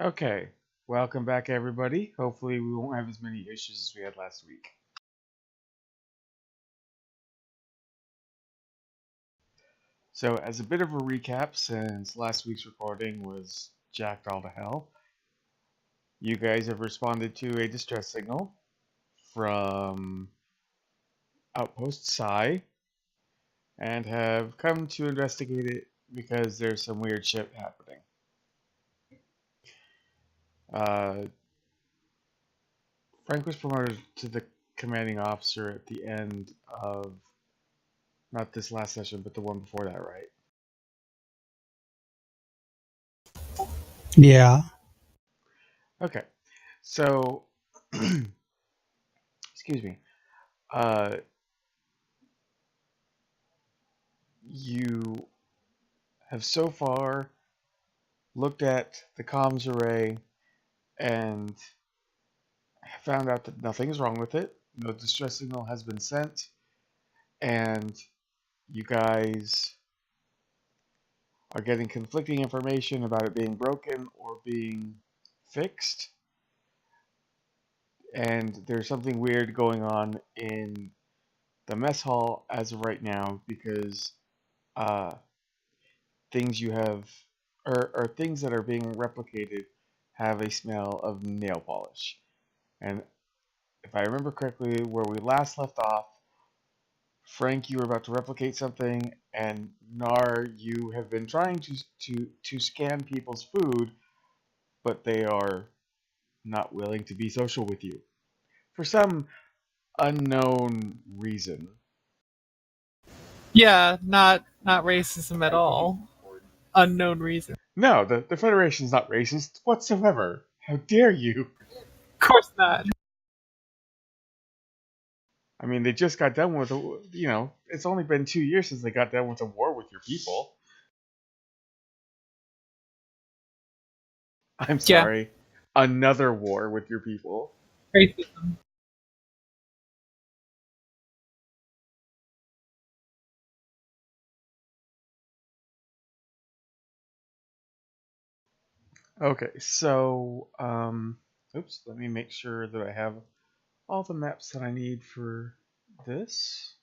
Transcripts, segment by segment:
Okay, welcome back everybody. Hopefully we won't have as many issues as we had last week. So as a bit of a recap, since last week's recording was jacked all to hell, you guys have responded to a distress signal from Outpost Psi and have come to investigate it because there's some weird shit happening. Uh, Frank was promoted to the commanding officer at the end of not this last session, but the one before that, right? Yeah. Okay. So, excuse me. Uh, you have so far looked at the comms array and found out that nothing is wrong with it. No distress signal has been sent, and you guys are getting conflicting information about it being broken or being fixed. And there's something weird going on in the mess hall as of right now because uh, things you have or things that are being replicated have a smell of nail polish. And if I remember correctly, where we last left off, Frank, you were about to replicate something, and Nar, you have been trying to scan people's food, but they are not willing to be social with you for some unknown reason. Yeah, not racism at all. Unknown reason. No, the Federation's not racist whatsoever. How dare you? Of course not. I mean, they just got done with, it's only been 2 years since they got done with a war with your people. I'm Yeah, sorry. Another war with your people. racism. Okay, so, oops, let me make sure that I have all the maps that I need for this.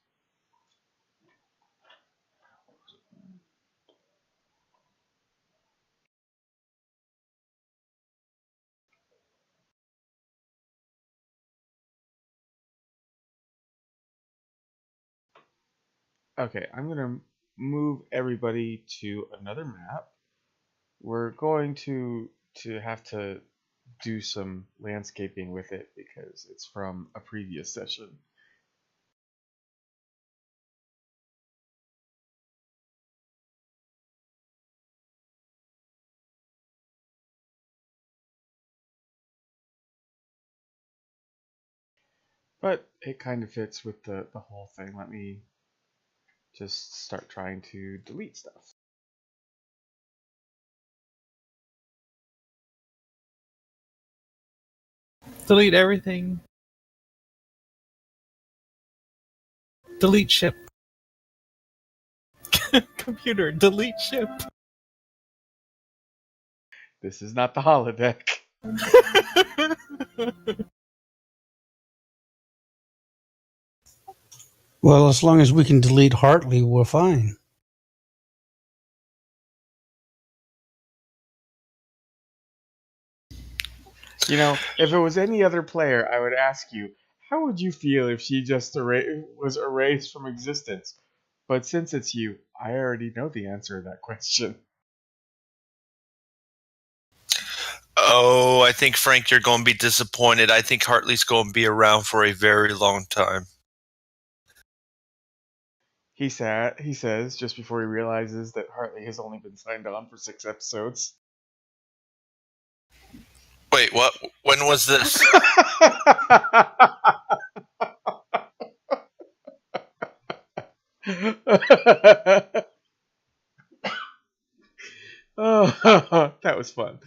Okay, I'm going to move everybody to another map. We're going to have to do some landscaping with it because it's from a previous session. But it kind of fits with the whole thing. Let me just start trying to delete stuff. Delete everything. Delete ship. Computer, delete ship. This is not the holodeck. Well, as long as we can delete Hartley, we're fine. You know, if it was any other player, I would ask you, how would you feel if she just was erased from existence? But since it's you, I already know the answer to that question. Oh, I think, Frank, you're going to be disappointed. I think Hartley's going to be around for a very long time. He says just before he realizes that Hartley has only been signed on for 6 episodes. Wait, what? When was this? Oh, that was fun.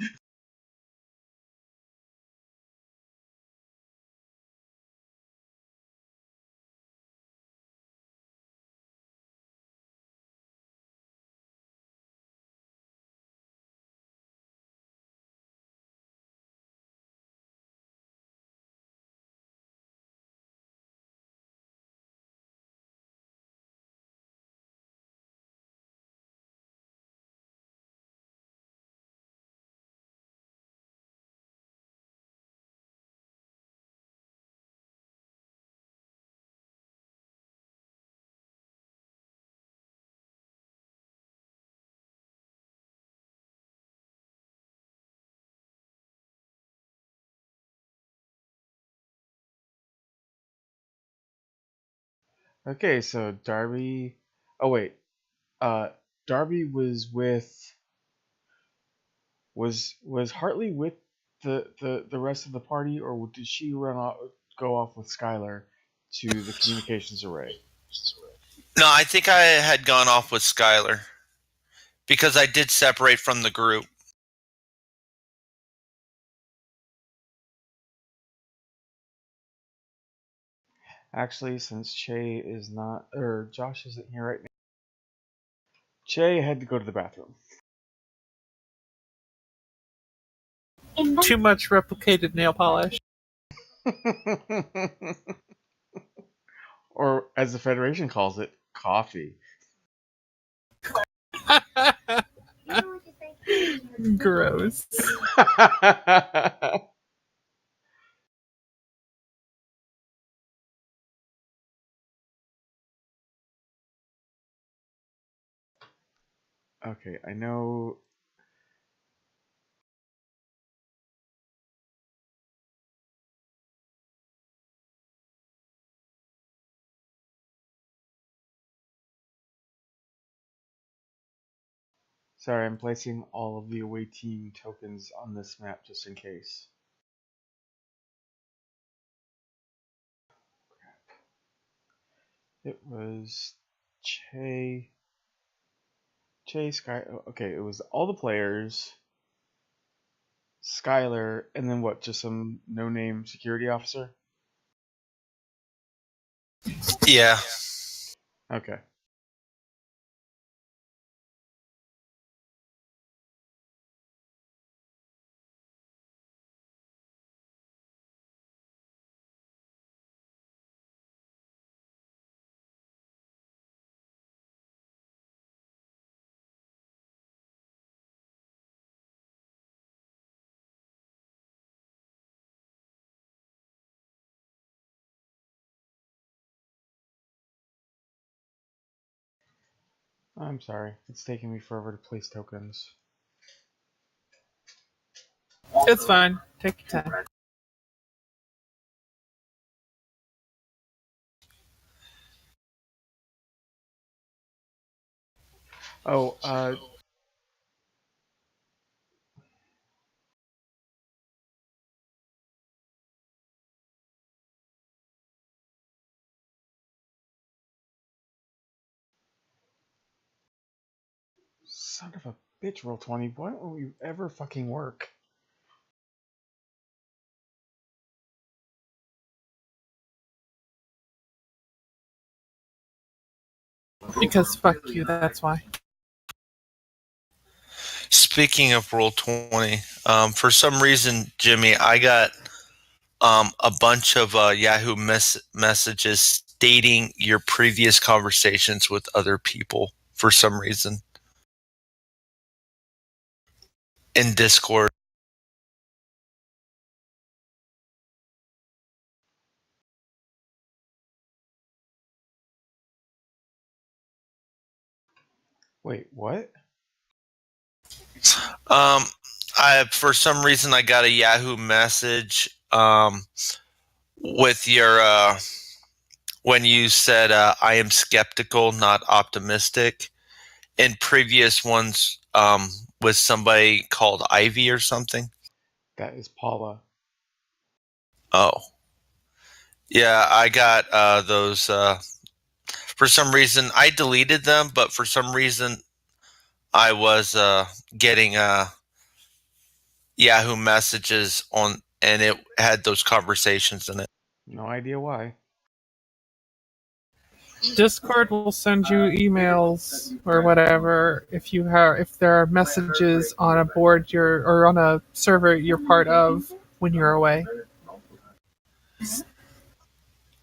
Okay, so Darby. Oh wait, Darby was with was Hartley with the rest of the party, or did she go off with Skylar to the communications array? No, I think I had gone off with Skylar because I did separate from the group. Actually, since Che is not, or Josh isn't here right now, Che had to go to the bathroom. Too much replicated nail polish. Or, as the Federation calls it, coffee. Gross. Okay, I know. Sorry, I'm placing all of the away team tokens on this map just in case. It was Che, Sky. Okay, it was all the players, Skylar, and then what? Just some no-name security officer. Yeah. Okay. I'm sorry. It's taking me forever to place tokens. It's fine. Take your time. Oh, son of a bitch, Roll20. Why don't you ever fucking work? Because fuck you, that's why. Speaking of Roll20, for some reason, Jimmy, I got a bunch of Yahoo messages stating your previous conversations with other people for some reason in Discord. Wait, what? I for some reason I got a Yahoo message with your when you said I am skeptical, not optimistic. In previous ones, with somebody called Ivy or something. That is Paula. Oh, yeah, I got those. For some reason, I deleted them, but for some reason, I was getting Yahoo messages on, and it had those conversations in it. No idea why. Discord will send you emails or whatever if there are messages on a board or on a server you're part of when you're away.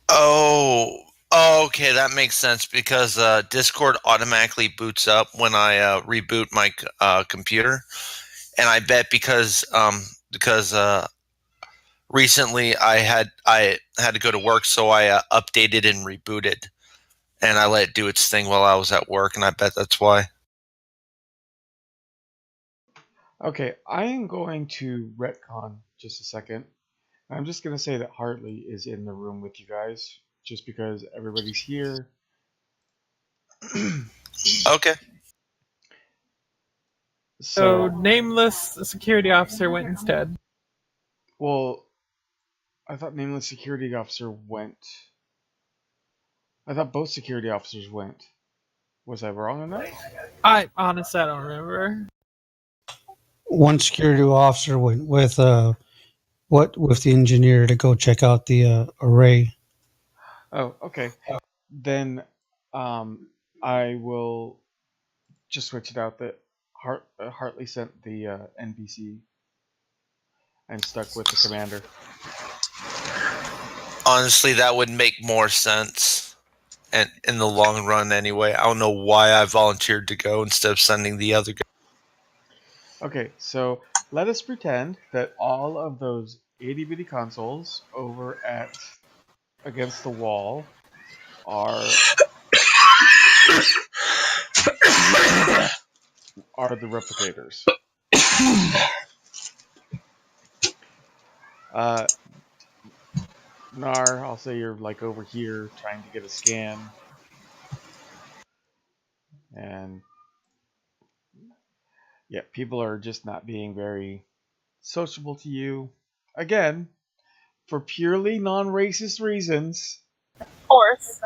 Oh, okay, that makes sense because Discord automatically boots up when I reboot my computer, and I bet because recently I had to go to work, so I updated and rebooted, and I let it do its thing while I was at work, and I bet that's why. Okay, I am going to retcon just a second. I'm just going to say that Hartley is in the room with you guys. just because everybody's here. Okay. So nameless security officer went instead. Well, I thought nameless security officer went. I thought both security officers went. Was I wrong on that? I honestly, I don't remember. One security officer went with with the engineer to go check out the array. Oh, okay. Then I will just switch it out that Hartley sent the NPC. I'm stuck with the commander. Honestly, that would make more sense, and in the long run, anyway. I don't know why I volunteered to go instead of sending the other guy. Okay, so let us pretend that all of those itty bitty consoles over at against the wall are the replicators. Nar, I'll say you're like over here trying to get a scan, and yeah, people are just not being very sociable to you. Again, for purely non-racist reasons. Of course.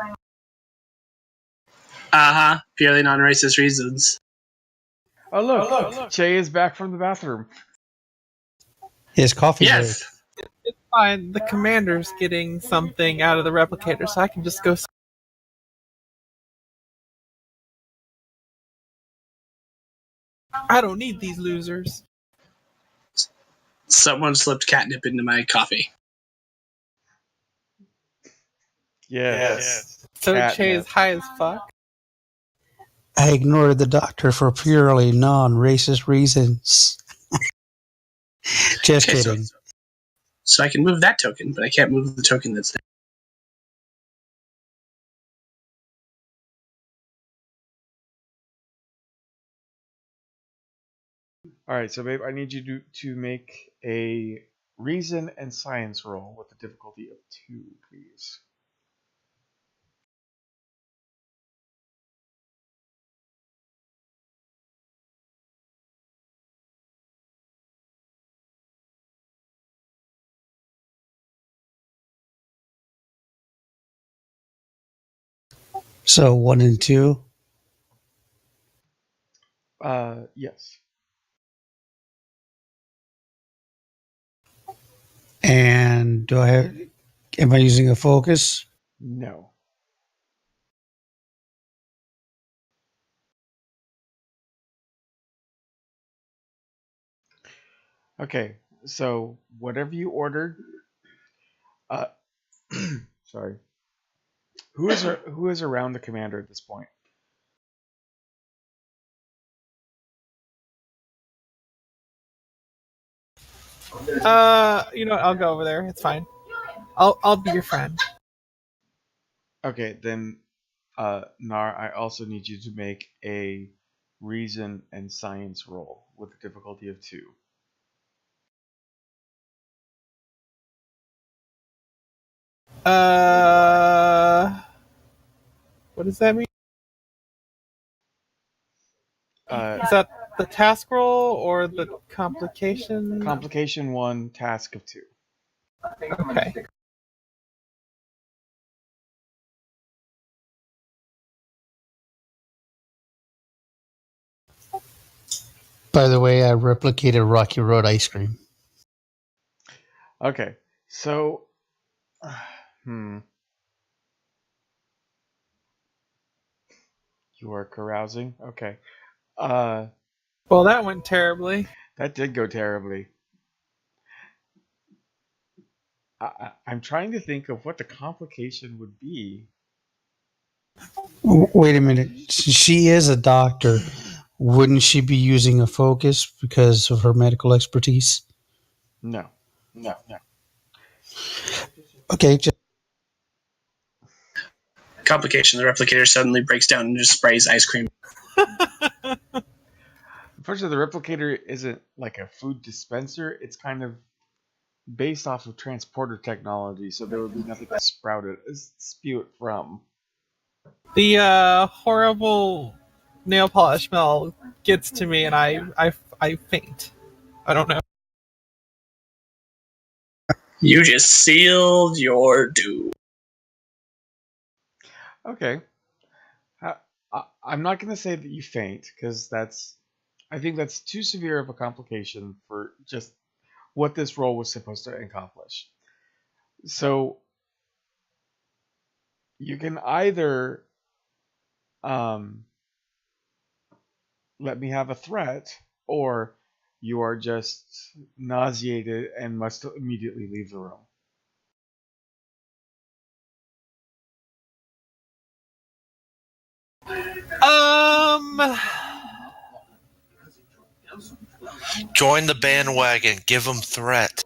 Purely non-racist reasons. Oh look, Che is back from the bathroom. His coffee Yes. break. It's fine. The commander's getting something out of the replicator, so I can just go. I don't need these losers. Someone slipped catnip into my coffee. Yes. So Catnip. Che is high as fuck. I ignored the doctor for purely non-racist reasons. Just Okay, kidding. So I can move that token, but I can't move the token that's there. All right, so babe, I need you to make a reason and science roll with a difficulty of 2, please. So 1 and 2. Yes. And am I using a focus? No. Okay, so whatever you ordered, sorry. Who is around the commander at this point? You know what? I'll go over there. It's fine. I'll be your friend. Okay, then, Nar, I also need you to make a reason and science roll with a difficulty of 2. What does that mean? Is that the task roll or the complication? Complication 1, task of 2. Okay. By the way, I replicated Rocky Road ice cream. Okay, so, You are carousing? Okay. Well, that went terribly. That did go terribly. I'm trying to think of what the complication would be. Wait a minute. She is a doctor. Wouldn't she be using a focus because of her medical expertise? No. Okay. Complication. The replicator suddenly breaks down and just sprays ice cream. Unfortunately, the replicator isn't like a food dispenser. It's kind of based off of transporter technology, so there would be nothing to spew it from. The horrible nail polish smell gets to me, and I faint. I don't know. You just sealed your doom. Okay. I'm not going to say that you faint, because I think that's too severe of a complication for just what this role was supposed to accomplish. So you can either let me have a threat, or you are just nauseated and must immediately leave the room. Join the bandwagon. Give them threat.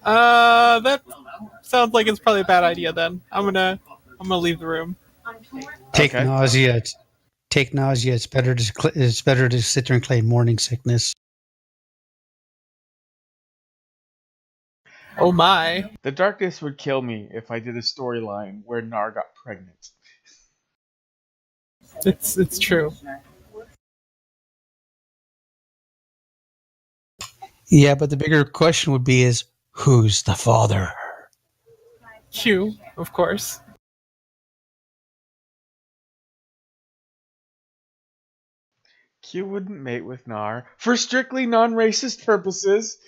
That sounds like it's probably a bad idea. Then I'm gonna leave the room. Take Okay. nausea. Take nausea. It's better to sit there and claim morning sickness. Oh my! The darkness would kill me if I did a storyline where Nar got pregnant. It's true. Yeah, but the bigger question would be is who's the father? Q, of course. Q wouldn't mate with Nar for strictly non-racist purposes.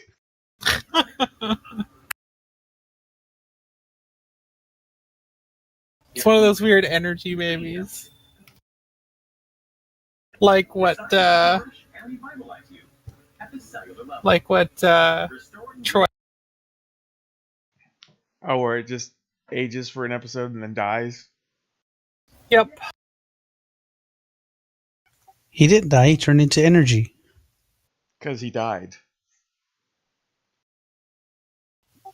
It's one of those weird energy babies. Like what Troy. Oh, where it just ages for an episode and then dies? Yep. He didn't die. He turned into energy. Because he died.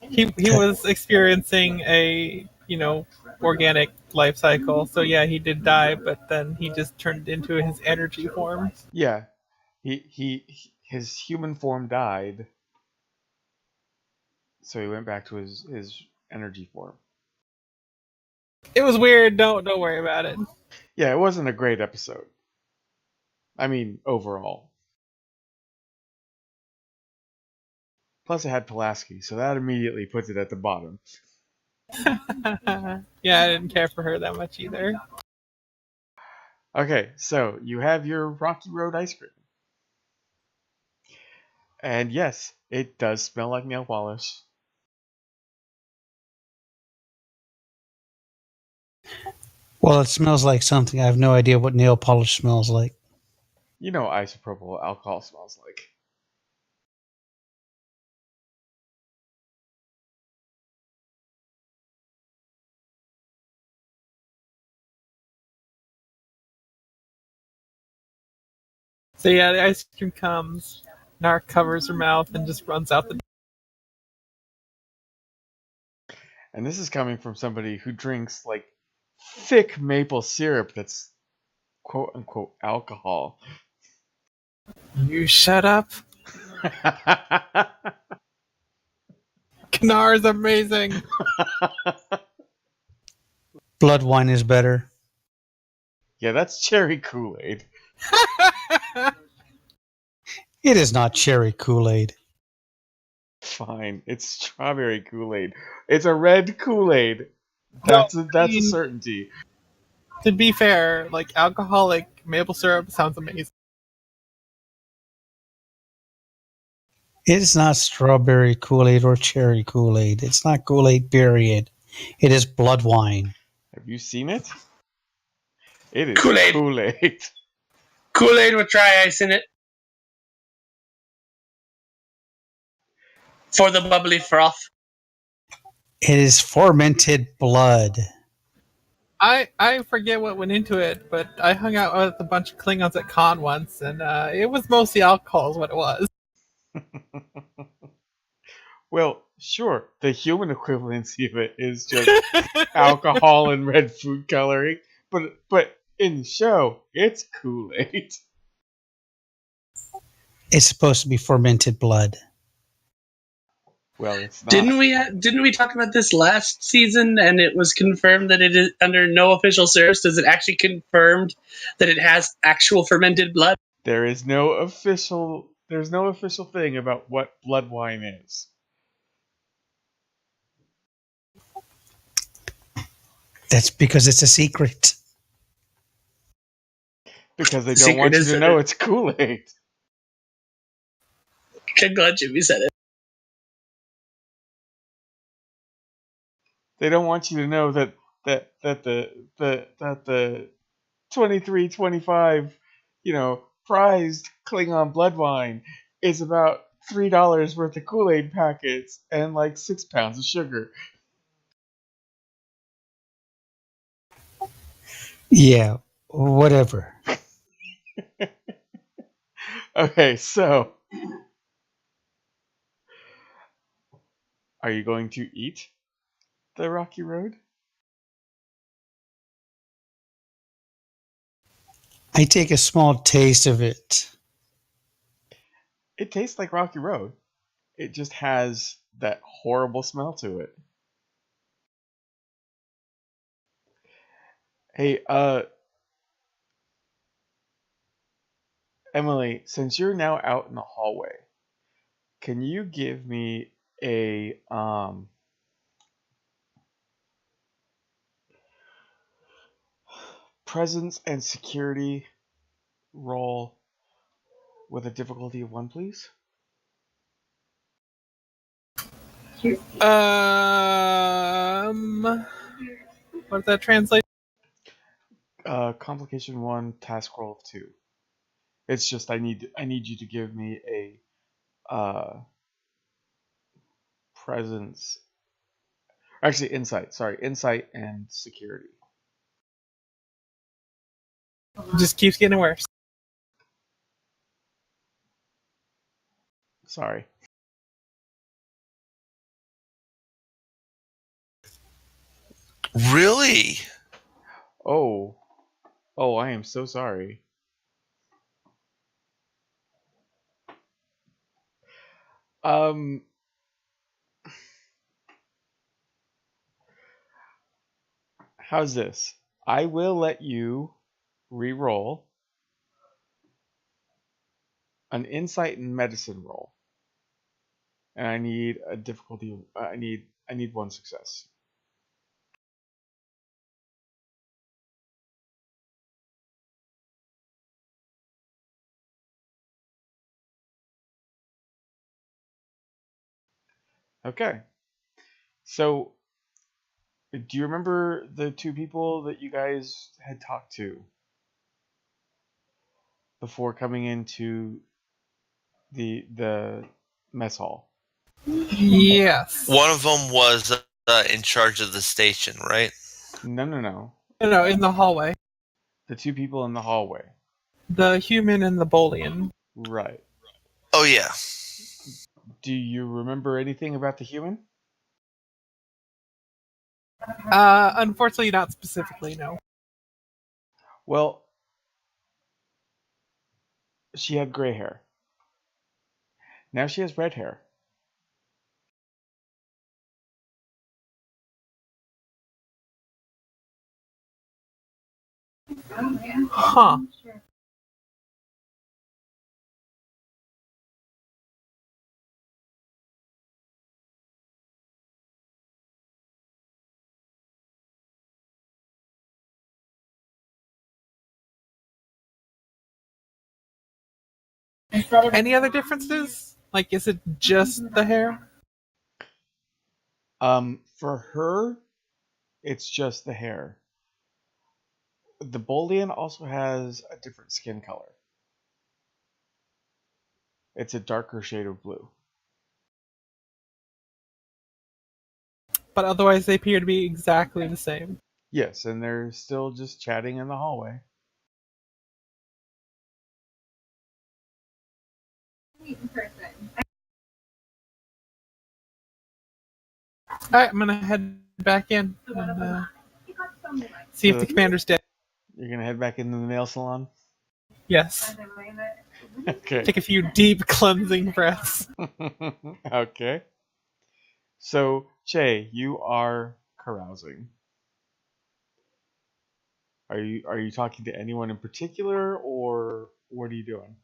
He was experiencing a, organic life cycle. So yeah, he did die, but then he just turned into his energy form. Yeah. His human form died. So he went back to his energy form. It was weird. Don't worry about it. Yeah, it wasn't a great episode. I mean, overall. Plus it had Pulaski, so that immediately puts it at the bottom. Yeah, I didn't care for her that much either. Okay, so you have your Rocky Road ice cream. And yes, it does smell like nail polish. Well, it smells like something. I have no idea what nail polish smells like. You know what isopropyl alcohol smells like. So yeah, the ice cream comes. Narc covers her mouth and just runs out the. And this is coming from somebody who drinks like thick maple syrup that's quote unquote alcohol. You shut up. Knar is amazing. Blood wine is better. Yeah, that's cherry Kool-Aid. It is not cherry Kool-Aid. Fine, it's strawberry Kool-Aid. It's a red Kool-Aid. That's a certainty. To be fair, like alcoholic maple syrup sounds amazing. It is not strawberry Kool-Aid or cherry Kool-Aid. It's not Kool-Aid, period. It is blood wine. Have you seen it? It is Kool-Aid. Kool-Aid. Kool-Aid with dry ice in it. For the bubbly froth. It is fermented blood. I forget what went into it, but I hung out with a bunch of Klingons at con once, and it was mostly alcohol is what it was. Well, sure, the human equivalency of it is just alcohol and red food coloring, but in the show, it's Kool-Aid. It's supposed to be fermented blood. Well, it's not. Didn't we talk about this last season, and it was confirmed that it is under no official source? Does it actually confirmed that it has actual fermented blood? There's no official thing about what blood wine is. That's because it's a secret. Because they The don't want secret you is to that know it- it's Kool-Aid. I'm glad Jimmy said it. They don't want you to know that the 2325, prized Klingon blood wine is about $3 worth of Kool-Aid packets and like 6 pounds of sugar. Yeah, whatever. Okay, so are you going to eat the Rocky Road? I take a small taste of it. It tastes like Rocky Road. It just has that horrible smell to it. Hey, Emily, since you're now out in the hallway, can you give me a presence and security roll with a difficulty of 1, please? What does that translate? Complication 1, task roll of 2. It's just I need you to give me a presence. Actually, insight. Sorry, insight and security. It just keeps getting worse. Sorry. Really? Oh, I am so sorry. How's this? I will let you re-roll an insight and medicine roll, and I need a difficulty. I need 1 success. Okay. So, do you remember the 2 people that you guys had talked to before coming into the mess hall? Yes. One of them was in charge of the station, right? No. No, in the hallway. The 2 people in the hallway. The human and the Bolian. Right. Oh, yeah. Do you remember anything about the human? Unfortunately, not specifically, no. Well, she had gray hair. Now she has red hair. Huh. Any other differences? Like, is it just the hair? For her, it's just the hair. The Bolian also has a different skin color. It's a darker shade of blue. But otherwise, they appear to be exactly the same. Yes, and they're still just chatting in the hallway. Alright, I'm gonna head back in and see if the commander's dead. You're gonna head back into the nail salon? Yes. Okay. Take a few deep cleansing breaths. Okay. So, Che, you are carousing. Are you talking to anyone in particular, or what are you doing?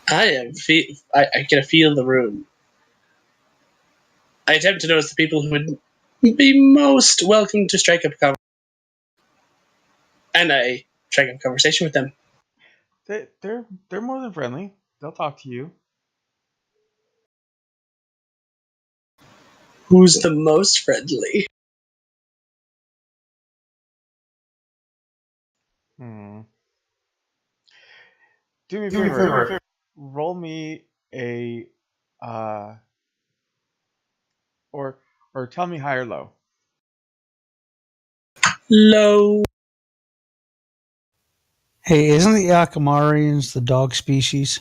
I can feel the room. I attempt to notice the people who would be most welcome to strike up a conversation. And I strike up a conversation with them. They're more than friendly. They'll talk to you. Who's the most friendly? Hmm. Do me a favor. Roll me a, or tell me high or low. Low. Hey, isn't the Akamarians the dog species?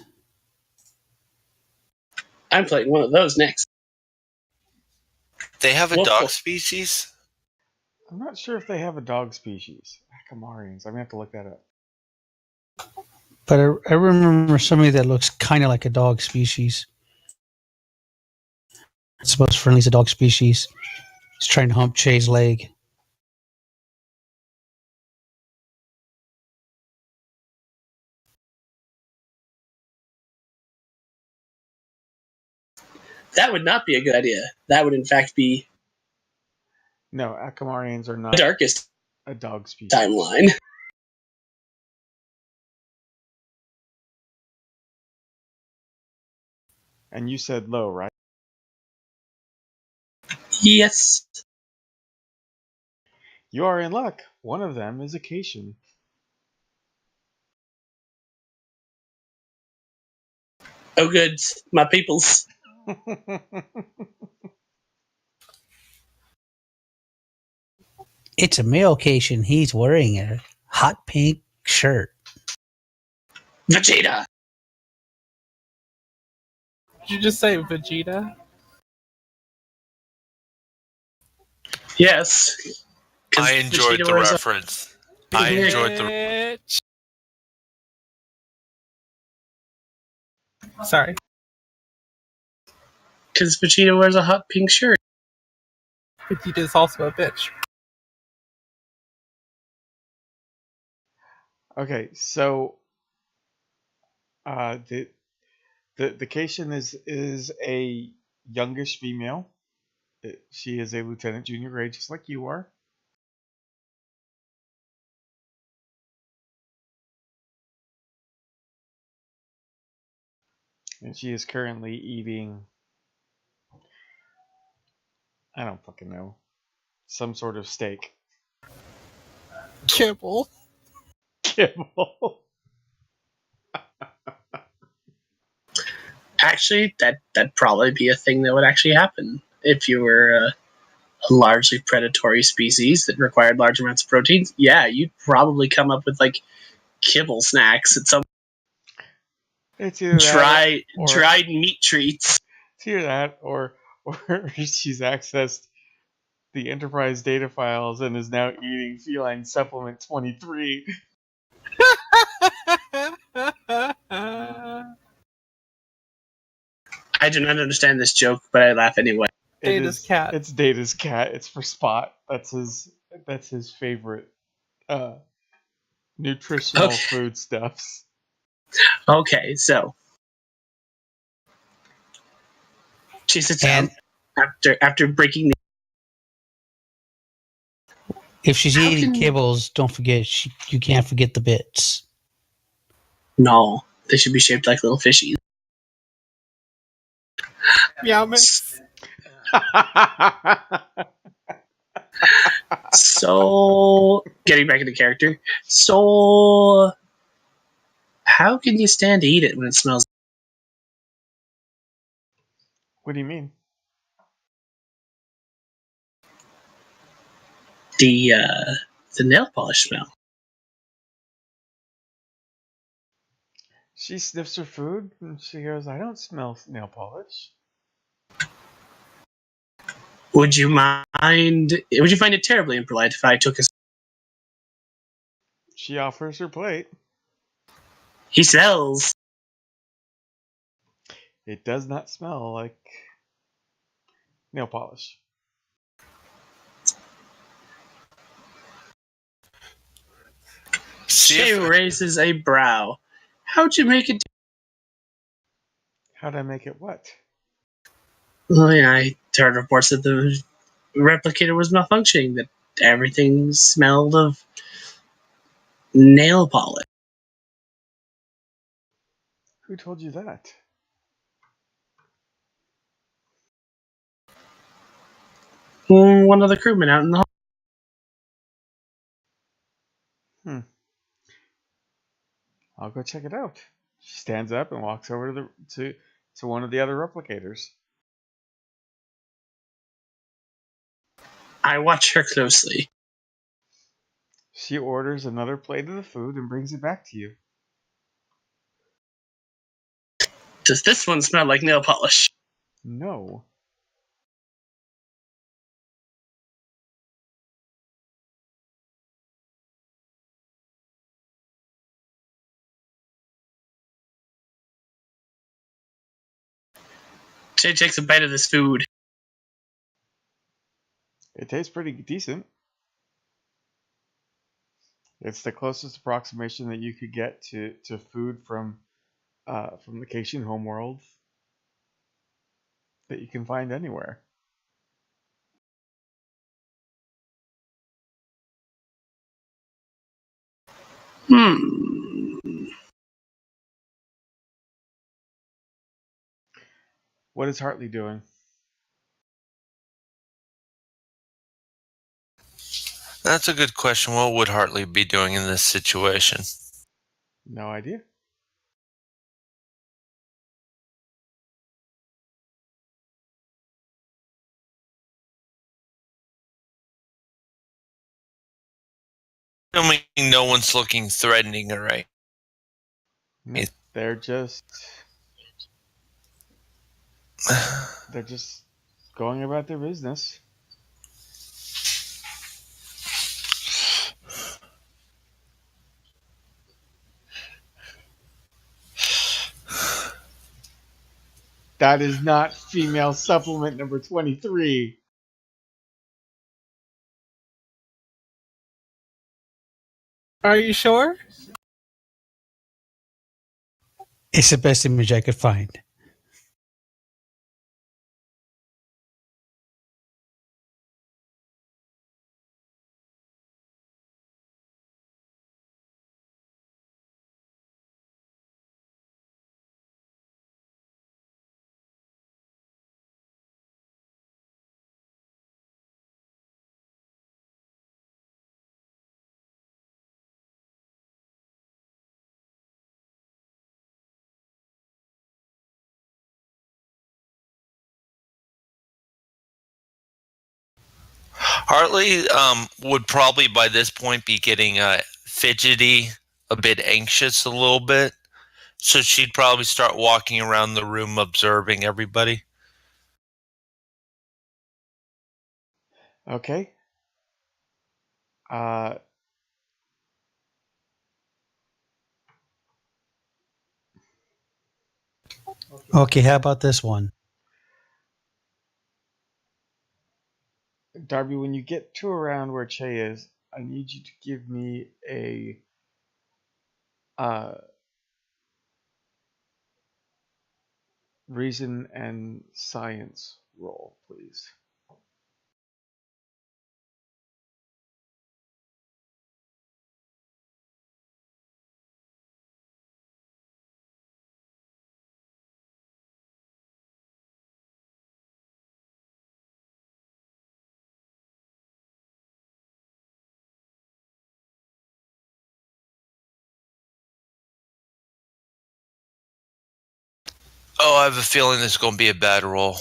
I'm playing one of those next. They have a Whoa. dog species? I'm not sure if they have a dog species. Akamarians. I'm gonna have to look that up. But I remember somebody that looks kind of like a dog species. It's most friendly as a dog species. He's trying to hump Che's leg. That would not be a good idea. That would, in fact, be No, Akamarians are the not darkest a dog species. timeline. And you said low, right? Yes. You are in luck. One of them is a Cation. Oh, good. My peoples. It's a male occasion. He's wearing a hot pink shirt. Vegeta. Did you just say Vegeta? Yes. 'Cause I enjoyed Vegeta the wears a- reference. I enjoyed the. Bitch. Sorry. Because Vegeta wears a hot pink shirt. Vegeta's also a bitch. Okay, so the Cation is a youngish female. She is a lieutenant junior grade, just like you are. And she is currently eating, I don't fucking know, some sort of steak. Kibble. Kibble. Actually, that'd probably be a thing that would actually happen if you were a largely predatory species that required large amounts of proteins. Yeah, you'd probably come up with like kibble snacks at some It's either dried that meat treats. it's either that or she's accessed the Enterprise data files and is now eating feline supplement 23. I do not understand this joke, but I laugh anyway. Data's cat. It's Data's cat. It's for Spot. That's his favorite nutritional Okay. foodstuffs. Okay, so she sits down after breaking the. If she's How eating can- kibbles, don't forget you can't forget the bits. No, they should be shaped like little fishies. Meow mix. So, getting back into character. So, how can you stand to eat it when it smells? What do you mean? The nail polish smell. She sniffs her food and she goes, "I don't smell nail polish." Would you find it terribly impolite if I took a? She offers her plate. He smells. It does not smell like nail polish. Shay raises a brow. How'd you make it? How'd I make it what? Well, yeah, I heard reports that the replicator was malfunctioning, that everything smelled of nail polish. Who told you that? One of the crewmen out in the hall. I'll go check it out. She stands up and walks over to one of the other replicators. I watch her closely. She orders another plate of the food and brings it back to you. Does this one smell like nail polish? No. Shay takes a bite of this food. It tastes pretty decent. It's the closest approximation that you could get to food from the Cation homeworld that you can find anywhere. What is Hartley doing? That's a good question. What would Hartley be doing in this situation? No idea. Assuming no one's looking threatening, right? They're just going about their business. That is not female supplement number 23. Are you sure? It's the best image I could find. Hartley would probably by this point be getting fidgety, a bit anxious a little bit. So she'd probably start walking around the room observing everybody. Okay. Okay, how about this one? Darby, when you get to around where Che is, I need you to give me a reason and science roll, please. Oh, I have a feeling this is going to be a bad roll.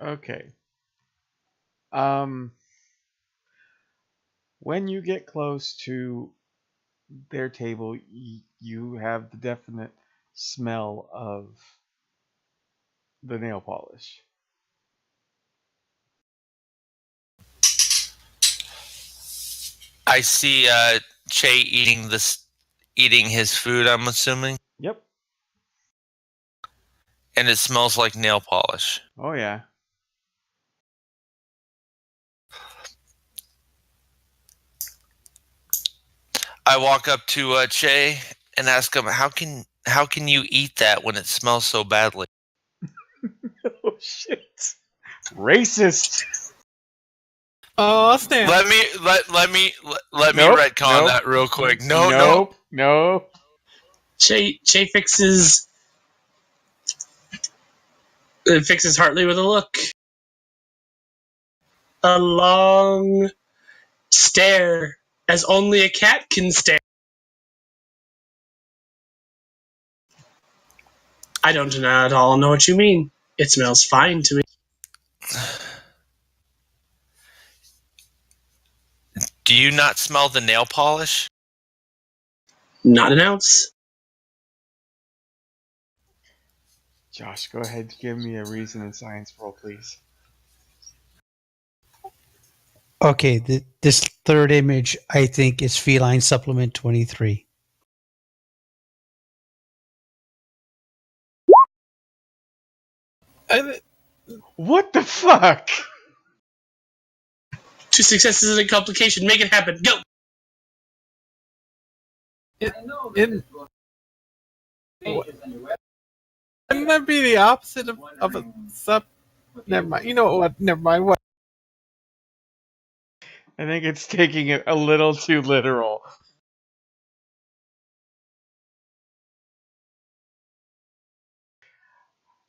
Okay. When you get close to their table, you have the definite smell of the nail polish. I see Che eating his food, I'm assuming. Yep. And it smells like nail polish. Oh yeah. I walk up to Che and ask him, how can you eat that when it smells so badly? Oh shit. Racist. Oh, snap. Let me Nope, retcon nope. that real quick. No. Nope. Che fixes Hartley with a look. A long stare, as only a cat can stare. I don't at all know what you mean. It smells fine to me. Do you not smell the nail polish? Not an ounce. Josh, go ahead and give me a reason and science roll, please. Okay, this third image, I think, is Feline Supplement 23. What the fuck? 2 successes and a complication. Make it happen. Go! Wouldn't that be the opposite of a sub? Never mind. You know what? Never mind. What? I think it's taking it a little too literal.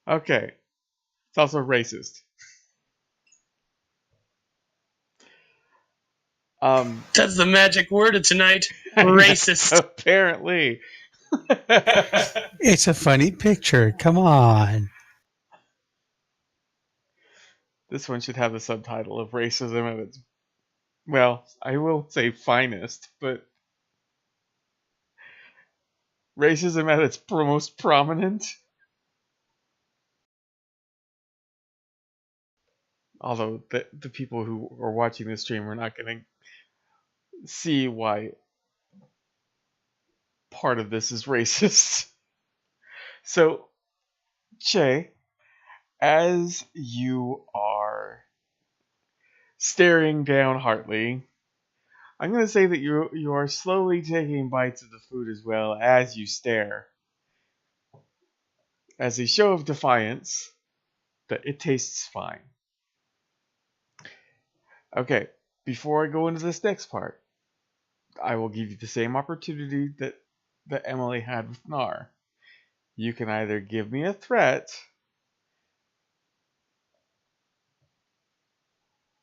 Okay. It's also racist. That's the magic word of tonight. Racist. Apparently. It's a funny picture. Come on. This one should have the subtitle of racism at its, well, I will say finest, but racism at its most prominent. Although the people who are watching this stream are not going to see why part of this is racist. So, Che, as you are staring down Hartley, I'm going to say that you are slowly taking bites of the food as well as you stare. As a show of defiance, that it tastes fine. Okay, before I go into this next part, I will give you the same opportunity that Emily had with Nar. You can either give me a threat,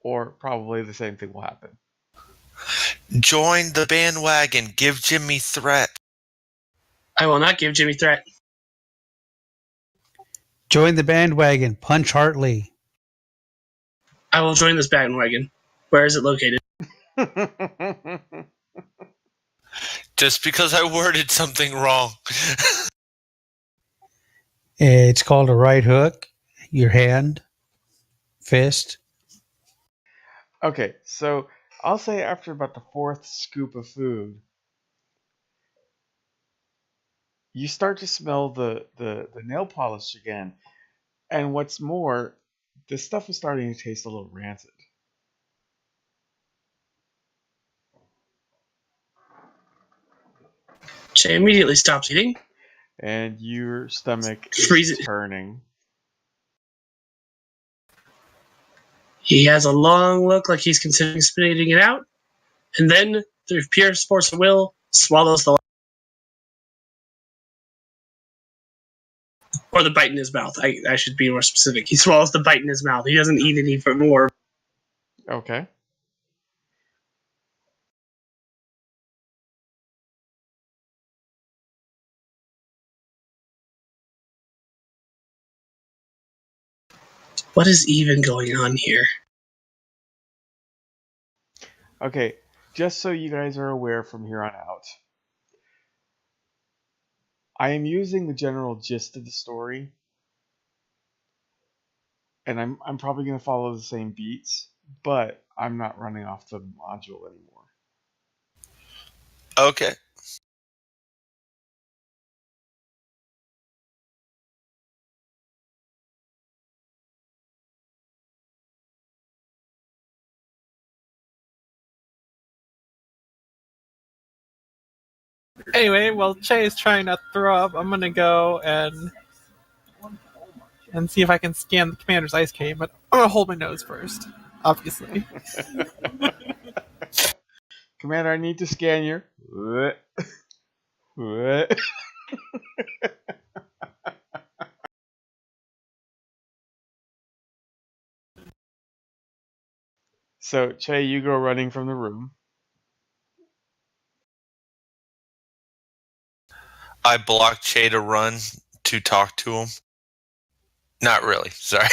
or probably the same thing will happen. Join the bandwagon. Give Jimmy threat. I will not give Jimmy threat. Join the bandwagon. Punch Hartley. I will join this bandwagon. Where is it located? Just because I worded something wrong. It's called a right hook. Your hand. Fist. Okay, so I'll say after about the 4th scoop of food, you start to smell the nail polish again. And what's more, this stuff is starting to taste a little rancid. Che immediately stops eating. And your stomach Freeze is it. turning. He has a long look like he's considering spitting it out. And then, through pure force of will, swallows the... Or the bite in his mouth. I should be more specific. He swallows the bite in his mouth. He doesn't eat any more. Okay. What is even going on here? Okay, just so you guys are aware from here on out, I am using the general gist of the story, and I'm probably going to follow the same beats, but I'm not running off the module anymore. Okay. Anyway, while Che is trying not to throw up, I'm gonna go and see if I can scan the commander's ice cave, but I'm gonna hold my nose first, obviously. Commander, I need to scan your. So, Che, you go running from the room. I blocked Che to run to talk to him. Not really. Sorry.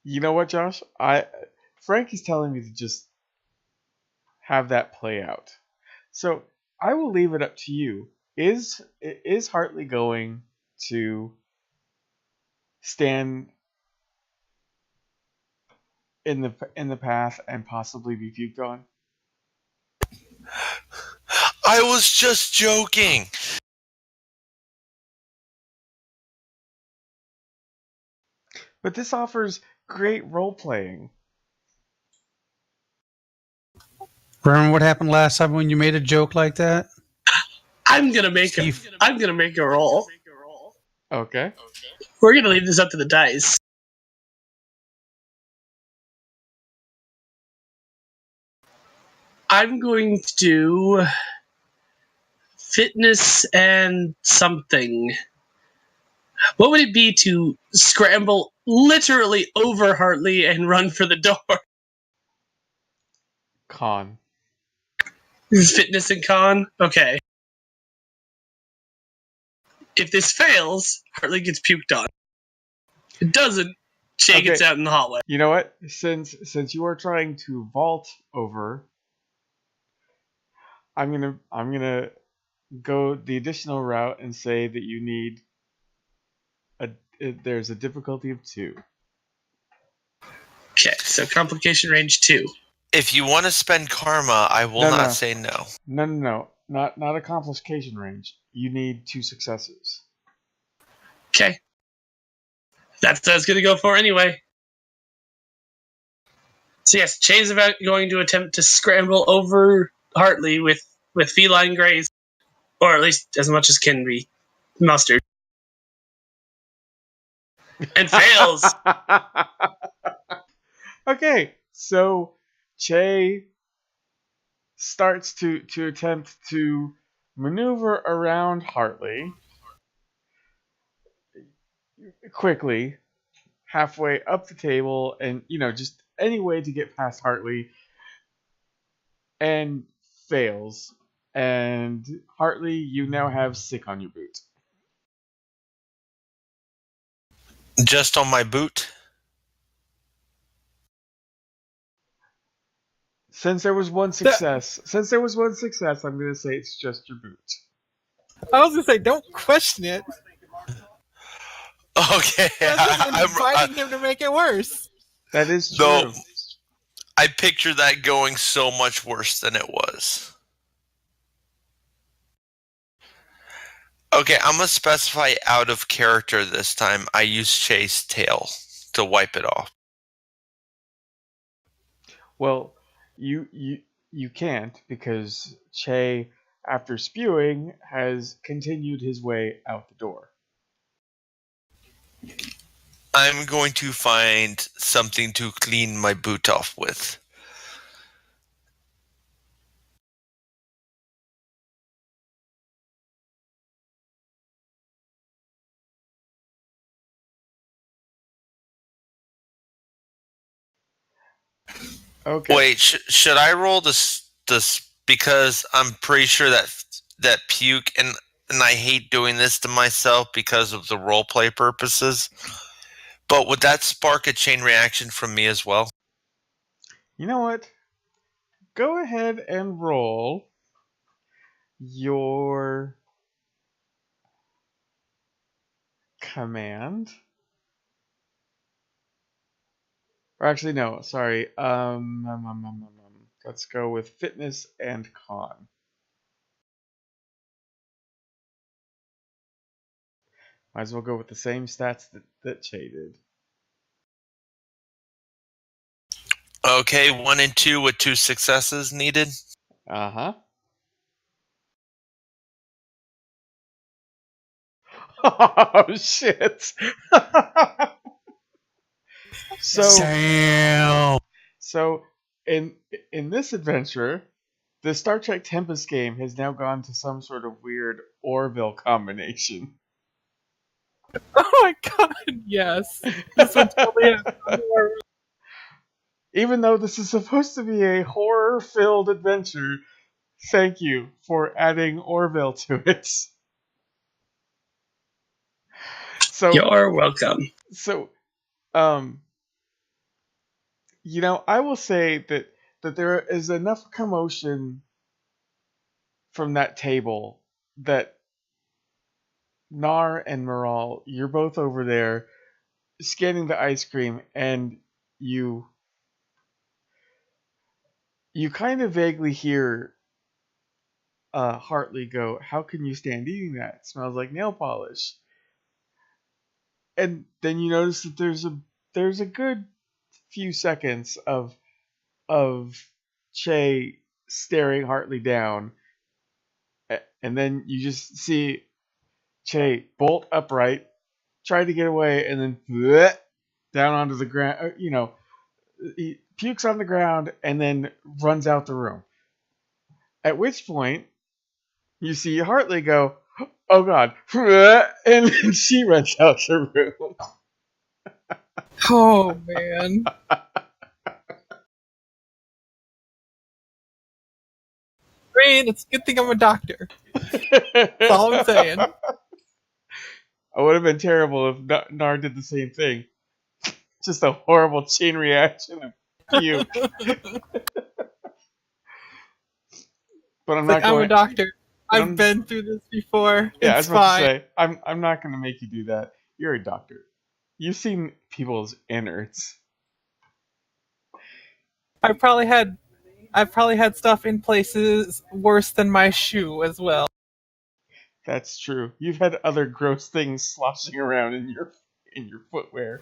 You know what, Josh? Frank is telling me to just have that play out. So I will leave it up to you. Is Hartley going to stand in the path and possibly be puked on? I was just joking. But this offers great role playing. Remember what happened last time when you made a joke like that? I'm gonna make a roll. Okay. We're gonna leave this up to the dice. I'm going to do fitness and something. What would it be to scramble literally over Hartley and run for the door? Con. Fitness and con? Okay. If this fails, Hartley gets puked on. If it doesn't, Shay gets Okay. out in the hallway. You know what? Since you are trying to vault over, I'm gonna go the additional route and say that you need there's a difficulty of 2. Okay, so complication range 2. If you want to spend karma, I will No. not say no. No. Not a complication range. You need 2 successes. Okay. That's what I was going to go for anyway. So yes, Shay's about going to attempt to scramble over Hartley with feline grace, or at least as much as can be mustered. And fails. Okay, so Che starts to attempt to maneuver around Hartley quickly, halfway up the table, and just any way to get past Hartley, and fails. And Hartley, you now have sick on your boot. Just on my boot? Since there was one success, I'm going to say it's just your boot. I was gonna say, don't question it. Okay. That's just inviting him to make it worse. That is true. No, I picture that going so much worse than it was. Okay, I'm going to specify out of character this time. I use Chase tail to wipe it off. Well, you can't, because Che, after spewing, has continued his way out the door. I'm going to find something to clean my boot off with. Okay. Wait, should I roll this because I'm pretty sure that puke, and I hate doing this to myself because of the roleplay purposes, but would that spark a chain reaction from me as well? You know what? Go ahead and roll your command. Or actually, no. Sorry. Let's go with fitness and con. Might as well go with the same stats that Che did. Okay, 1 and 2 with 2 successes needed. Uh-huh. Oh, shit. Damn. So in this adventure, the Star Trek Tempest game has now gone to some sort of weird Orville combination. Oh my god, yes. This one totally has more. Even though this is supposed to be a horror-filled adventure, thank you for adding Orville to it. So You're welcome. So, I will say that there is enough commotion from that table that Nar and Moral, you're both over there scanning the ice cream, and you kind of vaguely hear Hartley go, "How can you stand eating that? It smells like nail polish." And then you notice that there's a good few seconds of Che staring Hartley down, and then you just see Che bolt upright, try to get away, and then bleh, down onto the ground. He pukes on the ground and then runs out the room. At which point, you see Hartley go, "Oh God!" and then she runs out the room. Oh man. I mean, it's a good thing I'm a doctor. That's all I'm saying. It would have been terrible if Nar did the same thing. Just a horrible chain reaction of puke. But I'm not going. I'm a doctor. I'm- I've been through this before. Yeah, I It's was about fine. to say, I'm not going to make you do that. You're a doctor. You've seen people's innards. I've probably had stuff in places worse than my shoe as well. That's true. You've had other gross things sloshing around in your footwear.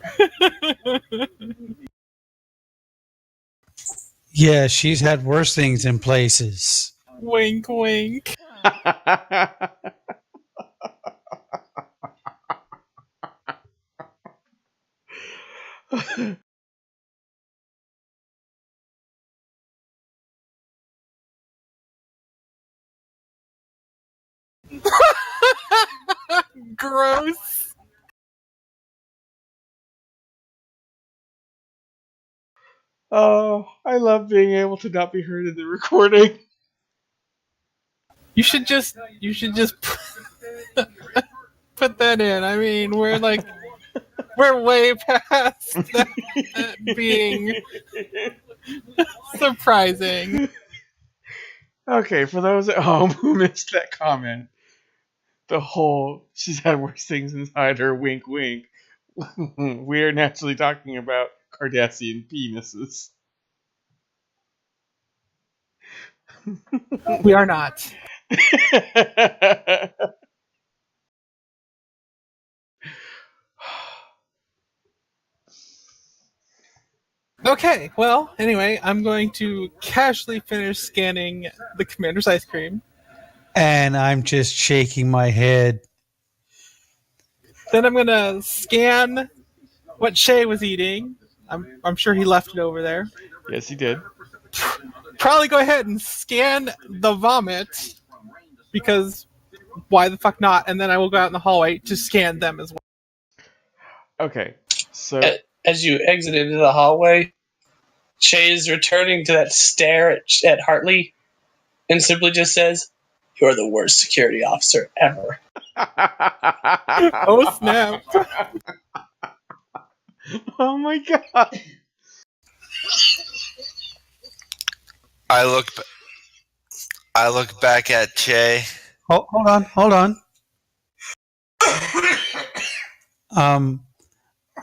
Yeah, she's had worse things in places. Wink, wink. Gross. Oh, I love being able to not be heard in the recording. You should just put that in. I mean, we're way past that being surprising. Okay, for those at home who missed that comment, the whole "she's had worse things inside her" wink wink. We are naturally talking about Cardassian penises. We are not. Okay, well, anyway, I'm going to casually finish scanning the commander's ice cream. And I'm just shaking my head. Then I'm going to scan what Shay was eating. I'm sure he left it over there. Yes, he did. Probably go ahead and scan the vomit, because why the fuck not? And then I will go out in the hallway to scan them as well. Okay, so As you exit into the hallway, Shay is returning to that stare at Hartley and simply just says, "You're the worst security officer ever." Oh, snap. Oh my god. I look back at Che. Oh, hold on.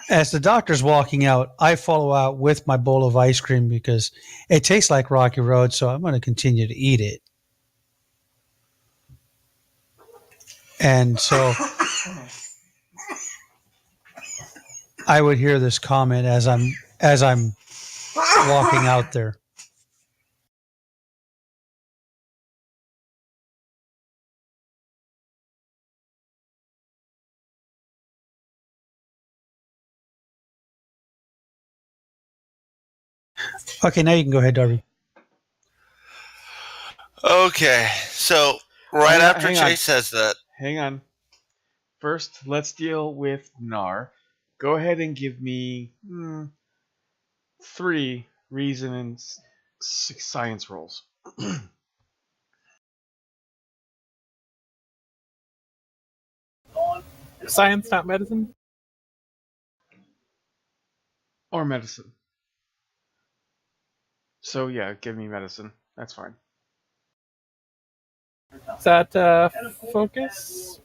As the doctor's walking out, I follow out with my bowl of ice cream because it tastes like Rocky Road, so I'm going to continue to eat it. And so I would hear this comment as I'm walking out there. Okay, now you can go ahead, Darby. Okay, so right after Chase says that. Hang on. First, let's deal with Nar. Go ahead and give me 3 reason and 6 science rolls. Science, not medicine? Or medicine. So yeah, give me medicine. That's fine. Is that focus?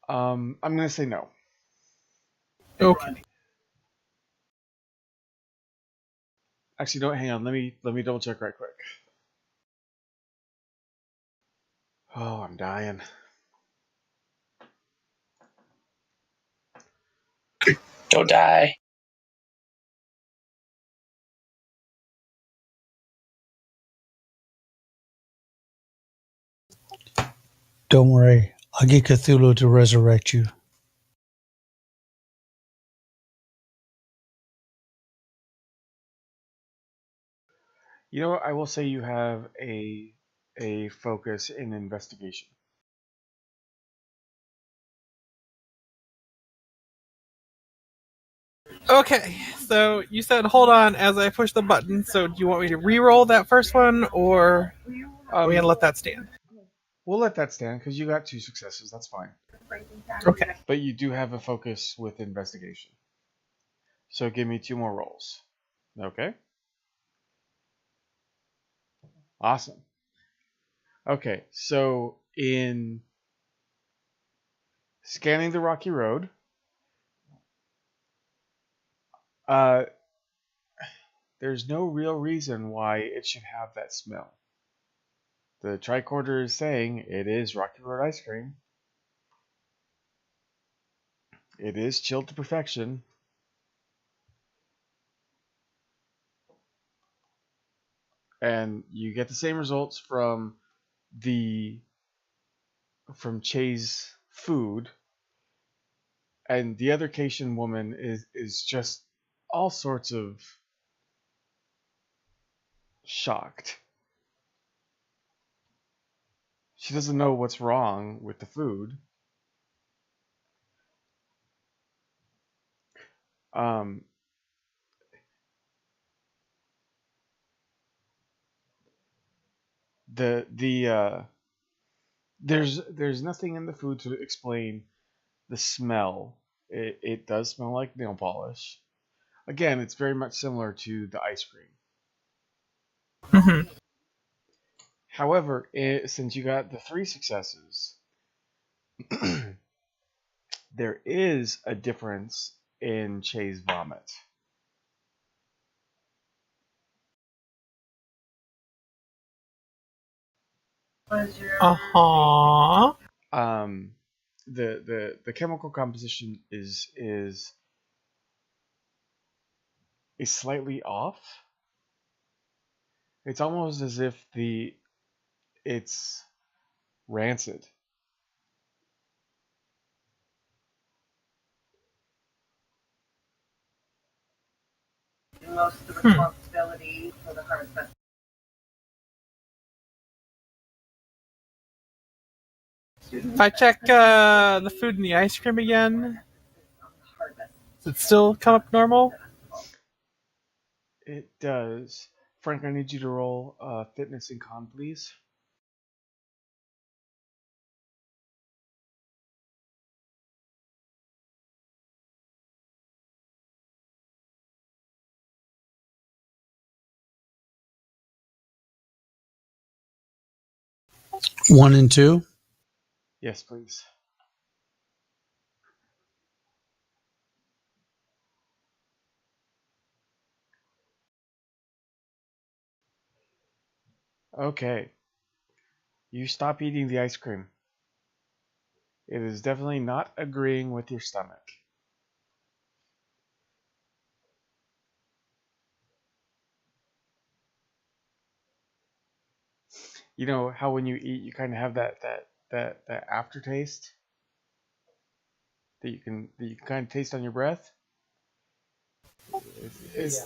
I'm gonna say no. Okay. Actually, don't hang on. Let me double check right quick. Oh, I'm dying. Don't die. Don't worry. I'll get Cthulhu to resurrect you. You know what? I will say you have a focus in investigation. Okay, so you said hold on as I push the button, so do you want me to re-roll that first one, or are we going to let that stand? We'll let that stand because you got 2 successes. That's fine. Okay. But you do have a focus with investigation. So give me 2 more rolls. Okay? Awesome. Okay, so in scanning the rocky road, there's no real reason why it should have that smell. The tricorder is saying it is Rocky Road ice cream. It is chilled to perfection. And you get the same results from Che's food. And the other Cation woman is just all sorts of shocked. She doesn't know what's wrong with the food. There's nothing in the food to explain the smell. It does smell like nail polish. Again, it's very much similar to the ice cream. Mm-hmm. However, since you got the 3 successes, there is a difference in Che's vomit. Uh-huh. The chemical composition is slightly off. It's almost as if it's rancid. Most of the responsibility for the harvest. If I check the food and the ice cream again, does it still come up normal? It does. Frank, I need you to roll fitness and con, please. One and two. Yes, please. Okay. You stop eating the ice cream. It is definitely not agreeing with your stomach. You know how when you eat, you kind of have that aftertaste that you can kind of taste on your breath.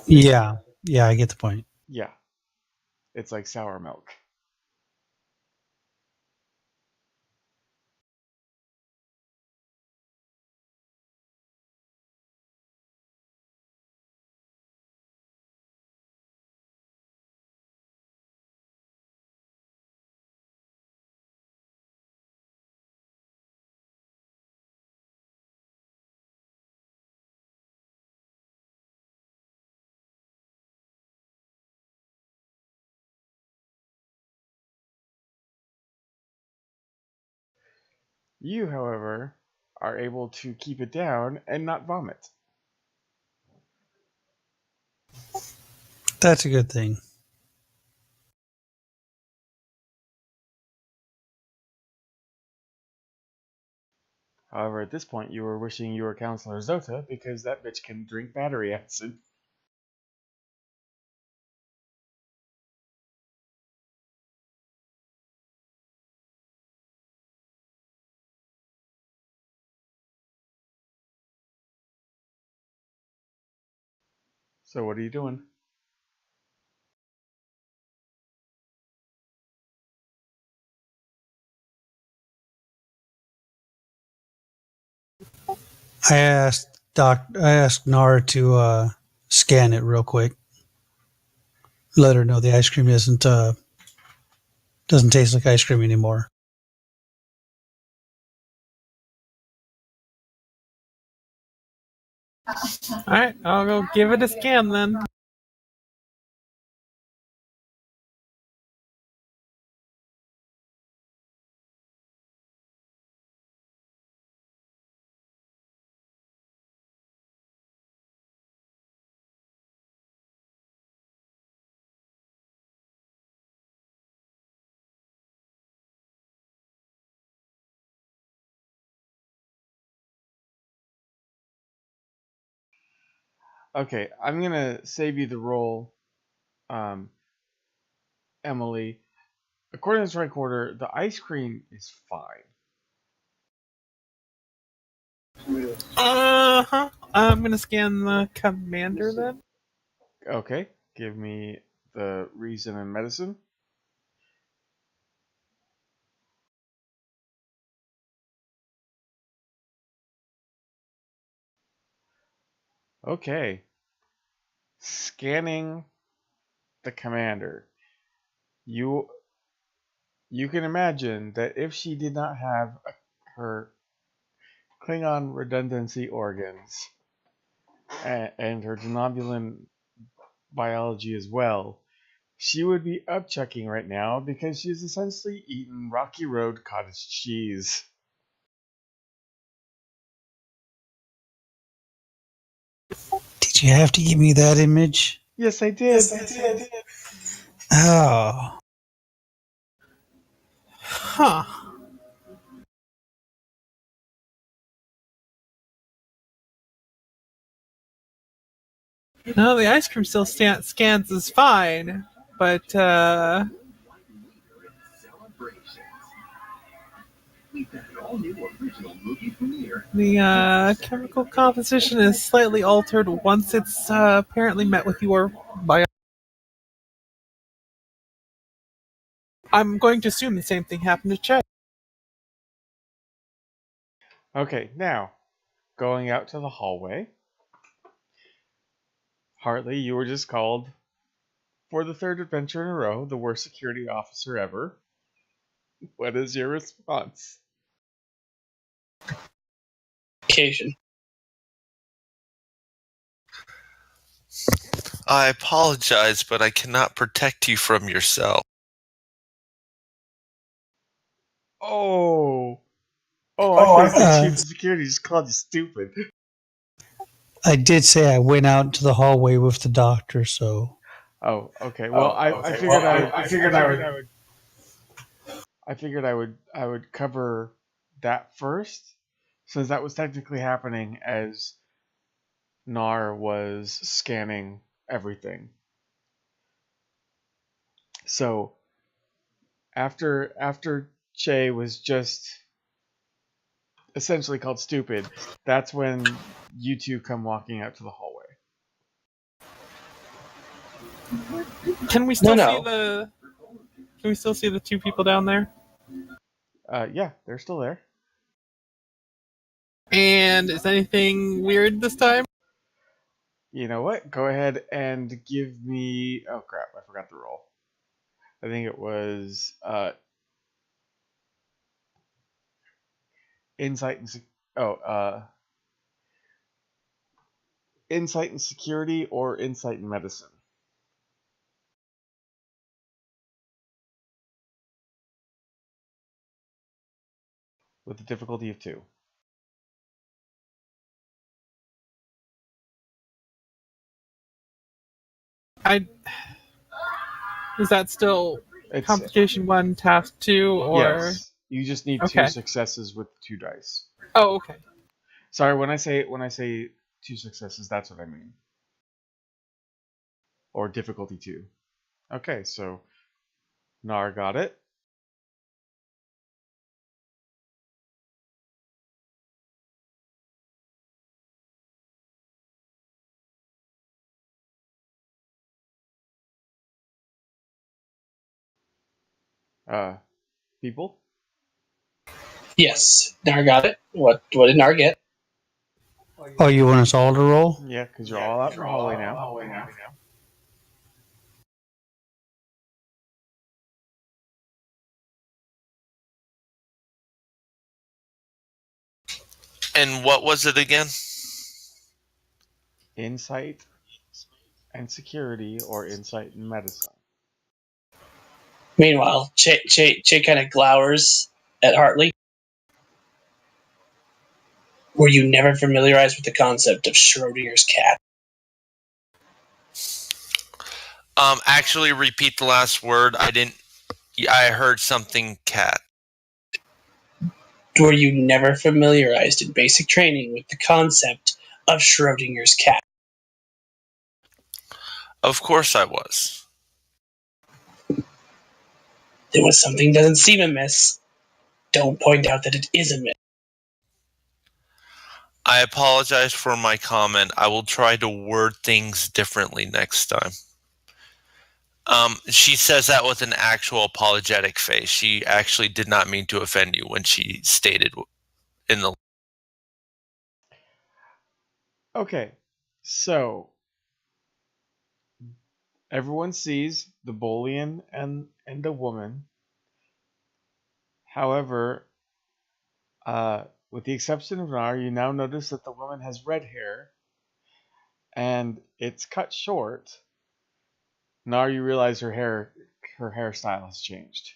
Yeah, I get the point. Yeah, it's like sour milk. You, however, are able to keep it down and not vomit. That's a good thing. However, at this point, you were wishing you were Counselor Zota because that bitch can drink battery acid. So what are you doing? I asked Nara to scan it real quick. Let her know the ice cream doesn't taste like ice cream anymore. Alright, I'll go give it a scan then. Okay, I'm gonna save you the role, Emily. According to this recorder, the ice cream is fine. Uh-huh. I'm gonna scan the commander then. Okay, give me the reason and medicine. Okay, scanning the commander. You you can imagine that if she did not have her Klingon redundancy organs and her denobulin biology as well, she would be upchucking right now because she's essentially eaten Rocky Road cottage cheese. Did you have to give me that image? Yes, I did. Oh. Huh. No, the ice cream still scans as fine, but the chemical composition is slightly altered once it's apparently met with your bio. I'm going to assume the same thing happened to Chet. Okay, now going out to the hallway. Hartley, you were just called for the third adventure in a row, the worst security officer ever. What is your response? Occasion. I apologize, but I cannot protect you from yourself. Oh, I think the chief of security just called you stupid. I did say I went out into the hallway with the doctor, so Oh, okay. Well, I figured I would cover that first, since that was technically happening as Nar was scanning everything. So after Che was just essentially called stupid, that's when you two come walking out to the hallway. Can we still No. see the? Can we still see the two people down there? Yeah, they're still there. And is anything weird this time? You know what? Go ahead and give me. Oh crap! I forgot the roll. I think it was insight and insight and security or insight and medicine. With a difficulty of 2. Is that still It's complication 1, task 2, or? yes. You just need 2 successes with 2 dice. Oh, okay. Sorry, when I say 2 successes, that's what I mean. Or difficulty 2. Okay, so Nar got it. People? Yes, Nar got it. What did Nar get? Oh, you want us all to roll? Yeah, because you're all out in the hallway now. And what was it again? Insight and security or insight and medicine. Meanwhile, Che kind of glowers at Hartley. Were you never familiarized with the concept of Schrodinger's cat? Actually, repeat the last word. I heard something cat. Were you never familiarized in basic training with the concept of Schrodinger's cat? Of course I was. Then when something doesn't seem amiss, don't point out that it is amiss. I apologize for my comment. I will try to word things differently next time. She says that with an actual apologetic face. She actually did not mean to offend you when she stated in the... Okay, so everyone sees the Bolian and the woman. However, with the exception of Nar, you now notice that the woman has red hair and it's cut short. Nar, you realize her hairstyle has changed.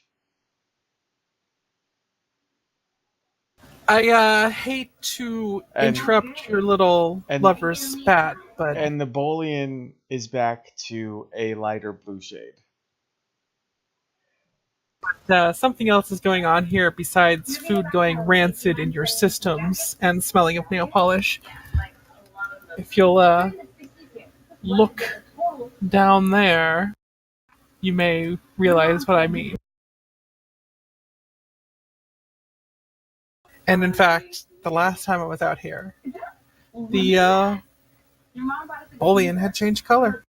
I hate to interrupt your little lover's spat, but... And the Bolian is back to a lighter blue shade. Something else is going on here besides food going rancid in your systems and smelling of nail polish. If you'll look down there, you may realize what I mean. And in fact, the last time I was out here, the Bolian had changed color.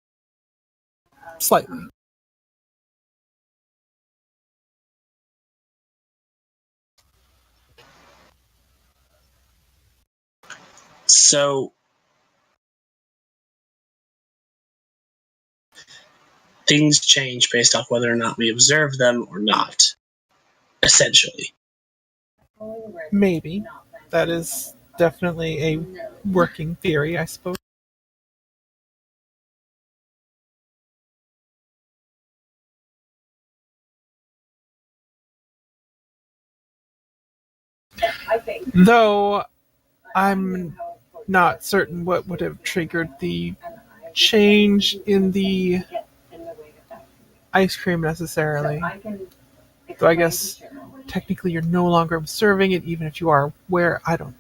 Slightly. So, things change based off whether or not we observe them or not, essentially. Maybe. That is definitely a working theory, I suppose. Though I'm not certain what would have triggered the change in the ice cream necessarily. Though I guess technically you're no longer observing it, even if you are where I'm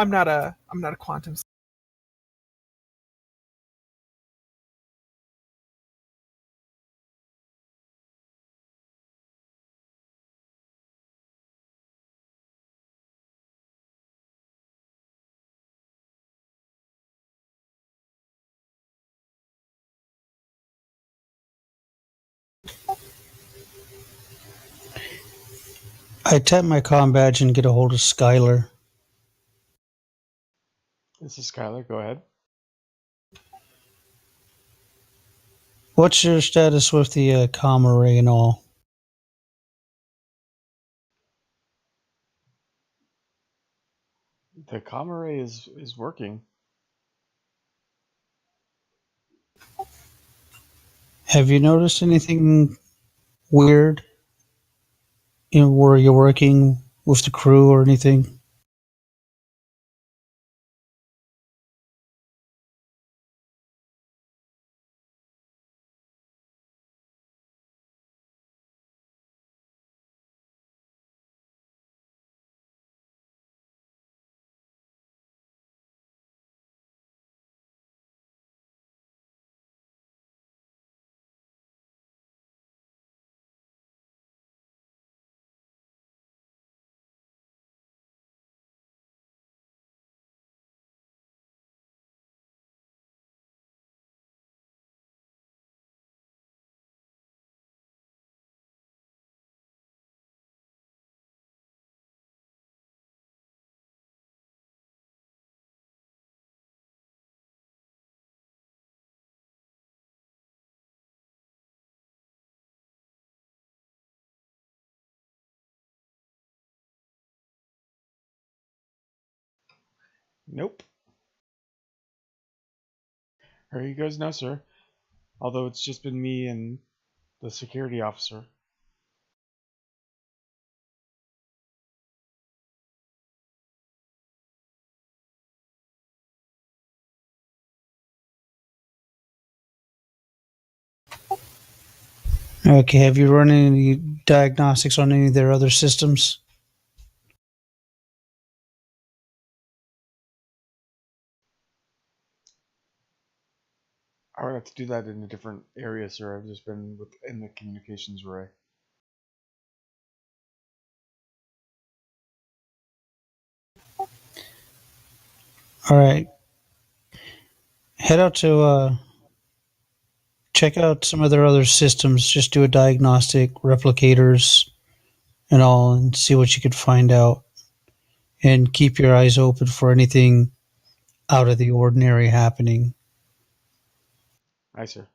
not a quantum. I tap my comm badge and get a hold of Skylar. This is Skylar. Go ahead. What's your status with the comm array and all? The comm array is working. Have you noticed anything weird in where you're working with the crew or anything? Nope. Are you guys? No, sir. Although it's just been me and the security officer. Okay, have you run any diagnostics on any of their other systems? I would have to do that in a different area, sir. I've just been in the communications array. All right. Head out to check out some of their other systems. Just do a diagnostic, replicators, and all, and see what you could find out. And keep your eyes open for anything out of the ordinary happening. Aye, sir.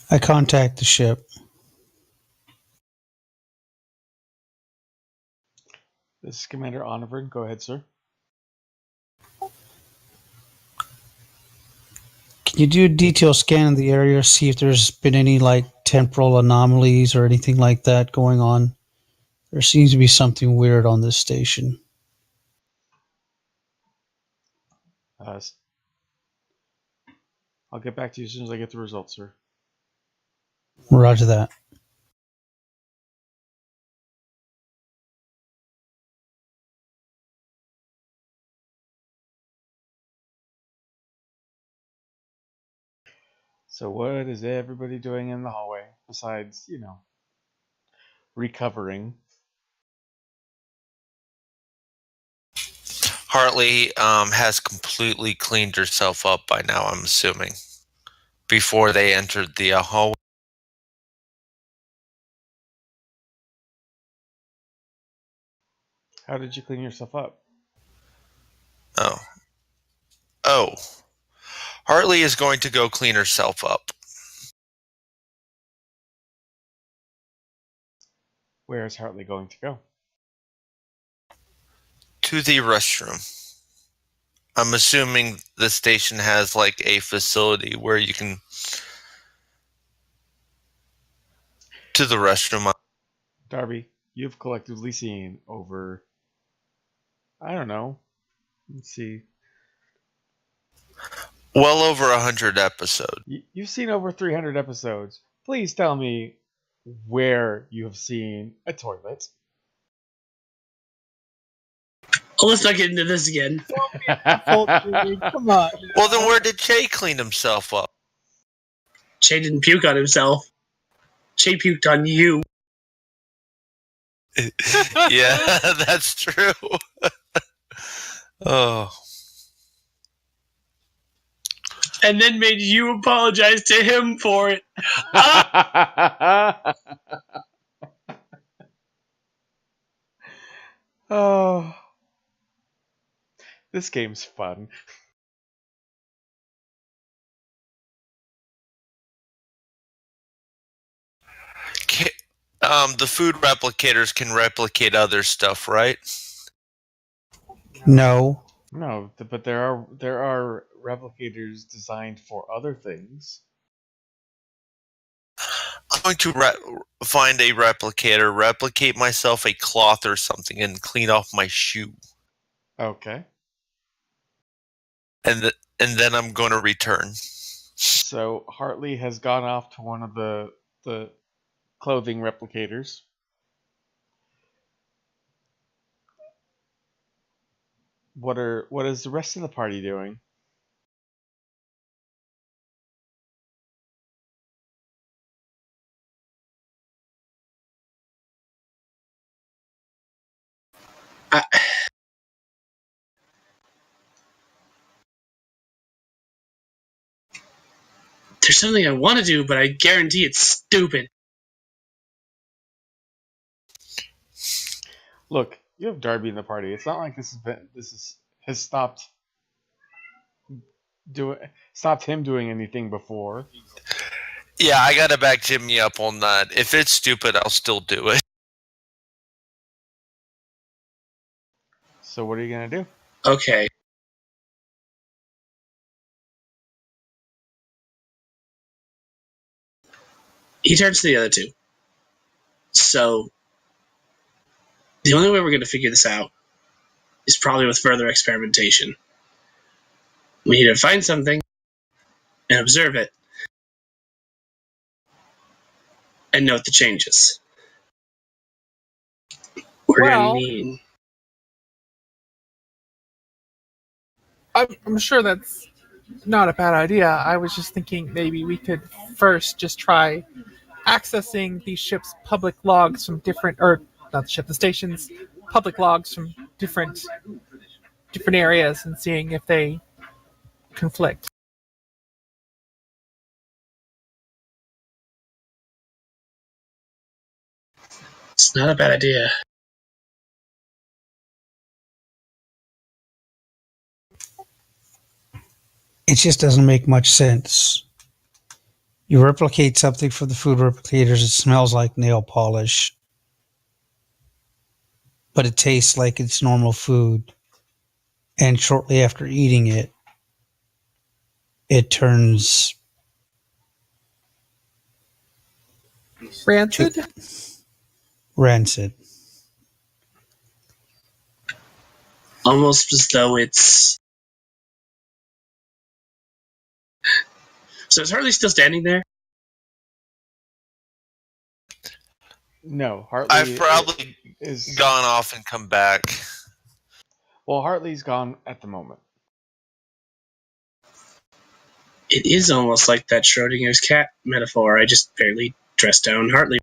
I contact the ship. This is Commander Onivern. Go ahead, sir. Can you do a detailed scan of the area, see if there's been any like temporal anomalies or anything like that going on? There seems to be something weird on this station. I'll get back to you as soon as I get the results, sir. Roger that. So what is everybody doing in the hallway besides, recovering? Hartley has completely cleaned herself up by now, I'm assuming, before they entered the hallway. How did you clean yourself up? Oh. Hartley is going to go clean herself up. Where is Hartley going to go? To the restroom. I'm assuming the station has like a facility where you can to the restroom. Darby, you've collectively seen over, I don't know, let's see, Well over 100 episodes. you've seen over 300 episodes. Please tell me where you have seen a toilet. Oh, let's not get into this again. Come on. Well, then where did Che clean himself up? Che didn't puke on himself. Che puked on you. Yeah, that's true. Oh. And then made you apologize to him for it. Oh, this game's fun. The food replicators can replicate other stuff, right? No. No, but there are replicators designed for other things. I'm going to find a replicator, replicate myself a cloth or something, and clean off my shoe. Okay. And then I'm going to return. So Hartley has gone off to one of the clothing replicators. What is the rest of the party doing? There's something I want to do, but I guarantee it's stupid. Look, you have Darby in the party. It's not like has stopped him doing anything before. Yeah, I gotta back Jimmy up on that. If it's stupid, I'll still do it. So what are you gonna do? Okay. He turns to the other two. So, the only way we're going to figure this out is probably with further experimentation. We need to find something and observe it and note the changes. We're going to need... I'm sure that's not a bad idea. I was just thinking maybe we could first just try accessing the ship's public logs from different, or not the ship, the station's public logs from different areas and seeing if they conflict. It's not a bad idea. It just doesn't make much sense. You replicate something for the food replicators, it smells like nail polish, but it tastes like it's normal food. And shortly after eating it, it turns Rancid? rancid. Almost as though it's... So is Harley still standing there? No, Hartley. I've probably is gone off and come back. Well, Hartley's gone at the moment. It is almost like that Schrodinger's cat metaphor. I just barely dressed down Hartley.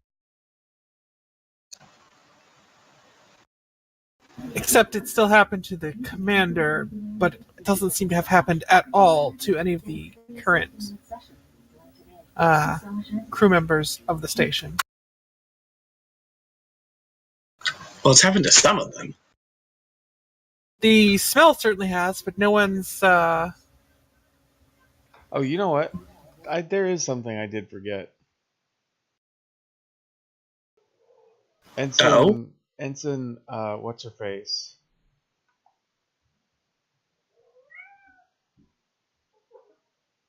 Except it still happened to the commander, but it doesn't seem to have happened at all to any of the current crew members of the station. Well, it's happened to some of them. The smell certainly has, but no one's... Oh, you know what? There is something I did forget. Ensign, what's her face?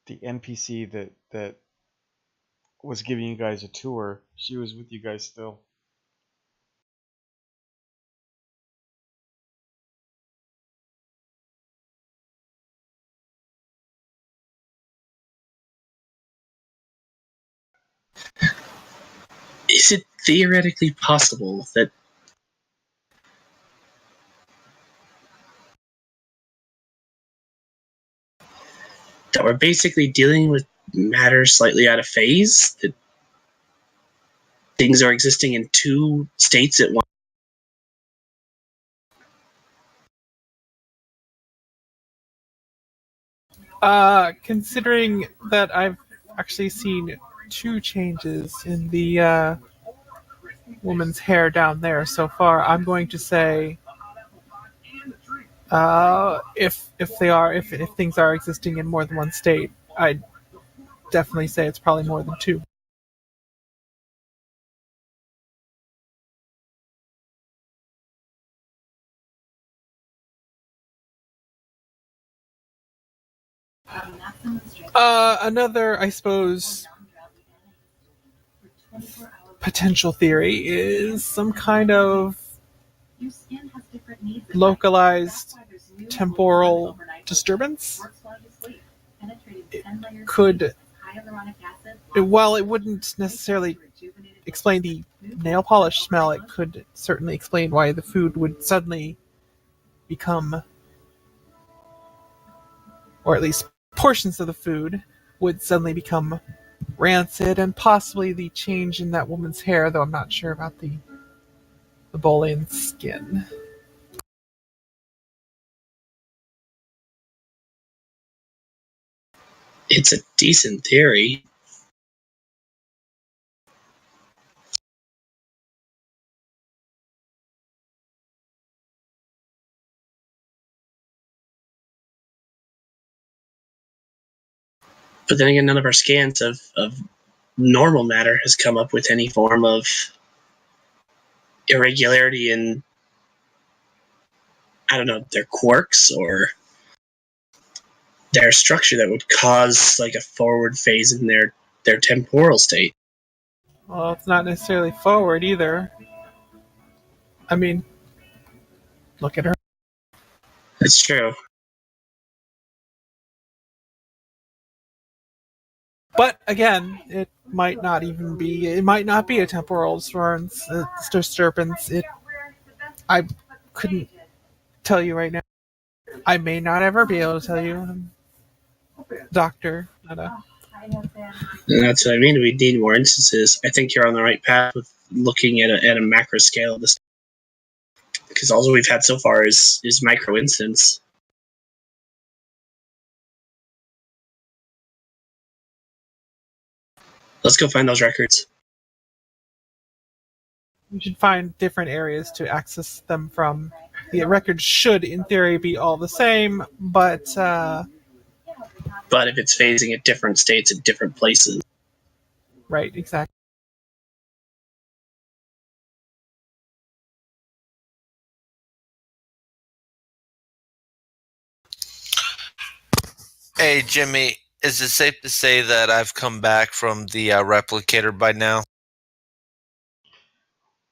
The NPC that was giving you guys a tour. She was with you guys still. Is it theoretically possible that we're basically dealing with matter slightly out of phase? That things are existing in two states at once? Considering that I've actually seen 2 changes in the woman's hair down there so far, I'm going to say if things are existing in more than one state, I'd definitely say it's probably more than 2. Another, I suppose, potential theory is some kind of localized temporal disturbance. It could, while it wouldn't necessarily explain the nail polish smell, it could certainly explain why the food would suddenly become, or at least portions of the food would suddenly become rancid, and possibly the change in that woman's hair, though I'm not sure about the Bolian skin. It's a decent theory. But then again, none of our scans of normal matter has come up with any form of irregularity in, I don't know, their quarks or their structure that would cause like a forward phase in their temporal state. Well, it's not necessarily forward either. I mean, look at her. That's true. But again, it might not be a temporal disturbance. I couldn't tell you right now. I may not ever be able to tell you. Doctor, not a... And that's what I mean. We need more instances. I think you're on the right path with looking at a macro scale of this, because all we've had so far is micro instance. Let's go find those records. We should find different areas to access them from. The records should, in theory, be all the same, but if it's phasing at different states at different places. Right, exactly. Hey, Jimmy, is it safe to say that I've come back from the replicator by now?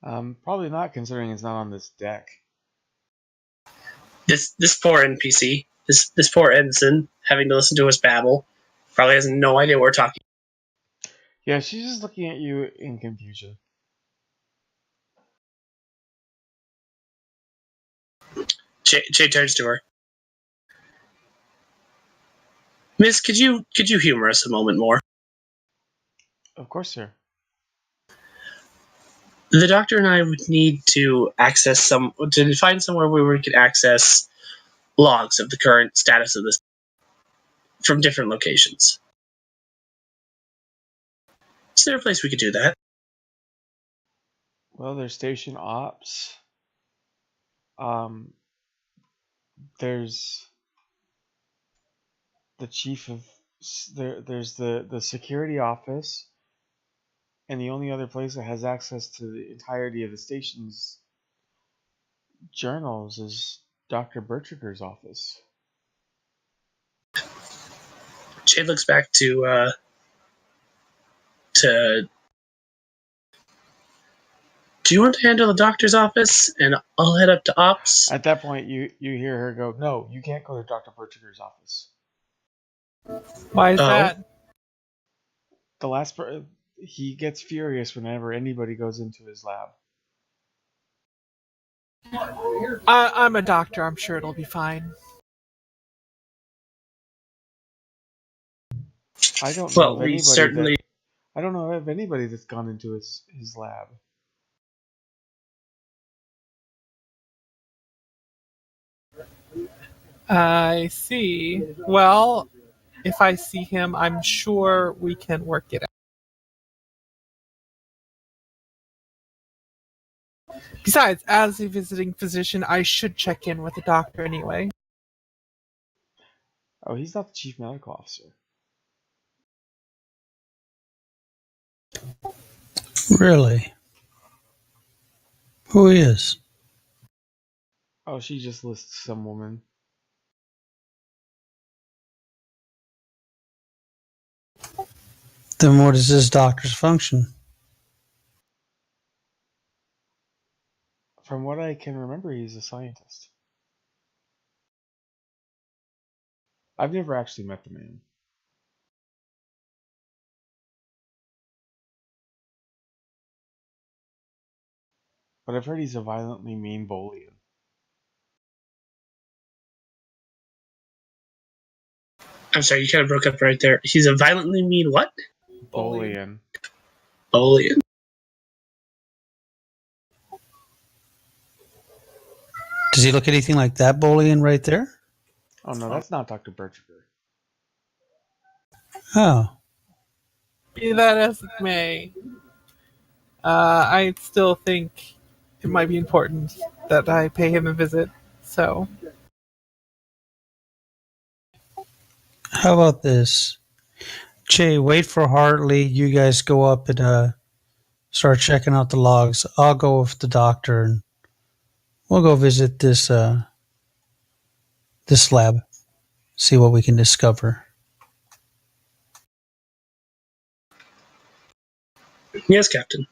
Probably not, considering it's not on this deck. This poor NPC, this poor ensign, having to listen to us babble, probably has no idea what we're talking. Yeah, she's just looking at you in confusion. Jay turns to her. Miss, could you humor us a moment more? Of course, sir. The doctor and I would need to find somewhere where we could access logs of the current status of this from different locations. Is there a place we could do that? Well, there's station ops. There's the chief of there's the security office, and the only other place that has access to the entirety of the station's journals is Dr. Bertriger's office. Jay looks back to do you want to handle the doctor's office and I'll head up to ops? At that point, you hear her go, "No, you can't go to Dr. Bertriger's office." Why is that? The last he gets furious whenever anybody goes into his lab. I'm a doctor. I'm sure it'll be fine. I don't know Well, of we anybody certainly. I don't know of anybody that's gone into his lab. I see. Well, if I see him, I'm sure we can work it out. Besides, as a visiting physician, I should check in with the doctor anyway. Oh, he's not the chief medical officer. Really? Who is? Oh, she just lists some woman. Then what is this doctor's function? From what I can remember, he's a scientist. I've never actually met the man. But I've heard he's a violently mean Bolian. I'm sorry, you kind of broke up right there. He's a violently mean what? Bolian. Bolian. Does he look anything like that Bolian right there? Oh no, that's not Dr. Bertriger. Oh. Be that as it may, I still think it might be important that I pay him a visit. So, How about this? Jay, wait for Hartley. You guys go up and start checking out the logs. I'll go with the doctor and we'll go visit this lab. See what we can discover. Yes, Captain.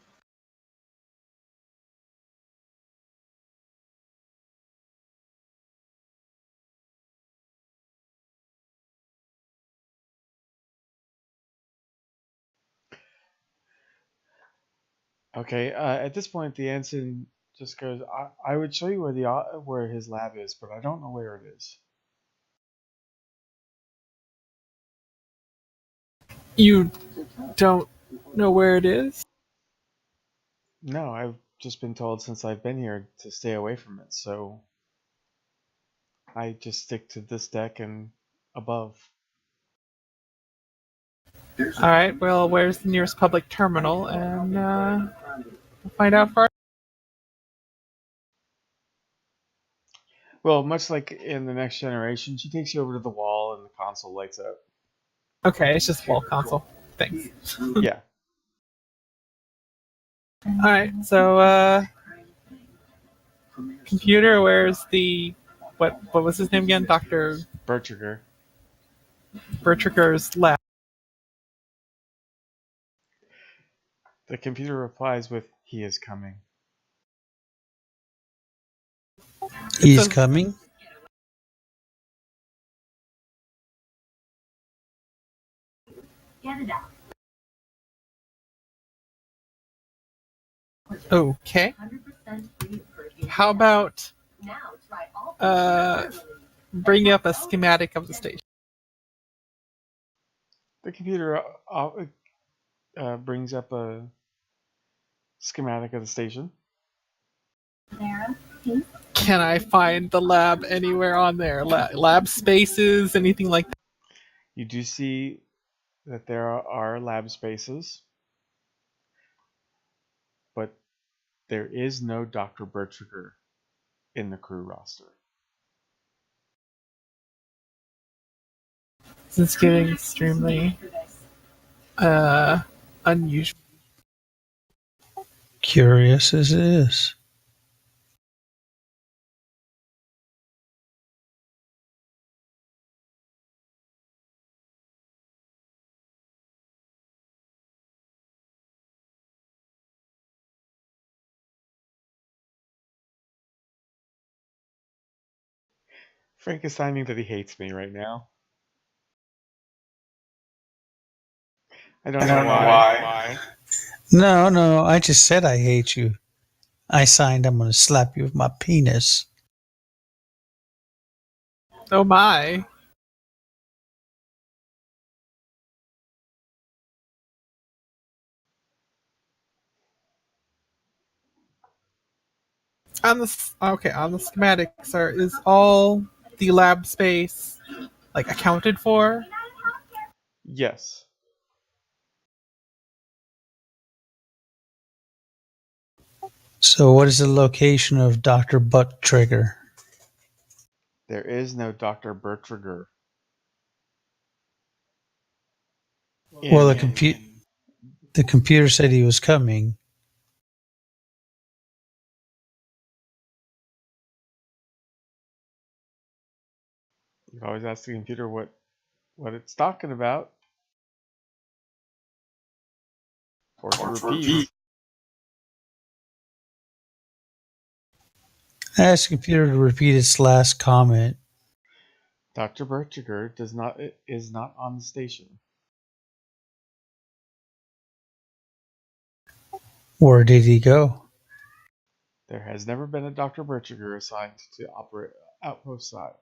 Okay, at this point, the ensign just goes, I would show you where his lab is, but I don't know where it is. you don't know where it is? No, I've just been told since I've been here to stay away from it, so I just stick to this deck and above. Alright, well, where's the nearest public terminal? And we'll find out for. Well, much like in the Next Generation, she takes you over to the wall and the console lights up. Okay, it's just wall console. Thanks. Yeah. Alright, so, computer, where's the. What was his name again? Dr. Bertriger. Bertriger's lab. The computer replies with, he is coming. He's coming? Get it out. Okay. 100% free for How about now try all bring up a schematic of the station? The computer brings up a schematic of the station. there. Can I find the lab anywhere on there? Lab spaces, anything like that? You do see that there are lab spaces, but there is no Dr. Bertriger in the crew roster. This is getting extremely unusual. Curious as it is. Frank is signing that he hates me right now. I don't know why. No, I just said I hate you. I signed I'm going to slap you with my penis. Oh my. On the schematics, is all the lab space like accounted for? Yes. So what is the location of Dr. Butt Trigger? There is no Dr. Bertriger. Well, In the computer said he was coming. you can always ask the computer what it's talking about. Force to repeat. I asked the computer to repeat its last comment. Dr. Bertriger is not on the station. Where did he go? There has never been a Dr. Bertriger assigned to operate Outpost Side.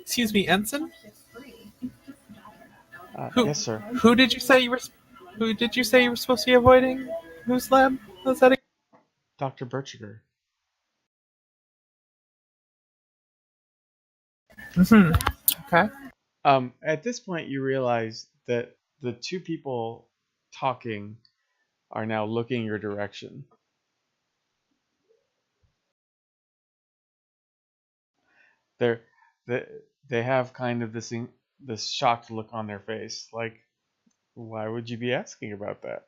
Excuse me, Ensign? Yes, sir. Who did you say you were supposed to be avoiding? Whose lab was that again? Dr. Bertriger. Okay. At this point, you realize that the two people talking are now looking your direction. They're they, they have kind of this shocked look on their face, like, why would you be asking about that?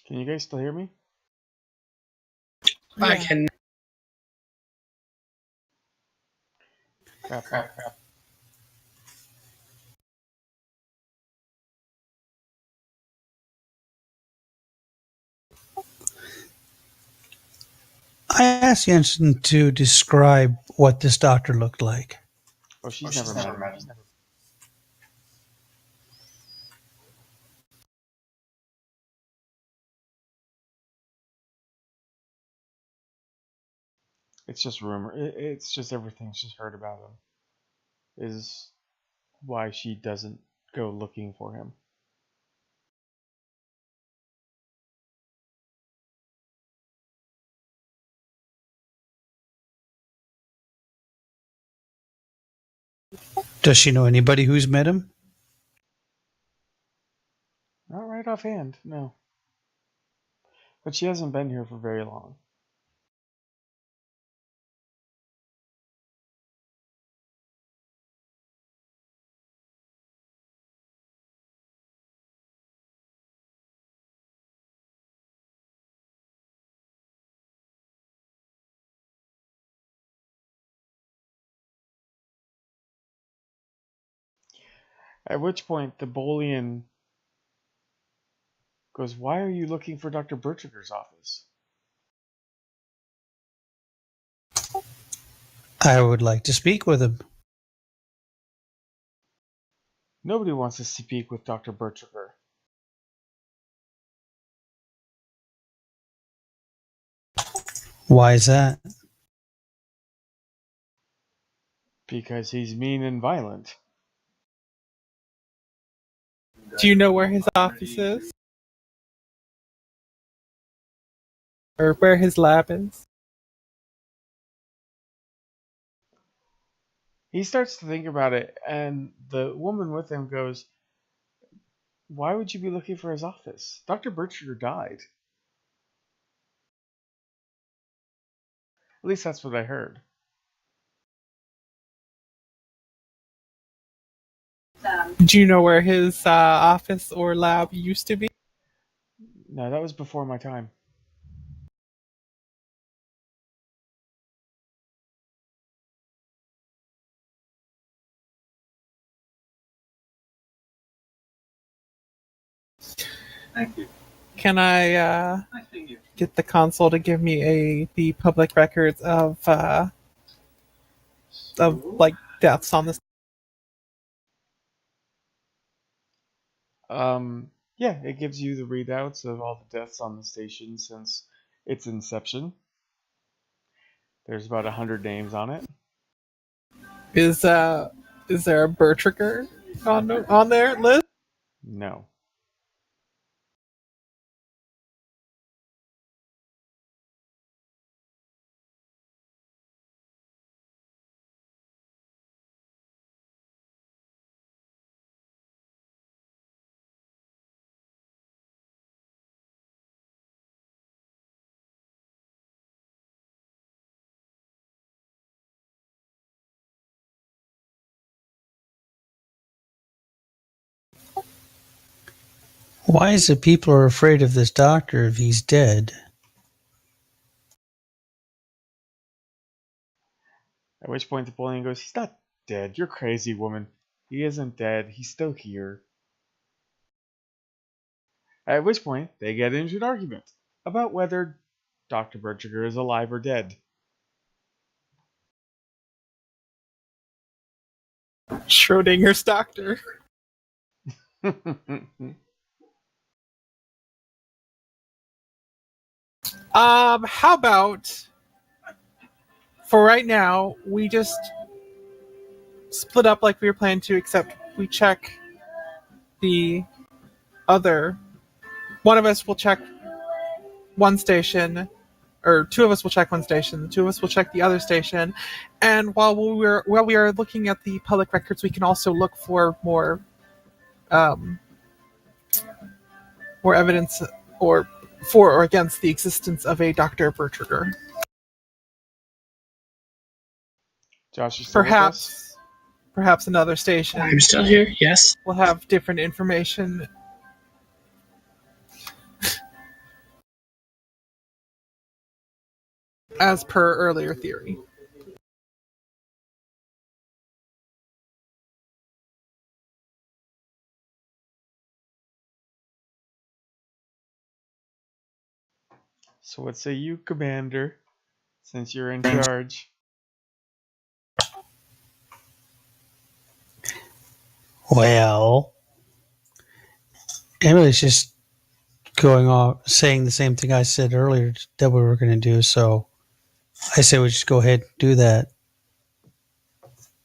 Can you guys still hear me? I can. Crap. I asked Jensen to describe what this doctor looked like. Oh, she's never met him. It's just rumor. It's just everything she's heard about him is why she doesn't go looking for him. Does she know anybody who's met him? Not right offhand, no. But she hasn't been here for very long. At which point, the Bolian goes, "Why are you looking for Dr. Bertriger's office?" I would like to speak with him. Nobody wants to speak with Dr. Bertriger. Why is that? Because he's mean and violent. Do you know where his office is? Or where his lab is? He starts to think about it, and the woman with him goes, "Why would you be looking for his office? Dr. Berkshire died. At least that's what I heard." Do you know where his office or lab used to be? No, that was before my time. Thank you. Can I Nice meeting you. get the console to give me the public records of like deaths on this? Yeah, it gives you the readouts of all the deaths on the station since its inception. There's about 100 names on it. Is there a Bertriger on there list? No. Why is it people are afraid of this doctor if he's dead? At which point Napoleon goes, "He's not dead. You're crazy, woman. He isn't dead. He's still here." At which point they get into an argument about whether Dr. Berchiger is alive or dead. Schrodinger's doctor. How about for right now we just split up like we were planning to, except we check the other. One of us will check one station, or two of us will check one station. The two of us will check the other station, and while we are looking at the public records, we can also look for more evidence or for or against the existence of a Dr. Bertriger. Josh, you still with us? Perhaps another station I'm still here, yes. will have different information. As per earlier theory. So what say you, Commander, since you're in charge? Well, Emily's just going off saying the same thing I said earlier that we were going to do, so I say we just go ahead and do that.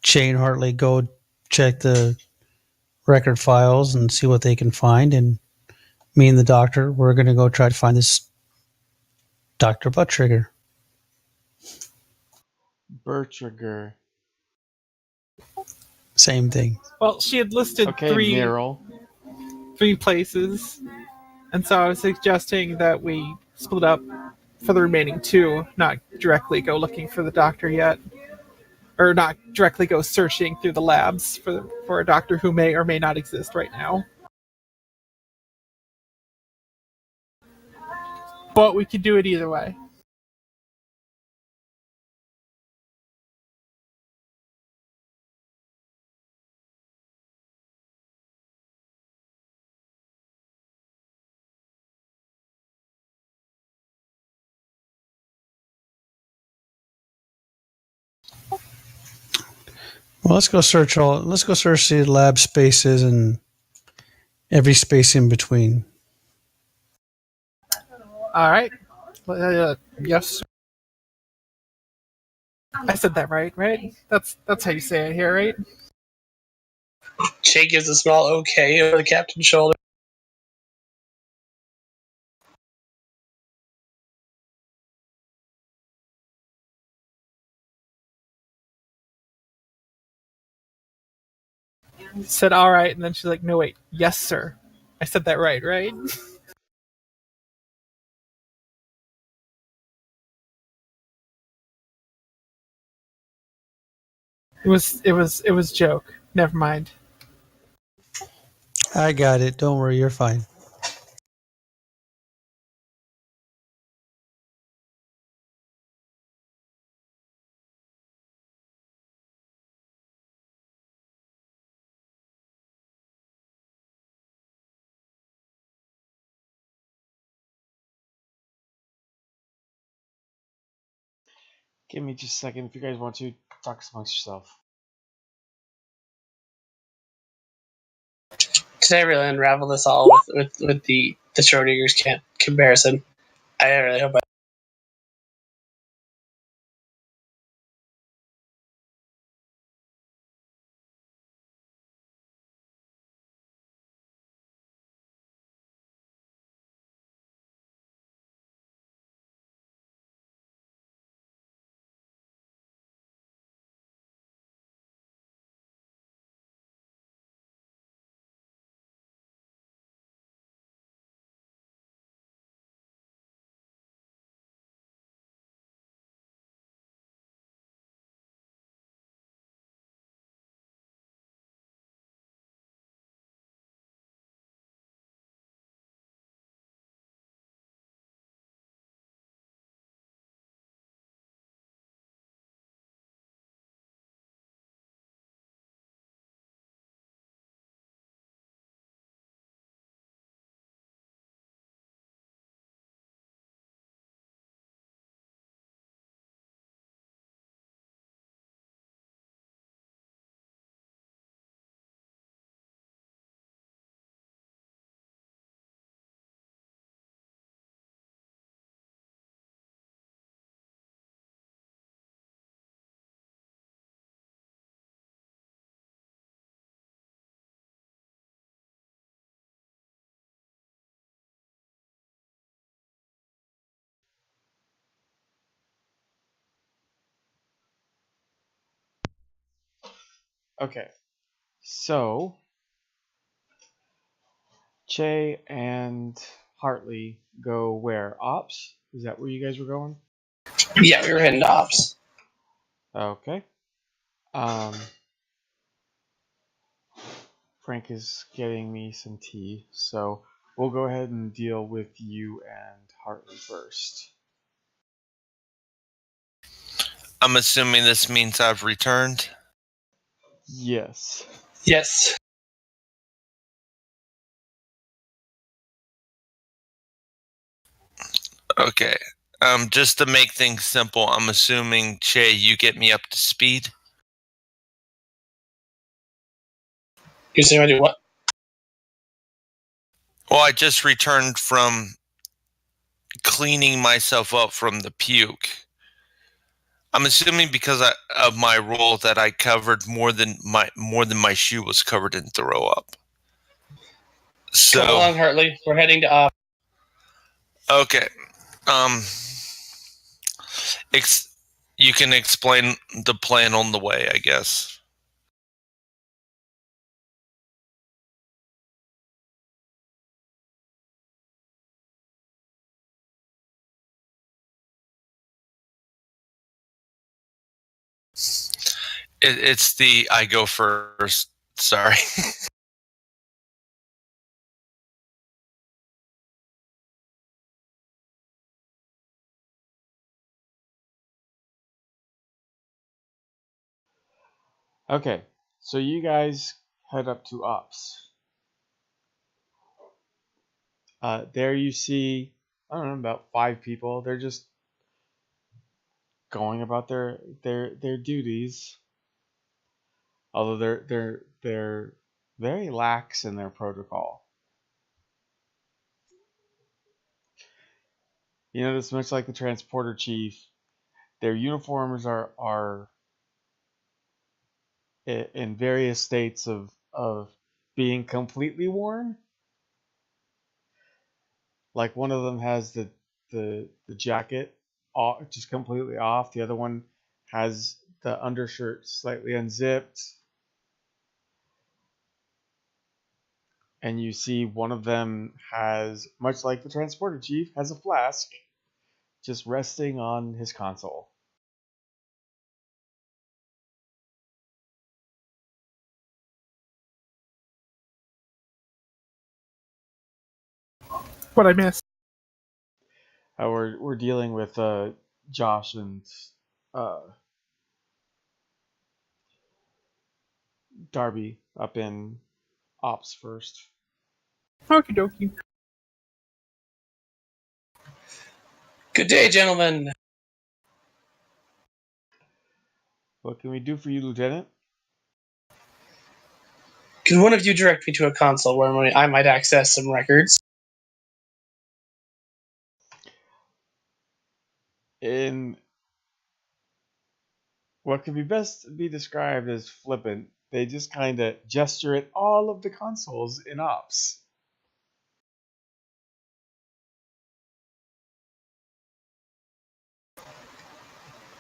Shane Hartley, go check the record files and see what they can find, and me and the doctor, we're going to go try to find this Dr. Buttrigger. Bertriger. Same thing. Well, she had listed Okay, three places, and so I was suggesting that we split up for the remaining two, not directly go looking for the doctor yet, or not directly go searching through the labs for a doctor who may or may not exist right now. But we could do it either way. Well, let's go search the lab spaces and every space in between. All right. Yes. I said that right? That's how you say it here, right? Che gives a small okay over the captain's shoulder. Said all right, and then she's like, "No, wait, yes, sir. I said that right, right?" It was joke. Never mind. I got it. Don't worry, you're fine. Give me just a second if you guys want to talk amongst yourself. Did I really unravel this all with the Schrodinger's comparison? I really hope I. Okay, so Che and Hartley go where? Ops? Is that where you guys were going? Yeah, we were heading to ops. Okay. Frank is getting me some tea, so we'll go ahead and deal with you and Hartley first. I'm assuming this means I've returned. Yes. Yes. Okay. Just to make things simple, I'm assuming, Che, you get me up to speed. You're saying I do what? Well, I just returned from cleaning myself up from the puke. I'm assuming because of my role that I covered more than my shoe was covered in throw up. Come So along, Hartley. We're heading to ops. okay, you can explain the plan on the way, I guess. It's the I go first. Sorry. Okay, so you guys head up to Ops. There you see, I don't know, about 5 people. They're just going about their duties. Although they're very lax in their protocol. You notice, much like the transporter chief, their uniforms are in various states of of being completely worn. Like one of them has the jacket off, just completely off. The other one has the undershirt slightly unzipped. And you see one of them has, much like the transporter chief, has a flask just resting on his console. What I missed. We're dealing with Josh and Darby up in Ops first. Okie dokie. Good day, gentlemen. What can we do for you, Lieutenant? Can one of you direct me to a console where I might access some records? In what could be best be described as flippant, they just kind of gesture at all of the consoles in Ops.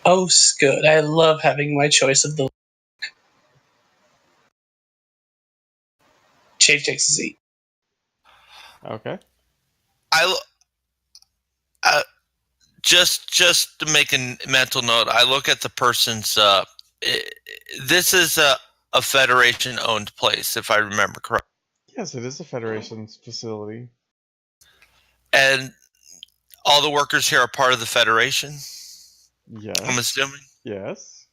Oh, good. I love having my choice of the. Chave takes a seat. Okay. I just to make a mental note, I look at the person's. This is a Federation-owned place, if I remember correctly. Yes, it is a Federation's facility. And all the workers here are part of the Federation, Yes. I'm assuming? Yes.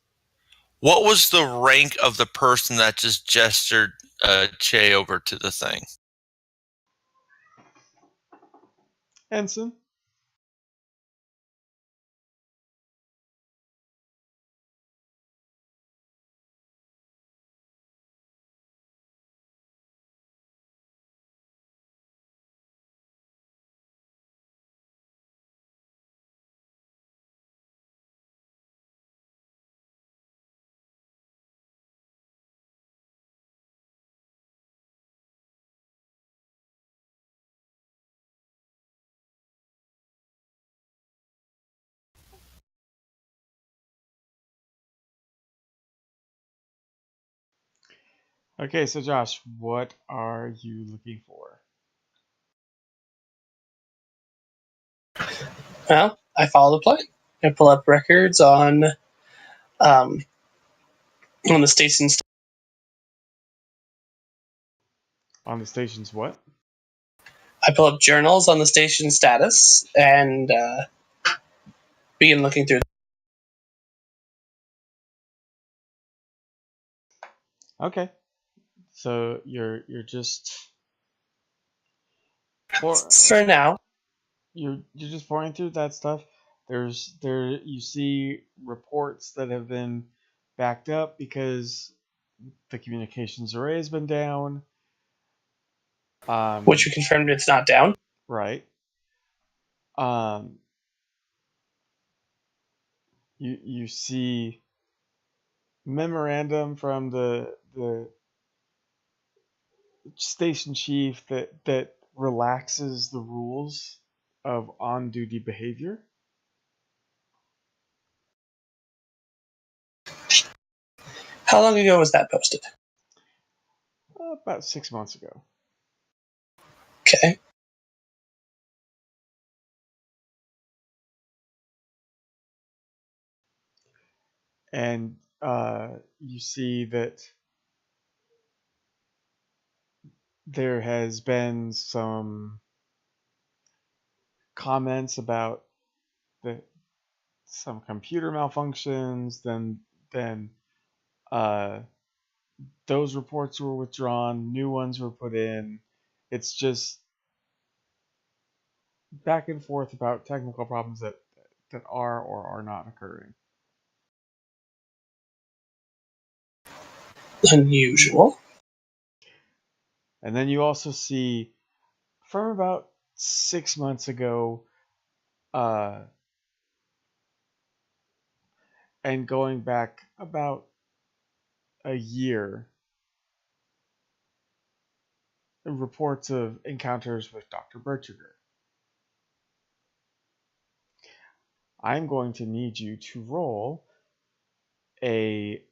What was the rank of the person that just gestured Che over to the thing? Ensign. Okay, so Josh, what are you looking for? Well, I follow the plan. I pull up records on the station's. On the station's what? I pull up journals on the station status and begin looking through. Okay. So you're just For now. you're just pouring through that stuff. There you see reports that have been backed up because the communications array has been down. Which we confirmed it's not down. Right. You see memorandum from the station chief that relaxes the rules of on-duty behavior. How long ago was that posted? About 6 months ago. Okay. And you see that there has been some comments about some computer malfunctions. Then those reports were withdrawn. New ones were put in. It's just back and forth about technical problems that are or are not occurring. Unusual. And then you also see from about 6 months ago, and going back about a year, reports of encounters with Dr. Berchiger. I'm going to need you to roll a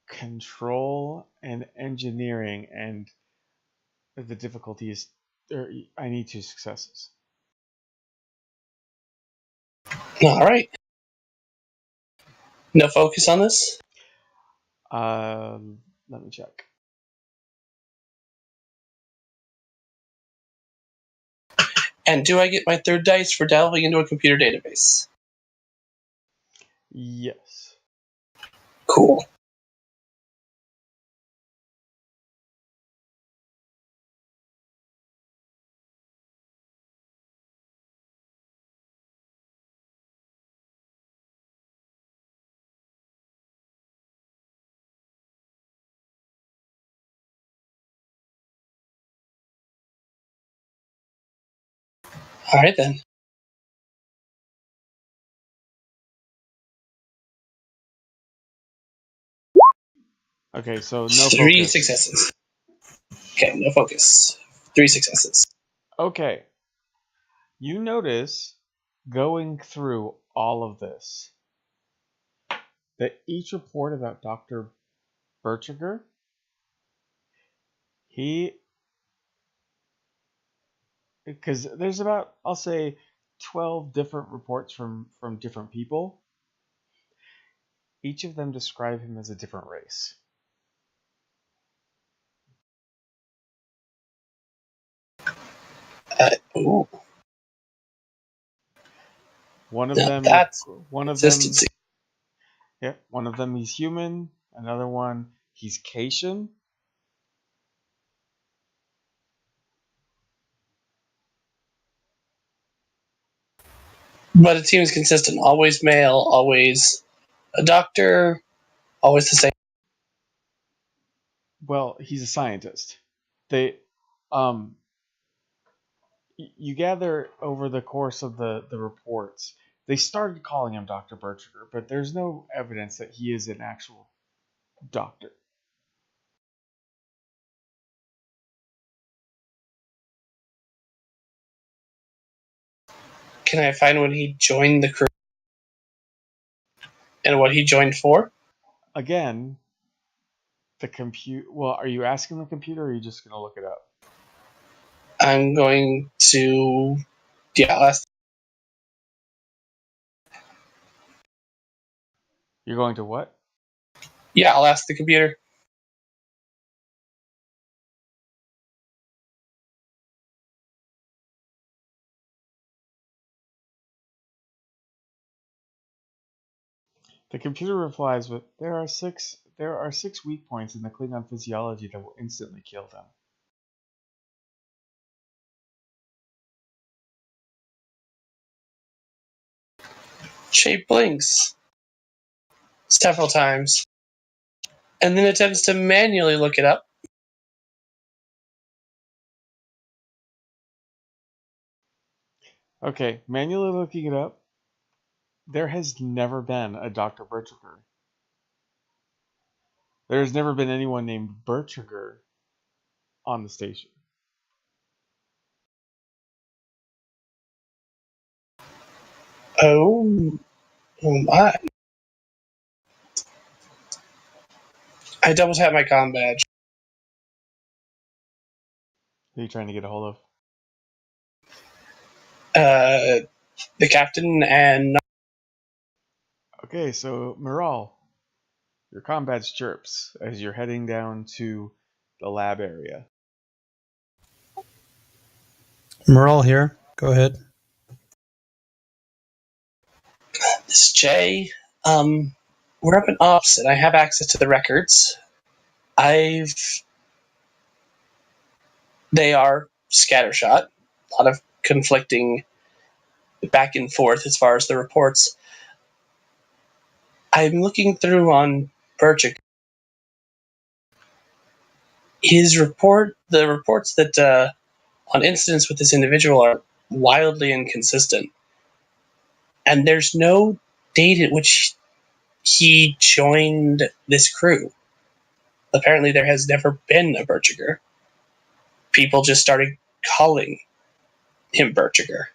control and engineering, and the difficulty is, I need 2 successes. All right. No focus on this? Let me check. And do I get my 3rd dice for delving into a computer database? Yes. Cool. All right, then. Okay, so no 3 focus. successes. Okay, no focus. 3 successes. Okay. You notice, going through all of this, that each report about Dr. Berchiger, because there's about, I'll say, 12 different reports from different people. Each of them describe him as a different race. Ooh. One of Now them, that's one of them, consistency. yeah, one of them he's human. Another one he's Cation. But it seems consistent. Always male, always a doctor, always the same. Well, he's a scientist. They, you gather over the course of the reports, they started calling him Dr. Berchiger, but there's no evidence that he is an actual doctor. Can I find when he joined the crew? And what he joined for? Again, the compute. Well, are you asking the computer, or are you just going to look it up? I'm going to... Yeah, I'll ask. You're going to what? Yeah, I'll ask the computer. The computer replies with, there are six weak points in the Klingon physiology that will instantly kill them. Shape blinks several times, and then attempts to manually look it up. Okay, manually looking it up. There has never been a Dr. Berchiger. There's never been anyone named Berchiger on the station. Oh my. I double tap my comm badge. Who are you trying to get a hold of? The captain and... Okay, so Miral, your combat chirps as you're heading down to the lab area. Morale here. Go ahead. This is Jay. We're up in ops, and I have access to the records. They are scattershot. A lot of conflicting back and forth as far as the reports. I'm looking through on Berchick. The reports that on incidents with this individual are wildly inconsistent. And there's no date at which he joined this crew. apparently there has never been a Berchiger. People just started calling him Berchiger.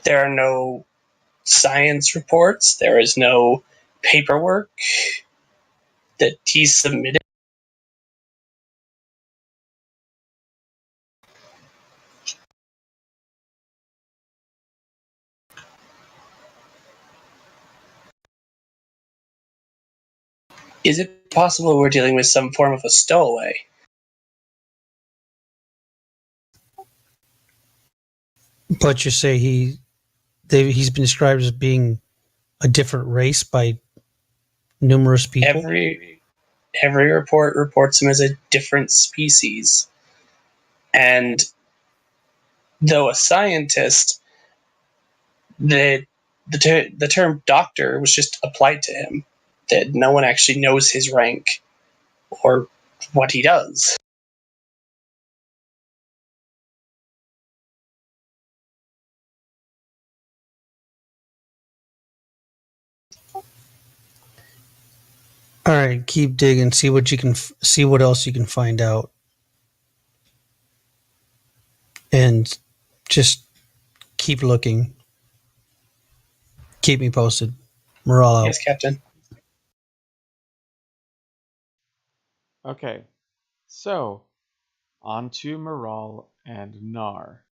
There are no science reports. There is no paperwork that he submitted. Is it possible we're dealing with some form of a stowaway? But you say he's been described as being a different race by numerous people? Every report reports him as a different species. And though a scientist, the term doctor was just applied to him. That no one actually knows his rank or what he does. All right, keep digging. See what you can see. What else you can find out, and just keep looking. Keep me posted. Morale out. Yes, Captain. Okay, so on to Maral and Nar.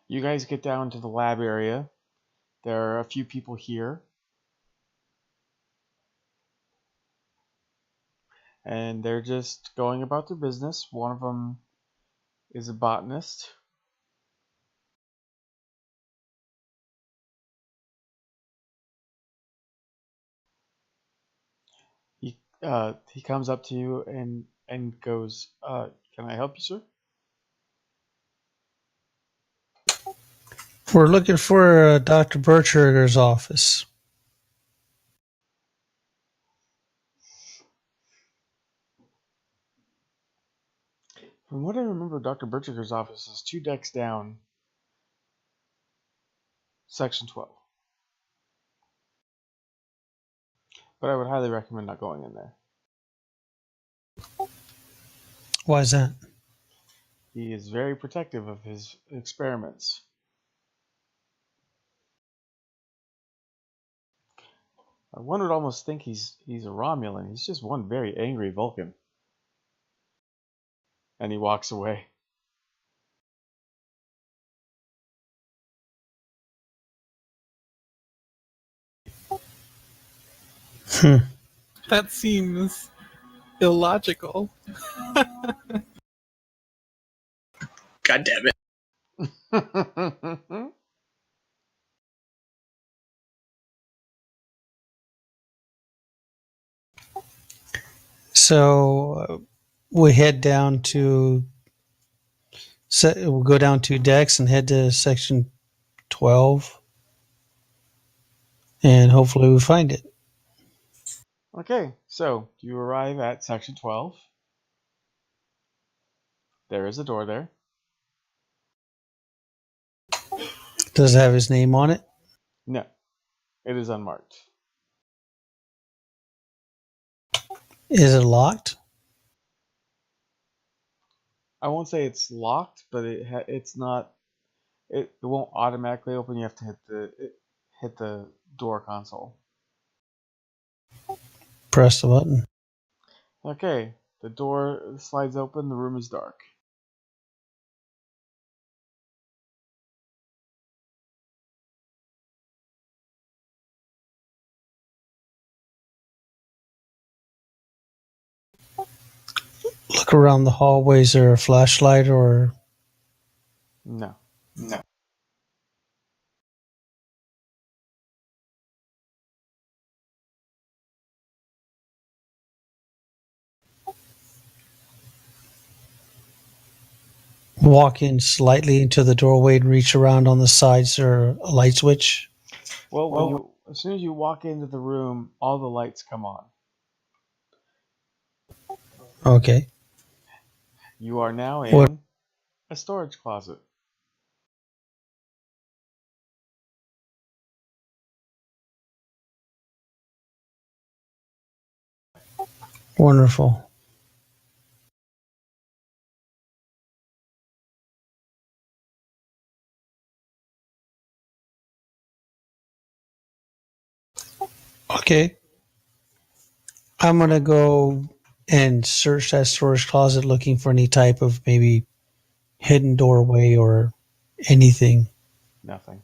You guys get down to the lab area. There are a few people here. And they're just going about their business. One of them is a botanist. He comes up to you and goes, "Can I help you, sir?" We're looking for Dr. Berchiger's office. From what I remember, Dr. Berchiger's office is 2 decks down, section 12. But I would highly recommend not going in there. Why is that? He is very protective of his experiments. One would almost think he's a Romulan. He's just one very angry Vulcan. And he walks away. That seems illogical. God damn it. So we head down to. We'll go down 2 decks and head to section 12, and hopefully we find it. Okay, so you arrive at section 12. There is a door there. Does it have his name on it? No, it is unmarked. Is it locked? I won't say it's locked, but it's not. It won't automatically open. You have to hit the door console. Press the button. Okay, the door slides open. The room is dark. Look around the hallway. Is there a flashlight or? No. Walk in slightly into the doorway and reach around on the sides. Or a light switch? Well, as soon as you walk into the room, all the lights come on. Okay. You are now in What? A storage closet. Wonderful. Okay. I'm going to go and search that storage closet looking for any type of maybe hidden doorway or anything. Nothing.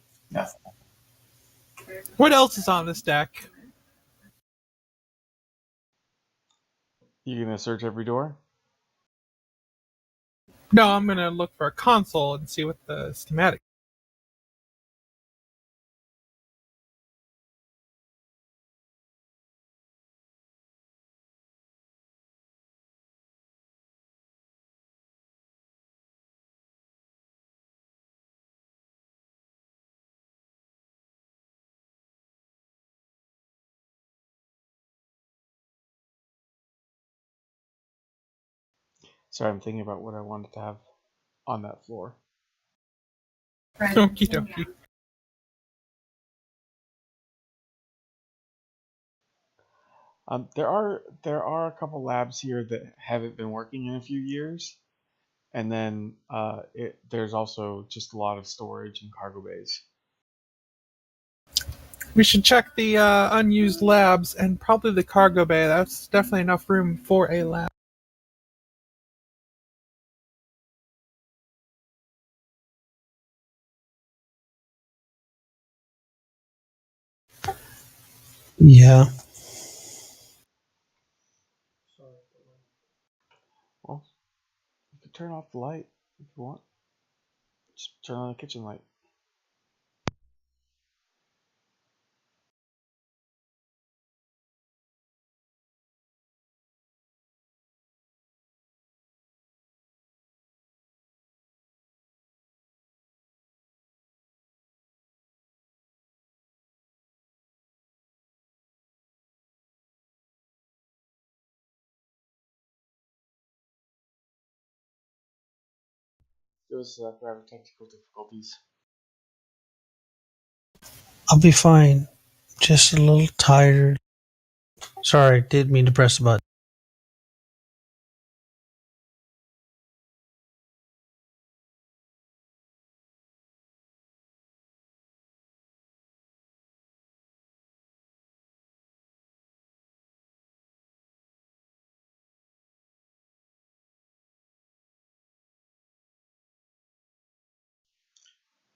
What else is on this deck? You gonna search every door? No, I'm gonna look for a console and see what the schematic. Sorry, I'm thinking about what I wanted to have on that floor. Okie dokie. There are a couple labs here that haven't been working in a few years, and then there's also just a lot of storage and cargo bays. We should check the unused labs and probably the cargo bay. That's definitely enough room for a lab. Yeah. Well, you can turn off the light if you want. Just turn on the kitchen light. Those after having technical difficulties. I'll be fine. Just a little tired. Sorry, didn't mean to press the button.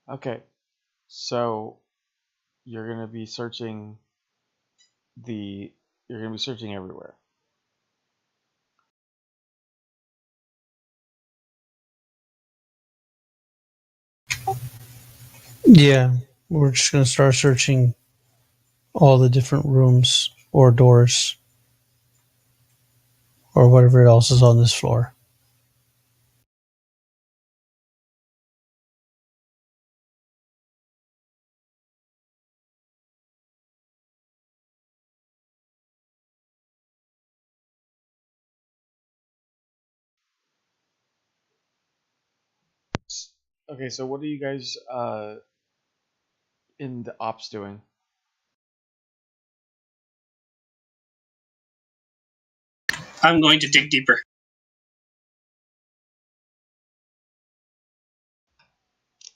Okay, so you're gonna be searching you're gonna be searching everywhere. Yeah, we're just going to start searching all the different rooms or doors or whatever else is on this floor. Okay, so what are you guys in the ops doing? I'm going to dig deeper.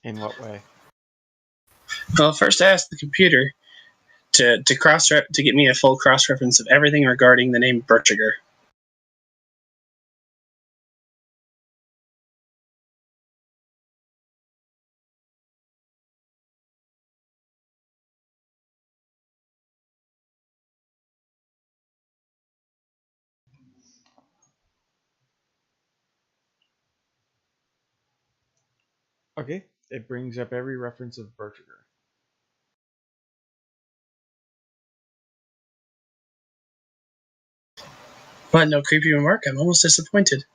In what way? Well, first I asked the computer to to get me a full cross reference of everything regarding the name Berchiger. Okay, it brings up every reference of Berchiger. What, no creepy remark? I'm almost disappointed.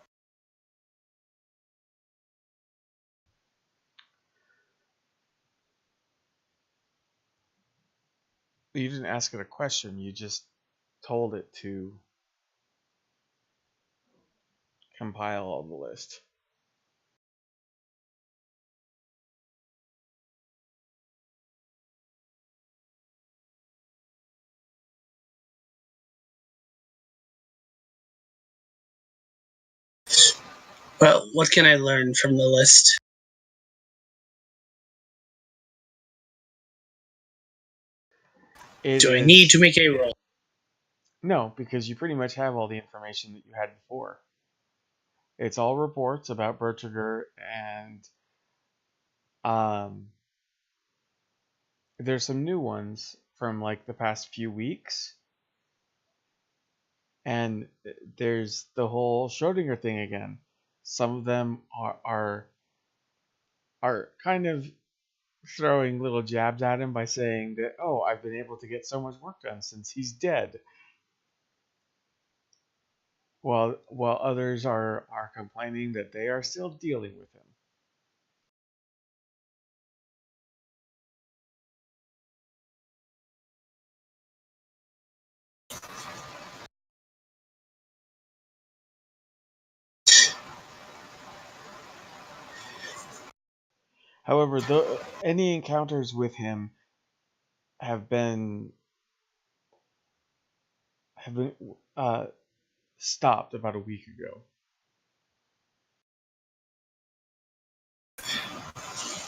You didn't ask it a question, you just told it to compile all the list. Well, what can I learn from the list? It Do I need is to make a roll? no, because you pretty much have all the information that you had before. It's all reports about Bertriger, and um, there's some new ones from like the past few weeks, and there's the whole Schrodinger thing again. Some of them are kind of throwing little jabs at him by saying that, oh, I've been able to get so much work done since he's dead, while others are complaining that they are still dealing with him. However, any encounters with him have been have been stopped about a week ago.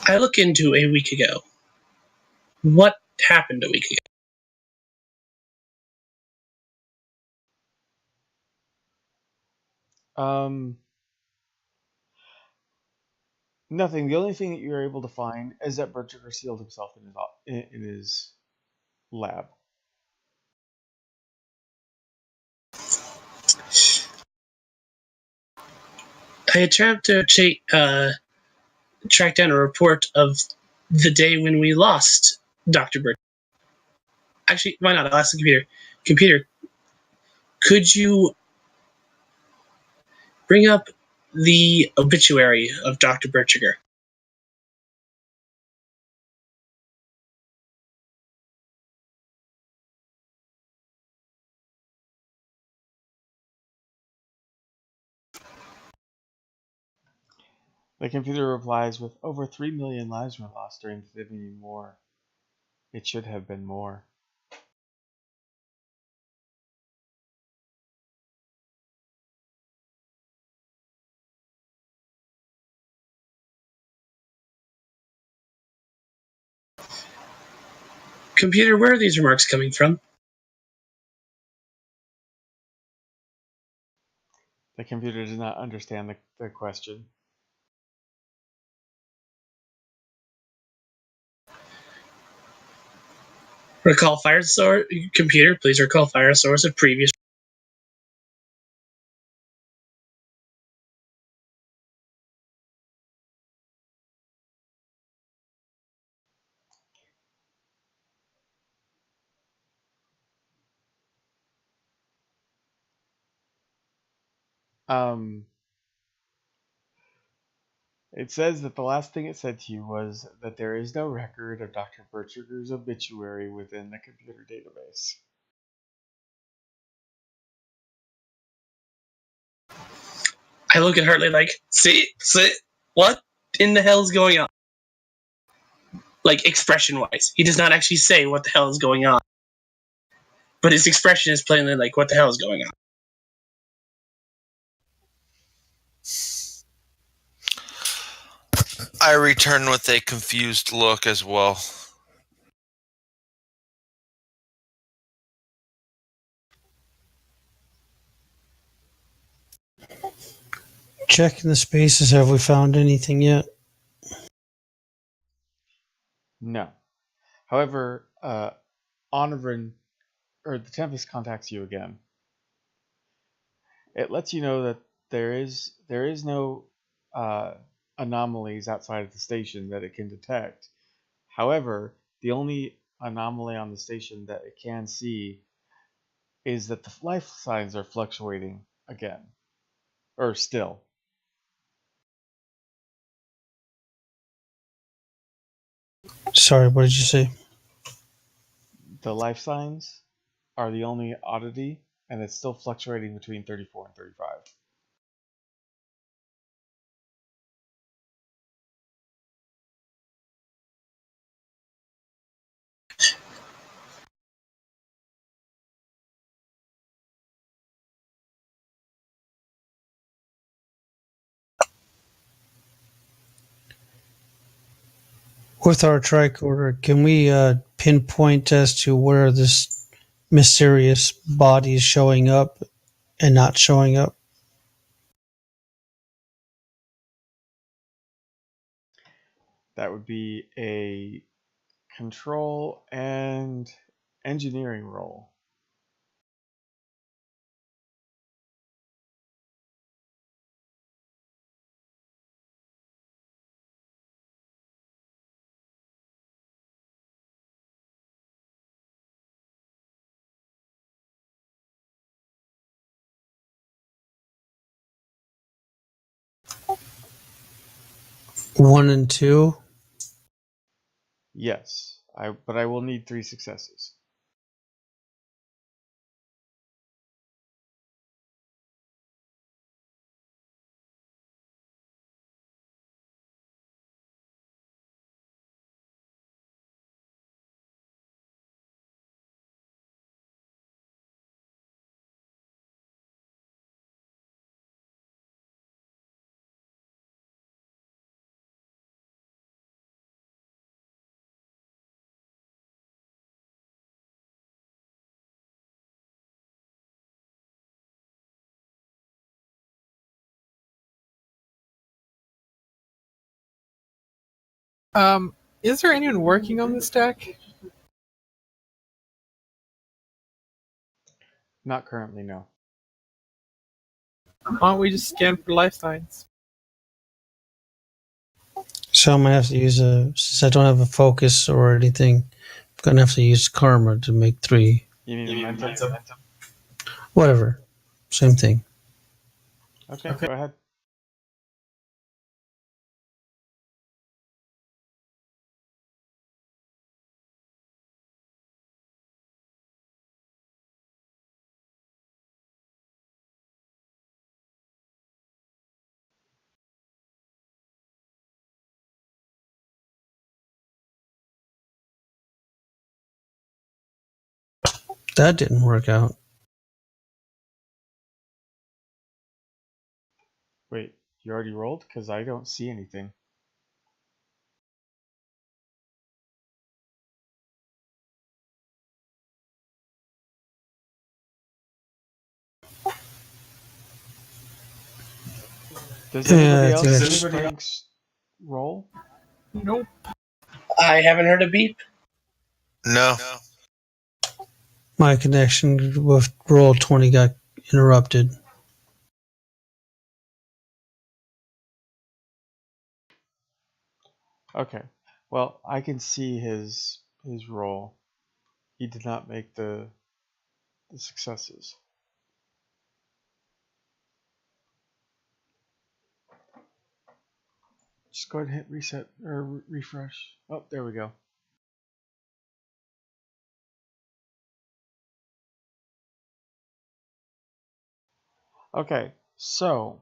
I look into a week ago. What happened a week ago? Nothing. The only thing that you're able to find is that Bertriger sealed himself in his lab. I attempt to track down a report of the day when we lost Dr. Bird. Actually, why not? I'll ask the computer. Computer, could you bring up the obituary of Dr. Bertriger? The computer replies with, over 3 million lives were lost during the Dominion War. It should have been more. Computer, where are these remarks coming from? The computer does not understand the question. Recall fire source. Computer, please recall fire source of previous. It says that the last thing it said to you was that there is no record of Dr. Bertriger's obituary within the computer database. I look at Hartley like, see, what in the hell is going on? Like, expression-wise. He does not actually say what the hell is going on. But his expression is plainly like, what the hell is going on? I return with a confused look as well. Checking the spaces. Have we found anything yet? No. However, Honorin, or the Tempest contacts you again. It lets you know that there is no anomalies outside of the station that it can detect. However, the only anomaly on the station that it can see is that the life signs are fluctuating again, or still. Sorry, what did you say? The life signs are the only oddity, and it's still fluctuating between 34 and 35. With our tricorder, can we pinpoint as to where this mysterious body is showing up and not showing up? That would be a control and engineering roll. One and two. Yes, but I will need 3 successes. Is there anyone working on this deck? Not currently, no. Why don't we just scan for life signs? So I'm gonna have to use since I don't have a focus or anything, I'm gonna have to use karma to make 3. You need momentum? Whatever. Same thing. Okay, go ahead. That didn't work out. Wait, you already rolled? Because I don't see anything. Does anybody else roll? Nope. I haven't heard a beep. No. My connection with roll 20 got interrupted. Okay. Well, I can see his roll. He did not make the successes. Just go ahead and hit reset or refresh. Oh, there we go. Okay, so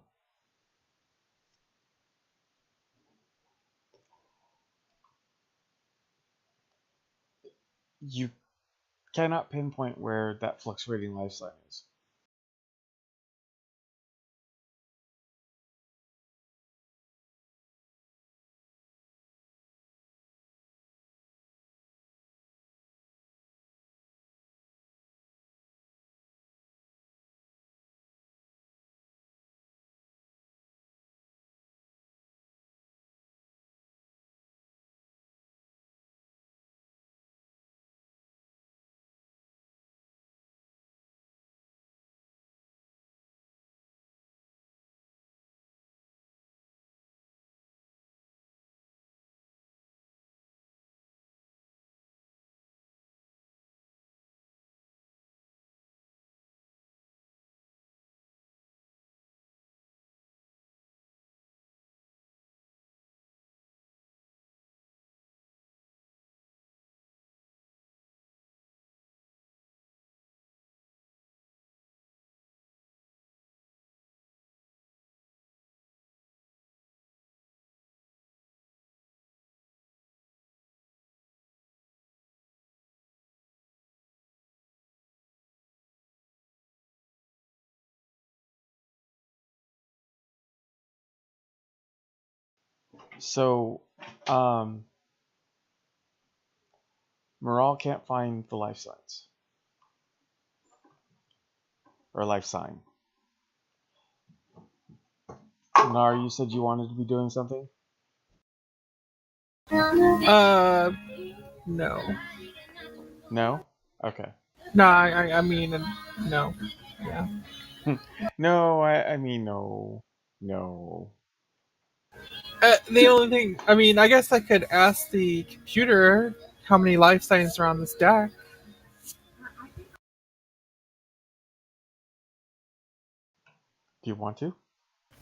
you cannot pinpoint where that fluctuating lifeline is. So, Morale can't find the life signs. Or life sign. Nar, you said you wanted to be doing something? No. No? Okay. No, I mean, no. Yeah. No, I mean, no. No. The only thing, I mean, I guess I could ask the computer how many life signs are on this deck. Do you want to?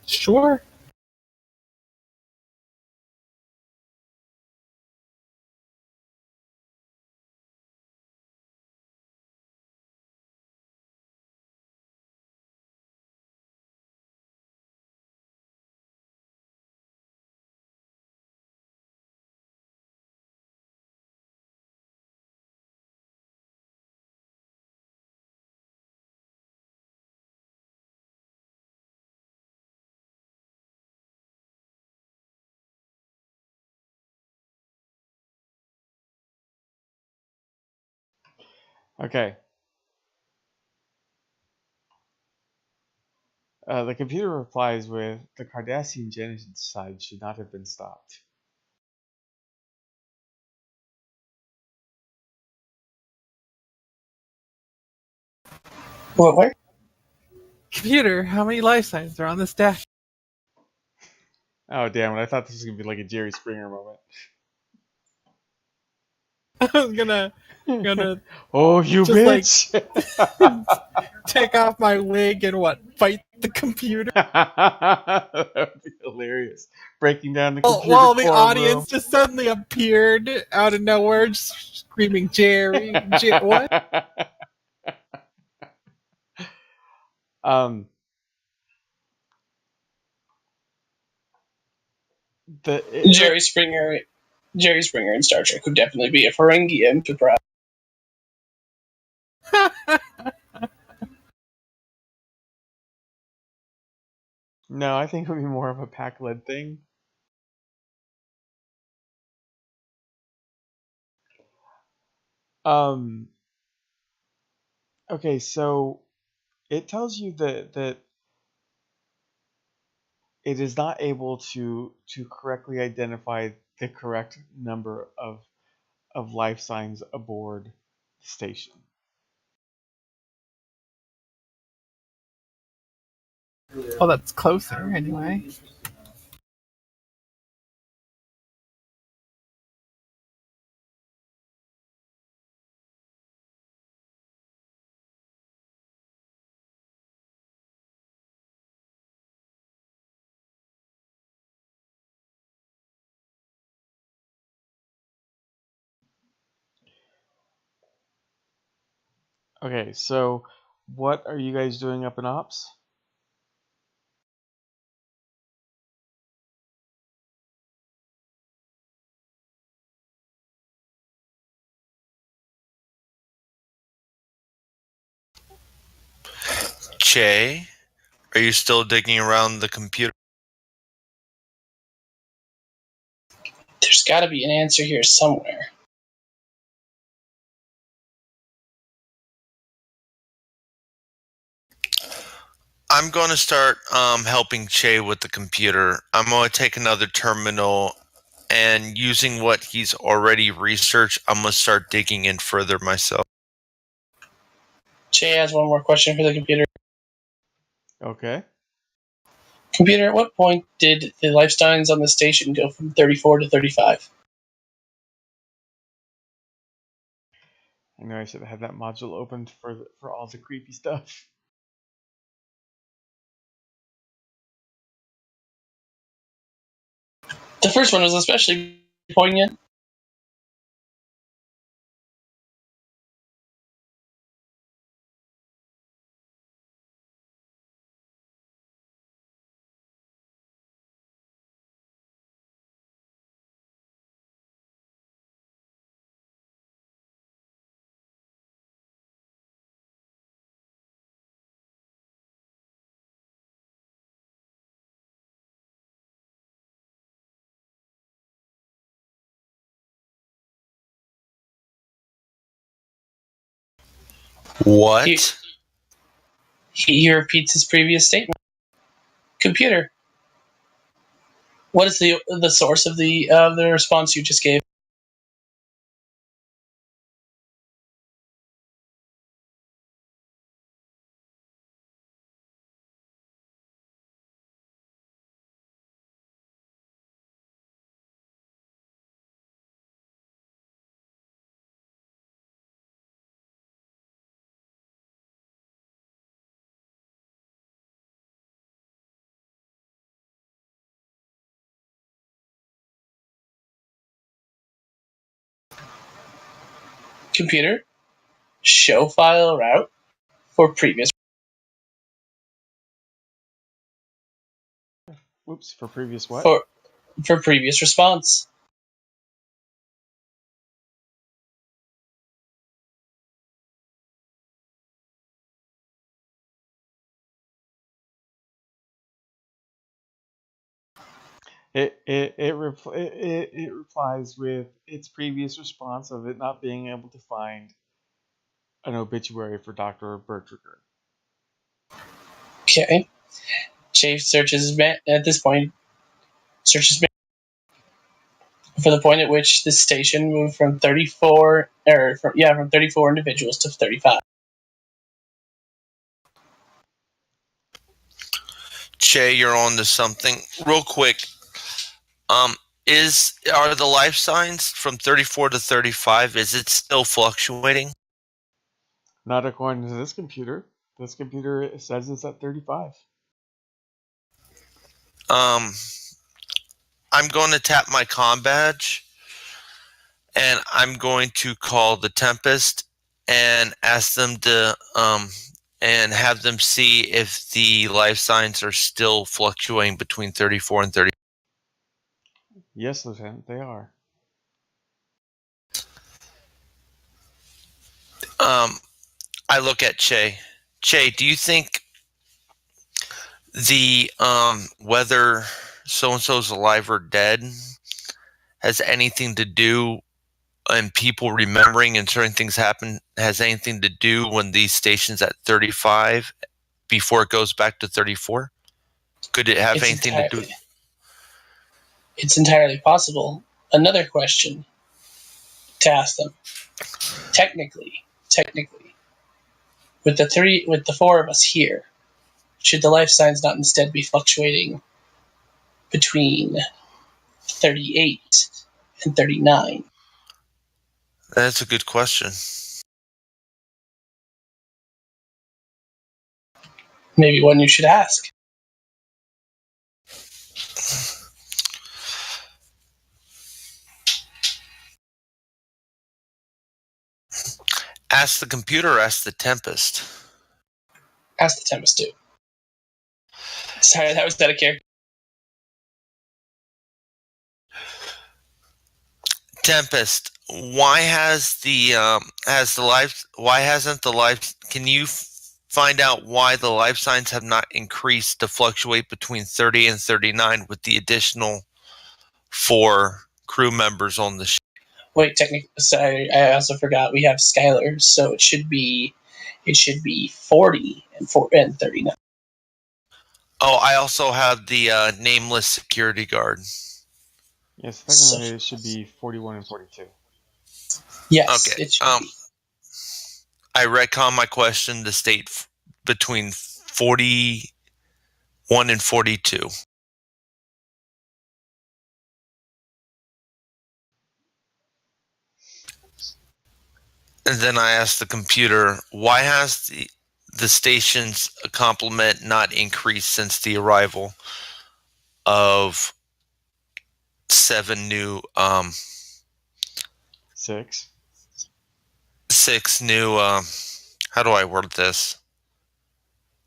Sure. Okay. The computer replies with, the Cardassian genocide should not have been stopped. What? Computer, how many life signs are on this deck? Oh, damn it. I thought this was going to be like a Jerry Springer moment. I was gonna Oh, you just like bitch! take off my wig and fight the computer. That would be hilarious. Breaking down the computer While the core room. audience just suddenly appeared out of nowhere, just screaming, Jerry, what? um, Jerry Springer in Star Trek would definitely be a Ferengi enterprise. No, I think it would be more of a pack-led thing. Okay, so it tells you that it is not able to correctly identify the correct number of life signs aboard the station. Well, that's closer anyway. Okay, so what are you guys doing up in ops? Che, are you still digging around the computer? There's got to be an answer here somewhere. I'm going to start helping Che with the computer. I'm going to take another terminal and using what he's already researched, I'm going to start digging in further myself. Jay has one more question for the computer. Okay. Computer, at what point did the life signs on the station go from 34 to 35? I know I should have had that module opened for all the creepy stuff. The first one was especially poignant. What? He repeats his previous statement. Computer, what is the source of the response you just gave? Computer, show file route for previous Whoops, for previous what? for previous response. It replies with its previous response of it not being able to find an obituary for Dr. Bertriger. Okay. Chase searches at this point. Searches for the point at which this station moved from 34 from 34 individuals to 35. Che, you're on to something. Real quick. Are the life signs from 34 to 35, is it still fluctuating? Not according to this computer. This computer says it's at 35. I'm going to tap my comm badge and I'm going to call the Tempest and ask them to and have them see if the life signs are still fluctuating between 34 and 30. Yes, Lieutenant, they are. I look at Che. Che, do you think the whether so and so's alive or dead has anything to do, and people remembering and certain things happen, has anything to do when these stations at 35 before it goes back to 34? Could it have anything to do? It's entirely possible. Another question to ask them. Technically, with the four of us here, should the life signs not instead be fluctuating between 38 and 39? That's a good question. Maybe one you should ask. Ask the computer, or ask the Tempest. Ask the Tempest too. Sorry, that was out of character. Tempest, why hasn't the life, can you find out why the life signs have not increased to fluctuate between 30 and 39 with the additional 4 crew members on the ship? Wait, technically, sorry, I also forgot we have Skylar, so it should be 40 and 39. Oh, I also have the nameless security guard. Yes, technically it should be 41 and 42. Yes, Okay. it should be. I retcon my question to state between 41 and 42. And then I asked the computer, why has the station's complement not increased since the arrival of 7 new 6 new how do I word this?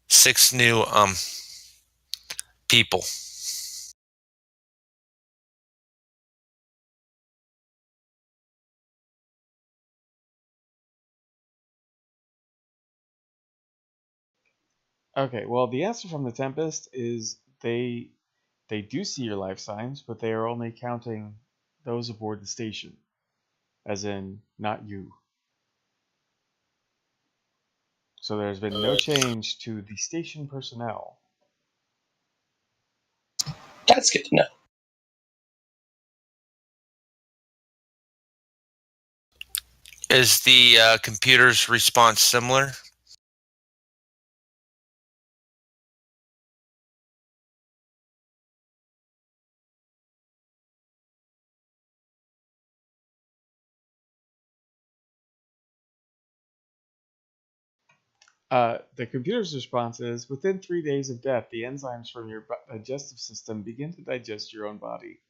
6 new people. Okay, well, the answer from the Tempest is they do see your life signs, but they are only counting those aboard the station, as in not you. So there's been no change to the station personnel. That's good to know. Is the computer's response similar? The computer's response is, within 3 days of death, the enzymes from your digestive system begin to digest your own body.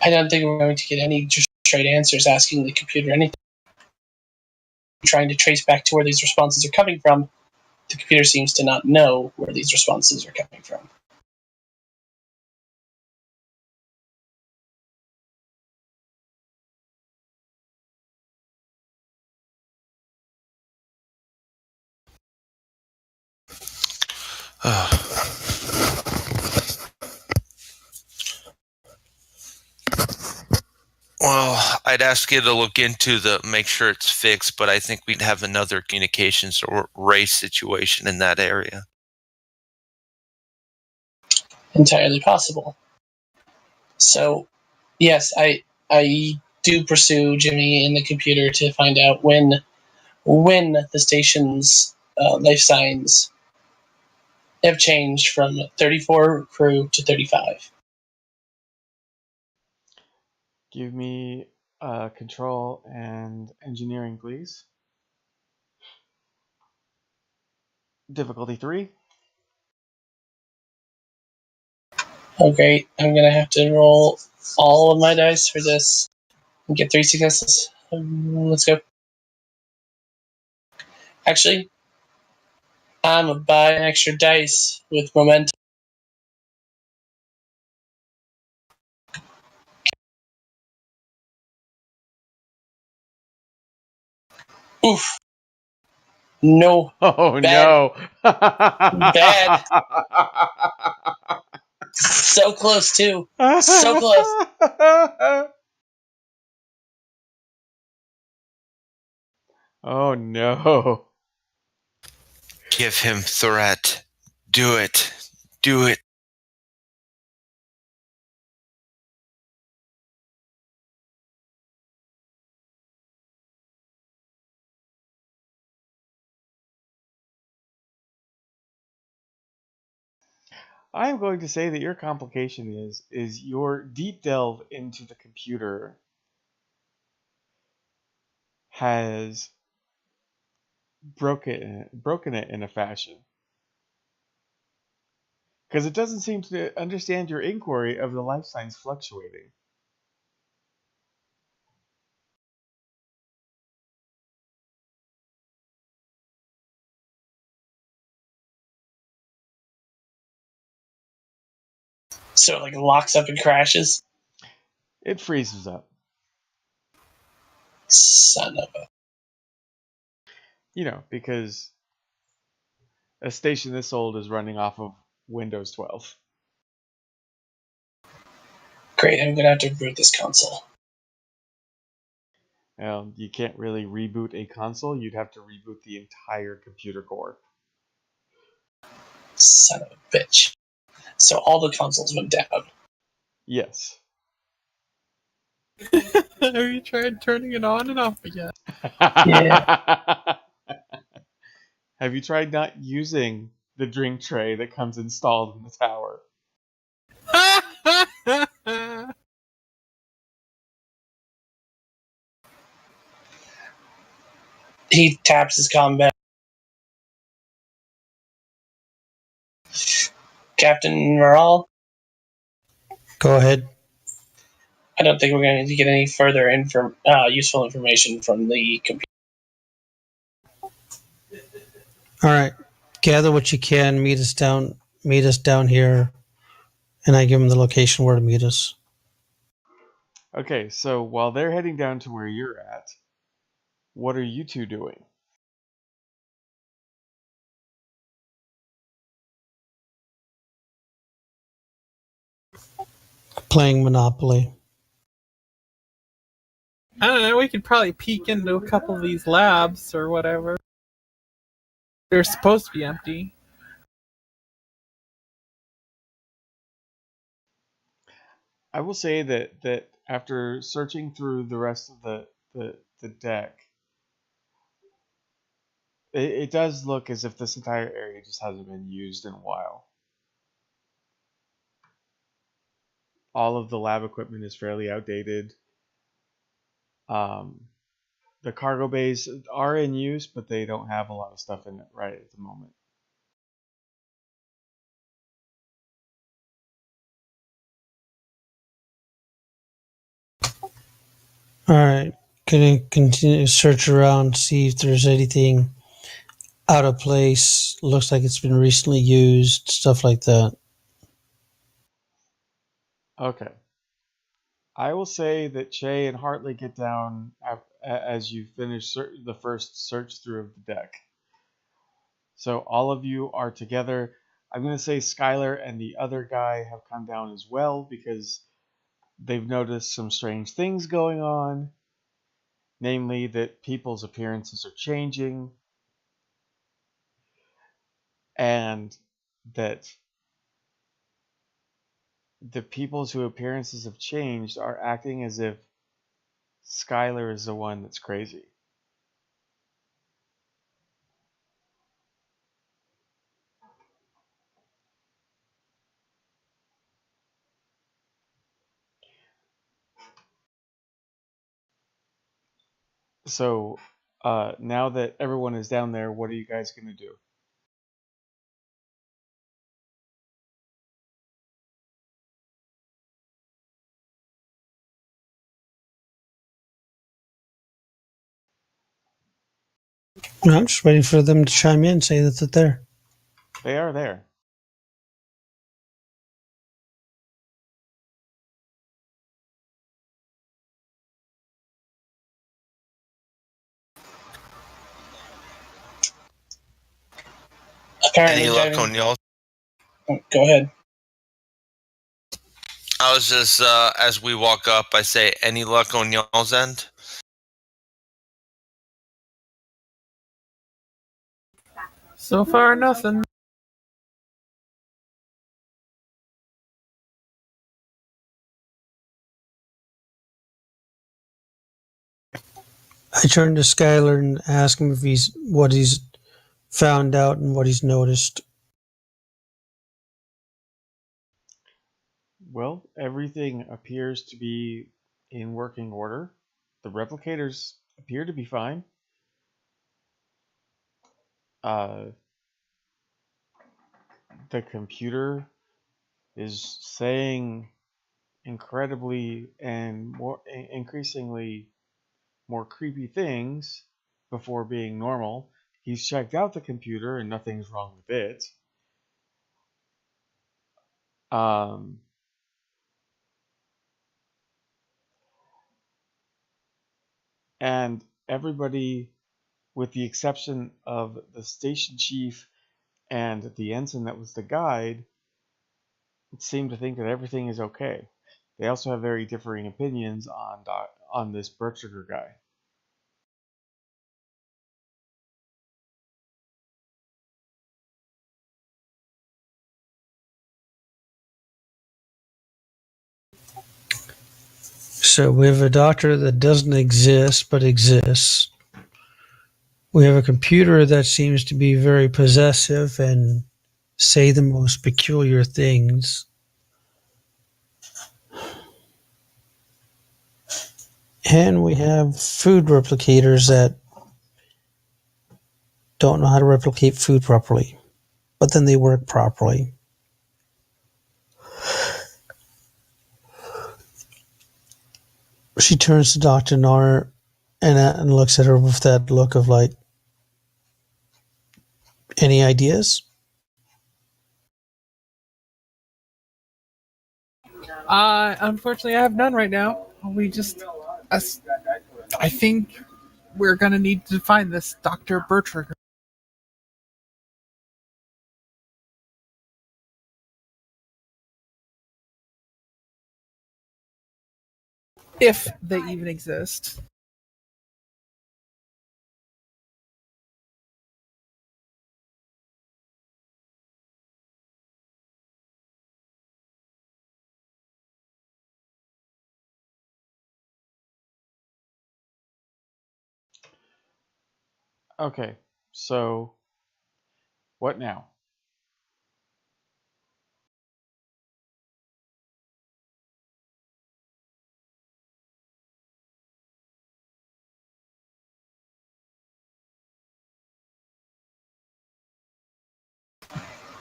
I don't think we're going to get any straight answers asking the computer anything. Trying to trace back to where these responses are coming from, the computer seems to not know where these responses are coming from. Well, I'd ask you to look into make sure it's fixed, but I think we'd have another communications or race situation in that area. Entirely possible. So, yes, I do pursue Jimmy in the computer to find out when the station's life signs have changed from 34 crew to 35. Give me control and engineering, please. Difficulty 3. Oh, great. I'm going to have to roll all of my dice for this and get 3 successes. Let's go. Actually, I'm going to buy an extra dice with momentum. Oof. No. Oh, Bad. no. Bad. So close, too. So close. Oh, no. Give him threat. Do it. Do it. I'm going to say that your complication is your deep delve into the computer has broken it in a fashion. Because it doesn't seem to understand your inquiry of the life signs fluctuating. So it like locks up and crashes. It freezes up. Son of a... Because a station this old is running off of Windows 12. Great, I'm going to have to reboot this console. You can't really reboot a console. You'd have to reboot the entire computer core. Son of a bitch. So all the consoles went down. Yes. Have you tried turning it on and off again? Yeah. Have you tried not using the drink tray that comes installed in the tower? He taps his combat. Captain Morale, Go ahead. I don't think we're going to get any further useful information from the computer. All right. gather what you can. Meet us down here, and I give them the location where to meet us. Okay, so while they're heading down to where you're at, what are you two doing? Playing Monopoly. I don't know. We could probably peek into a couple of these labs or whatever. They're supposed to be empty. I will say that after searching through the rest of the deck, it does look as if this entire area just hasn't been used in a while. All of the lab equipment is fairly outdated. The cargo bays are in use, but they don't have a lot of stuff in it right at the moment. All right. Gonna continue to search around, see if there's anything out of place. Looks like it's been recently used, stuff like that. Okay. I will say that Che and Hartley get down as you finish the first search through of the deck. So all of you are together. I'm going to say Skylar and the other guy have come down as well because they've noticed some strange things going on. Namely, that people's appearances are changing, and that the people's whose appearances have changed are acting as if Skylar is the one that's crazy. So now that everyone is down there, what are you guys going to do? No, I'm just waiting for them to chime in, say that they're there. They are there. Apparently, Any luck Jamie. on y'all? Oh, go ahead. I was just, as we walk up, I say, any luck on y'all's end? So far, nothing. I turn to Skylar and ask him if what he's found out and what he's noticed. Well, everything appears to be in working order. The replicators appear to be fine. The computer is saying incredibly and increasingly more creepy things before being normal. He's checked out the computer and nothing's wrong with it. And everybody, with the exception of the station chief and the ensign that was the guide, seem to think that everything is okay. They also have very differing opinions on this Bertriger guy. So we have a doctor that doesn't exist but exists. We have a computer that seems to be very possessive and say the most peculiar things. And we have food replicators that don't know how to replicate food properly, but then they work properly. She turns to Dr. Nar and looks at her with that look of like, Any ideas? Unfortunately, I have none right now. I think we're gonna need to find this Dr. Bertrand. If they even exist. Okay, so what now?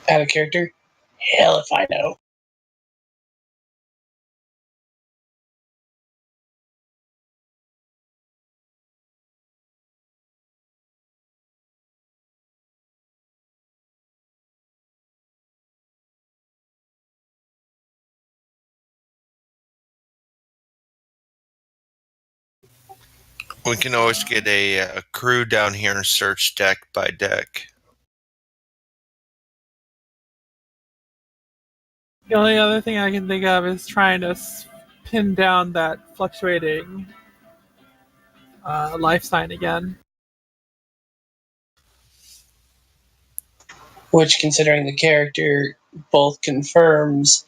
Out of character? Hell if I know. We can always get a crew down here and search deck by deck. The only other thing I can think of is trying to pin down that fluctuating life sign again. Which, considering the character, both confirms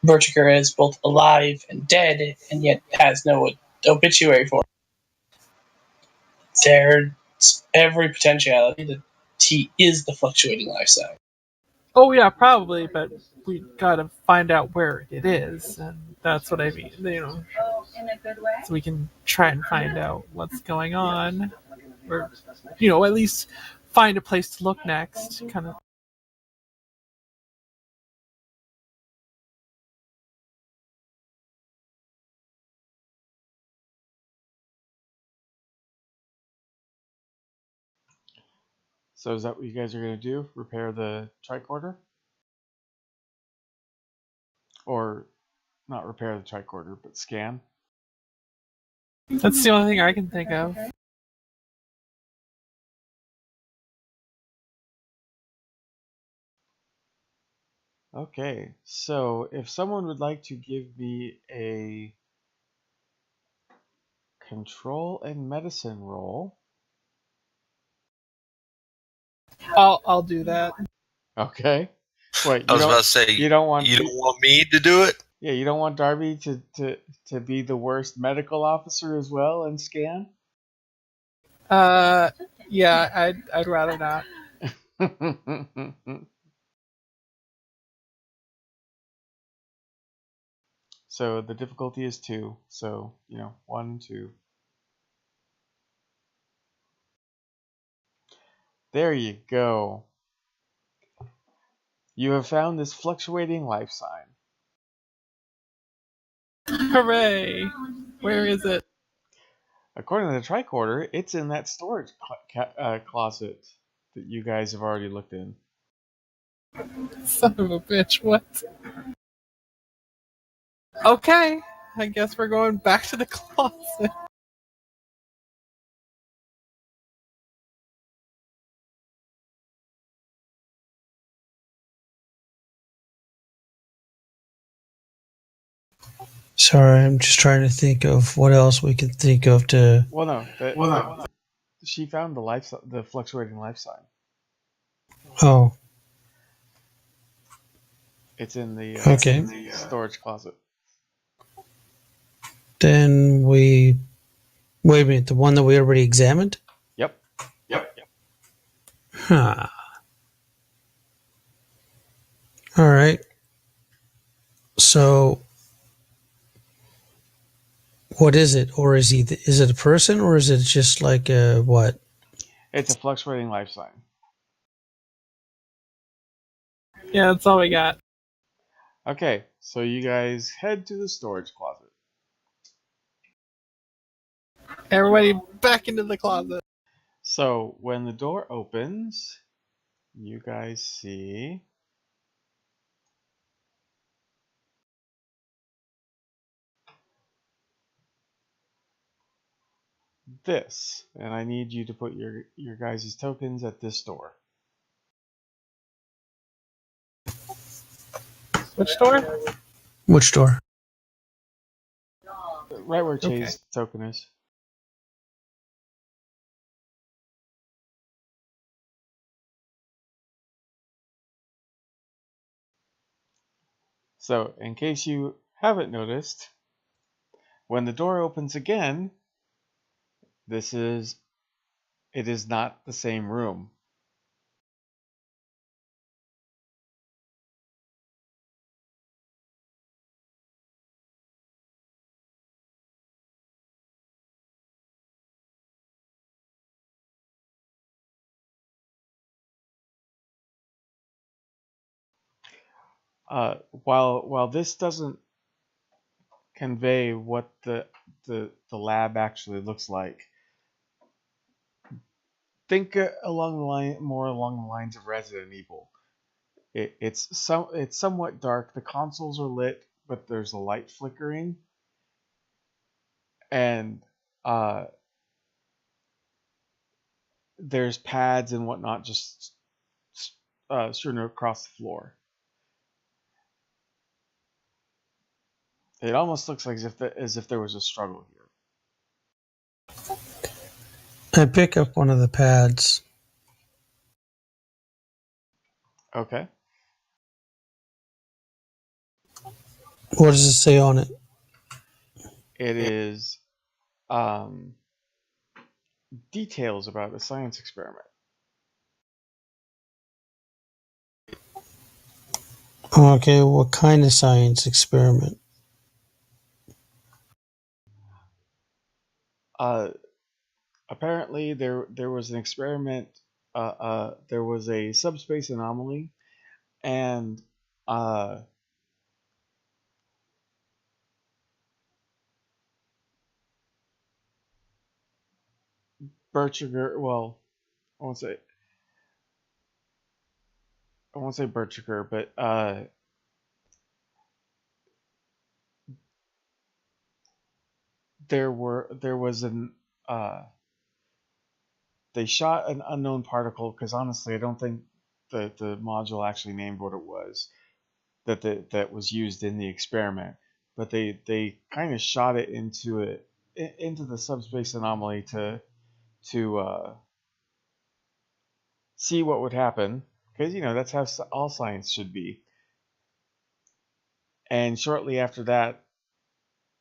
Bertiker is both alive and dead, and yet has no obituary for him. There's every potentiality that he is the fluctuating life sign. Oh yeah, probably, but we gotta find out where it is, and that's what I mean. So we can try and find out what's going on, or at least find a place to look next. Kind of. So is that what you guys are going to do? Repair the tricorder? Or not repair the tricorder, but scan? That's the only thing I can think of. Okay, so if someone would like to give me a control and medicine roll. I'll do that. Okay. What, I was about to say, you don't want me to do it? Yeah, you don't want Darby to be the worst medical officer as well and scan? Yeah, I'd rather not. So the difficulty is 2. So, 1, 2. There you go. You have found this fluctuating life sign. Hooray! Where is it? According to the tricorder, it's in that storage closet that you guys have already looked in. Son of a bitch, what? Okay, I guess we're going back to the closet. Sorry, I'm just trying to think of what else we could think of to. Well, no. She found the fluctuating life sign. Oh, It's in the okay. storage closet. Then we. Wait a minute, the one that we already examined? Yep. Huh. Alright. So, what is it? Or is it a person, or is it just like a what? It's a fluctuating life sign. Yeah, that's all we got. Okay, so you guys head to the storage closet. Everybody back into the closet. So when the door opens, you guys see this, and I need you to put your guys' tokens at this door. Which door? Which door? Right where Okay. Che's token is. So, in case you haven't noticed, when the door opens again, it is not the same room. While this doesn't convey what the lab actually looks like, think more along the lines of Resident Evil. It's somewhat dark. The consoles are lit, but there's a light flickering, and there's pads and whatnot just strewn across the floor. It almost looks like as if there was a struggle here. I pick up one of the pads. Okay. What does it say on it? It is details about the science experiment. Okay, what kind of science experiment? Apparently there was an experiment. There was a subspace anomaly, and Birchiger. Well, I won't say Birchiger, but there was an they shot an unknown particle, because honestly I don't think the module actually named what it was that was used in the experiment, but they kind of shot it into the subspace anomaly to see what would happen, because that's how all science should be. And shortly after that,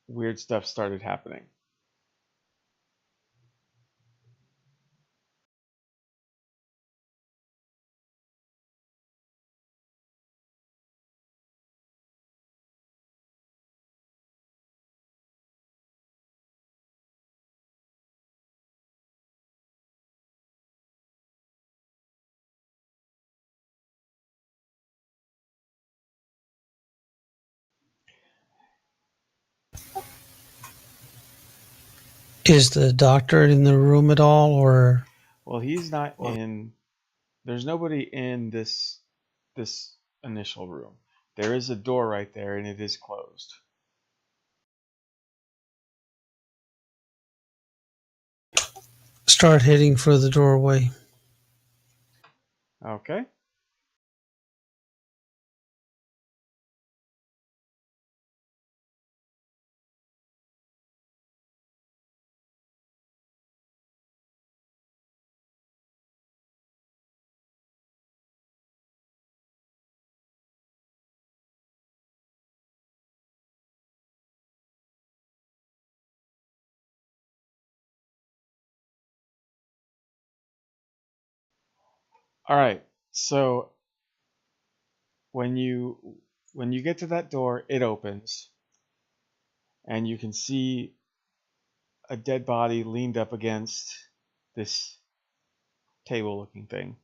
weird stuff started happening. Is the doctor in the room at all, or? Well, he's not in. There's nobody in this initial room. There is a door right there, and it is closed. Start heading for the doorway. Okay. All right. So when you get to that door, it opens, and you can see a dead body leaned up against this table-looking thing.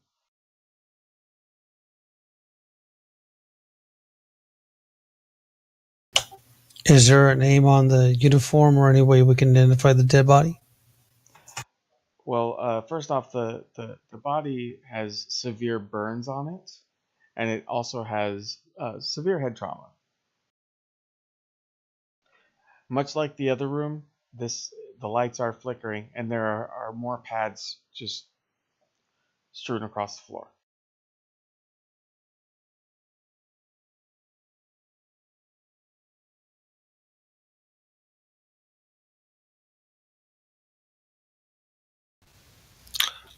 Is there a name on the uniform or any way we can identify the dead body? Well, first off, the body has severe burns on it, and it also has severe head trauma. Much like the other room, the lights are flickering, and there are more pads just strewn across the floor.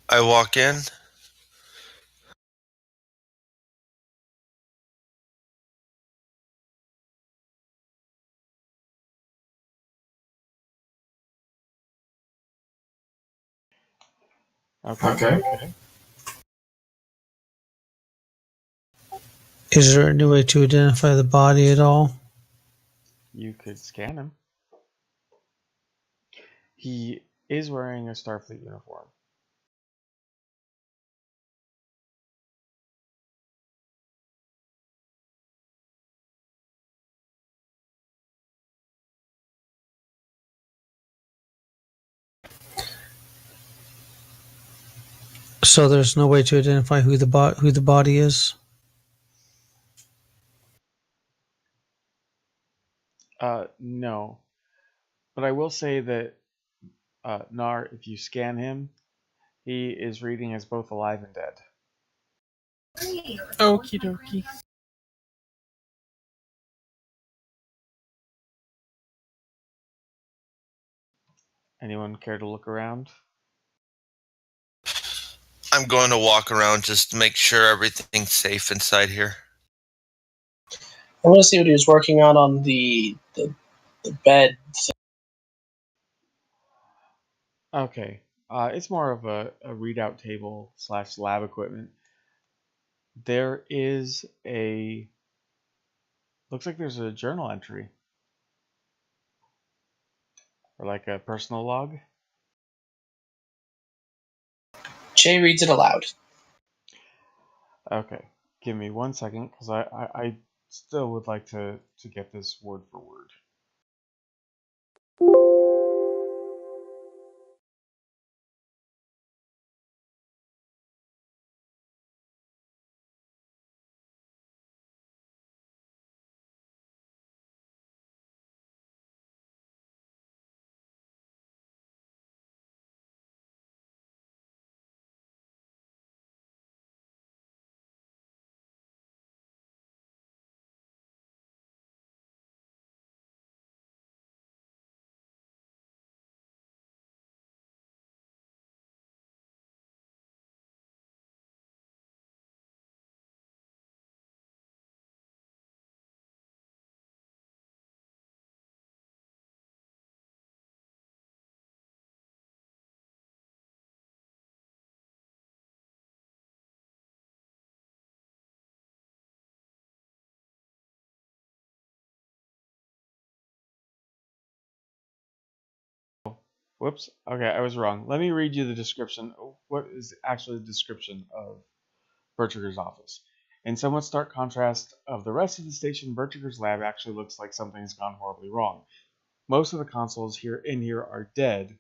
I walk in. Okay. Is there any way to identify the body at all? You could scan him. He is wearing a Starfleet uniform. So there's no way to identify who the body is? No. But I will say that Nar, if you scan him, he is reading as both alive and dead. Okie dokie. Anyone care to look around? I'm going to walk around just to make sure everything's safe inside here. I'm going to see what he was working on the bed. Okay. It's more of a readout table / lab equipment. There is looks like there's a journal entry. Or like a personal log. Jay reads it aloud. Okay. Give me 1 second, because I still would like to get this word for word. Whoops. Okay, I was wrong. Let me read you the description. What is actually the description of Bertiger's office? In somewhat stark contrast of the rest of the station, Bertiger's lab actually looks like something's gone horribly wrong. Most of the consoles here are dead,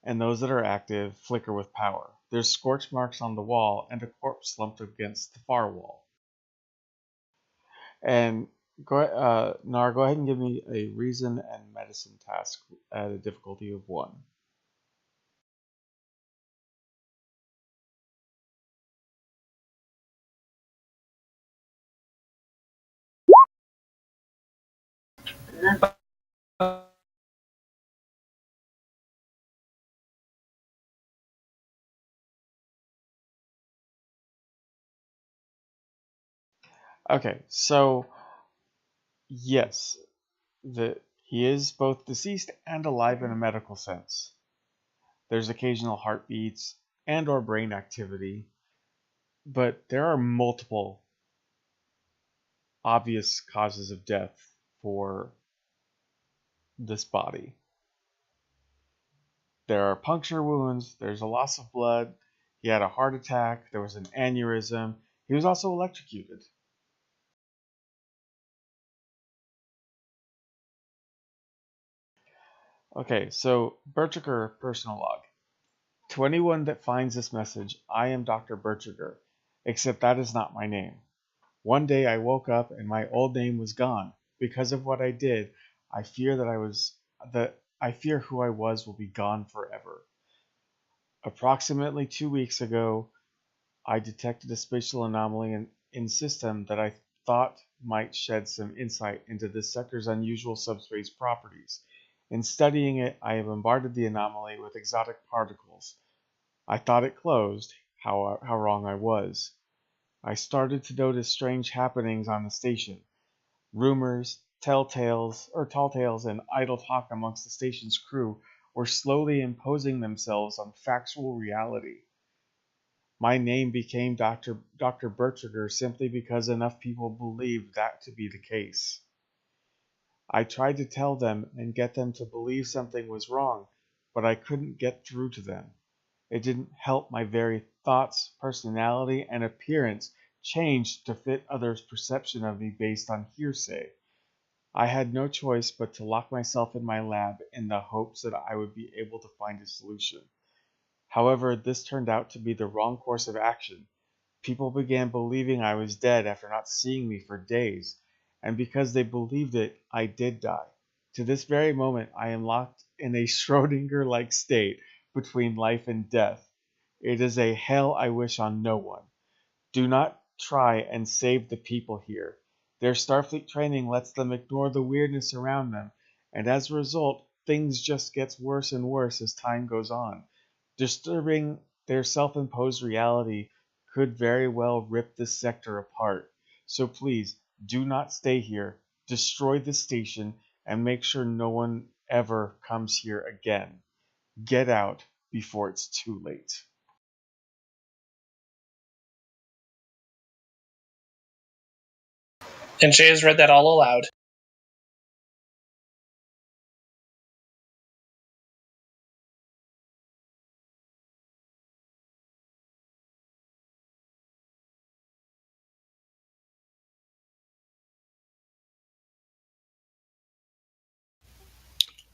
and those that are active flicker with power. There's scorch marks on the wall and a corpse slumped against the far wall. And Nar, go ahead and give me a reason and medicine task at a difficulty of 1. Okay, so yes, he is both deceased and alive in a medical sense. There's occasional heartbeats and or brain activity, but there are multiple obvious causes of death for this body. There are puncture wounds, there's a loss of blood, he had a heart attack, there was an aneurysm, he was also electrocuted. Okay, so Bertiger personal log. To anyone that finds this message, I am Dr. Berchiger, except that is not my name. One day I woke up and my old name was gone. Because of what I did, I fear who I was will be gone forever. Approximately 2 weeks ago, I detected a spatial anomaly in system that I thought might shed some insight into this sector's unusual subspace properties. In studying it, I have bombarded the anomaly with exotic particles. I thought it closed. How wrong I was. I started to notice strange happenings on the station. Rumors, tall tales, and idle talk amongst the station's crew were slowly imposing themselves on factual reality. My name became Dr. Berchiger simply because enough people believed that to be the case. I tried to tell them and get them to believe something was wrong, but I couldn't get through to them. It didn't help my very thoughts, personality, and appearance changed to fit others' perception of me based on hearsay. I had no choice but to lock myself in my lab in the hopes that I would be able to find a solution. However, this turned out to be the wrong course of action. People began believing I was dead after not seeing me for days, and because they believed it, I did die. To this very moment, I am locked in a Schrödinger-like state between life and death. It is a hell I wish on no one. Do not try and save the people here. Their Starfleet training lets them ignore the weirdness around them, and as a result, things just get worse and worse as time goes on. Disturbing their self-imposed reality could very well rip this sector apart. So please, do not stay here. Destroy the station and make sure no one ever comes here again. Get out before it's too late. And Shay has read that all aloud.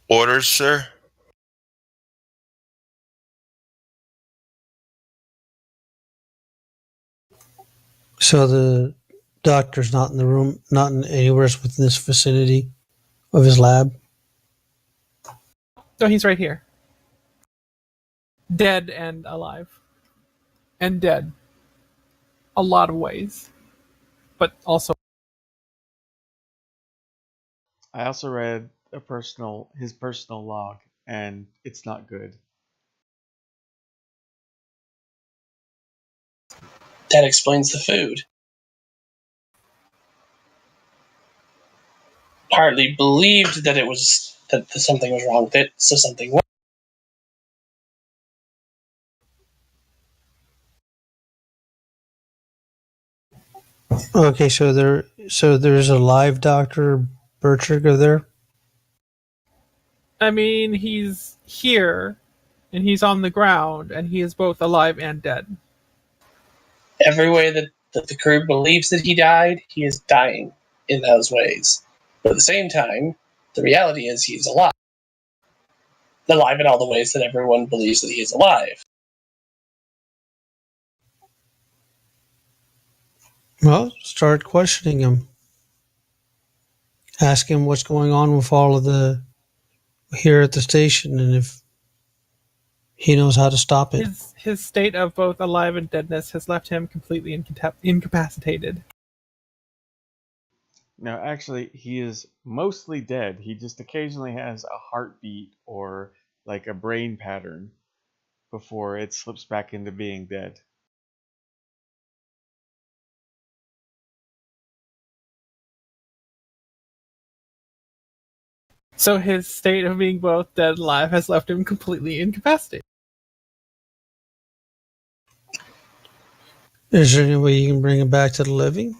Orders, sir? So the doctor's not in the room, not in anywhere within this vicinity of his lab. No, he's right here. Dead and alive. And dead. A lot of ways. But also. I also read his personal log, and it's not good. That explains the food. Hardly believed that something was wrong with it, so something was. Okay, so there's a live Dr. Berchiger there? I mean, he's here, and he's on the ground, and he is both alive and dead. Every way that the crew believes that he died, he is dying in those ways. But at the same time, the reality is he's alive. Alive in all the ways that everyone believes that he is alive. Well, start questioning him. Ask him what's going on with all of the here at the station and if he knows how to stop it. His state of both alive and deadness has left him completely incapacitated. No, actually, he is mostly dead. He just occasionally has a heartbeat or like a brain pattern before it slips back into being dead. So his state of being both dead and alive has left him completely incapacitated. Is there any way you can bring him back to the living?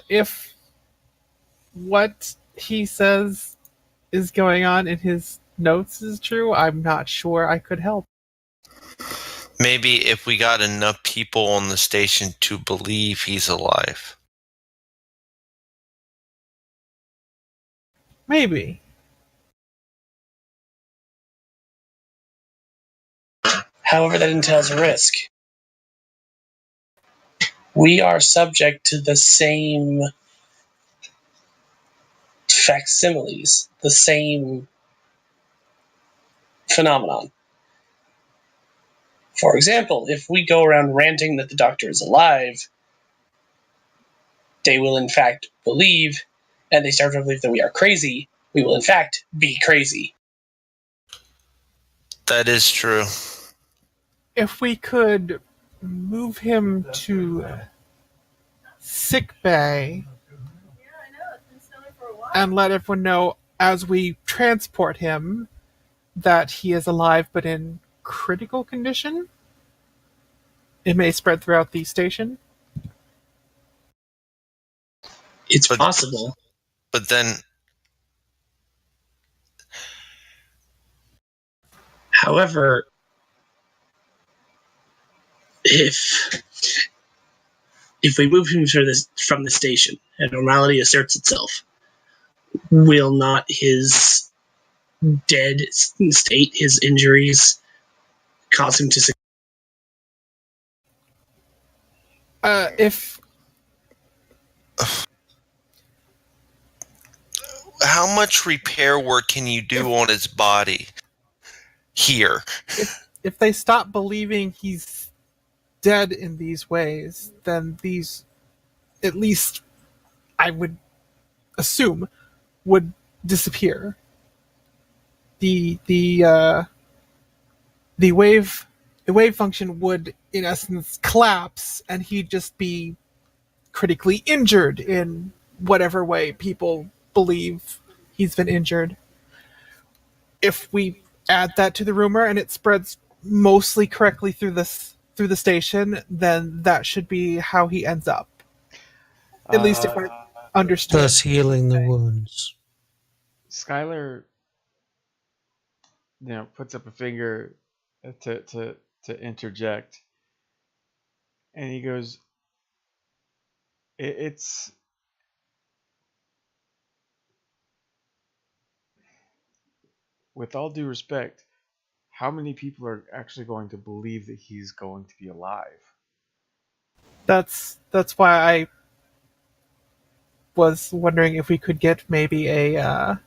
If what he says is going on in his notes is true, I'm not sure I could help. Maybe if we got enough people on the station to believe he's alive. Maybe. However, that entails a risk. We are subject to the same facsimiles, the same phenomenon. For example, if we go around ranting that the Doctor is alive, they will in fact believe, and they start to believe that we are crazy. We will in fact be crazy. That is true. If we could move him to sick bay and let everyone know as we transport him that he is alive but in critical condition, it may spread throughout the station. It's But- possible. But then, However, if we move him from the station and normality asserts itself, will not his dead state, his injuries, cause him to If how much repair work can you do on his body here? if they stop believing he's dead in these ways, then these, at least I would assume, would disappear. The wave function would in essence collapse, and he'd just be critically injured in whatever way people believe he's been injured. If we add that to the rumor and it spreads mostly correctly through the station, then that should be how he ends up. At least if I understood. Thus healing the wounds. Skylar, puts up a finger to interject, and he goes, "It's with all due respect, how many people are actually going to believe that he's going to be alive?" That's why I was wondering if we could get maybe a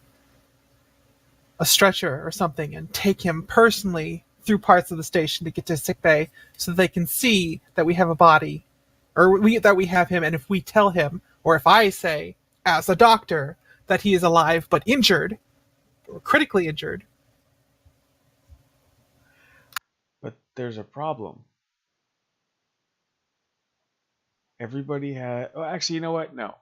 stretcher or something and take him personally through parts of the station to get to sickbay, so that they can see that we have a body, or that we have him. And if we tell him, or if I say as a doctor that he is alive but injured or critically injured. But there's a problem. Everybody had. Oh, actually, you know what? No.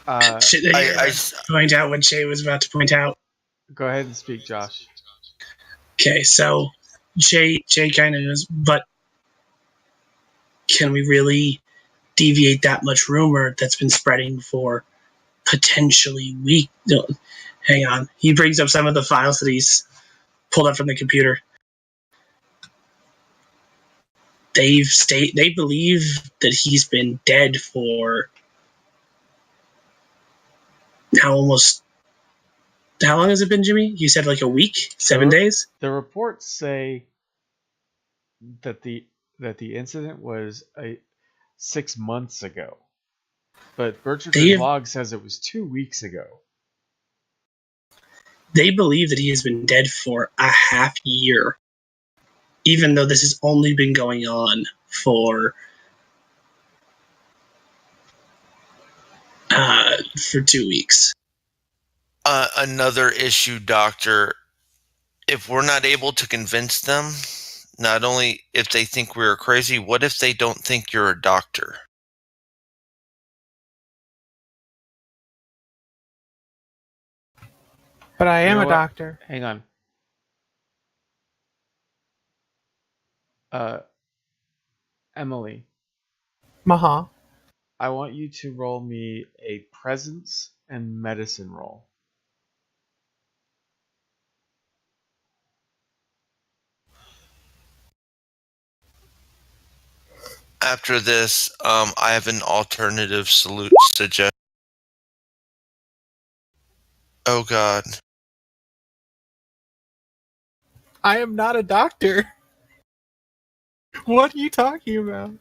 I point out what Shay was about to point out. Go ahead and speak, Josh. Okay, so Shay kind of knows, but can we really deviate that much rumor that's been spreading for potentially weeks? No, hang on. He brings up some of the files that he's pulled up from the computer. They believe that he's been dead for now almost. How long has it been, Jimmy? You said like a week, 7 days. The reports say that the incident was 6 months ago, but Bertram's log says it was 2 weeks ago. They believe that he has been dead for a half year, even though this has only been going on for 2 weeks. Another issue, Doctor. If we're not able to convince them, not only if they think we're crazy, what if they don't think you're a doctor? But I am a doctor. Hang on. Emily. Maha. I want you to roll me a presence and medicine roll. After this, I have an alternative suggestion. Oh God. I am not a doctor. What are you talking about?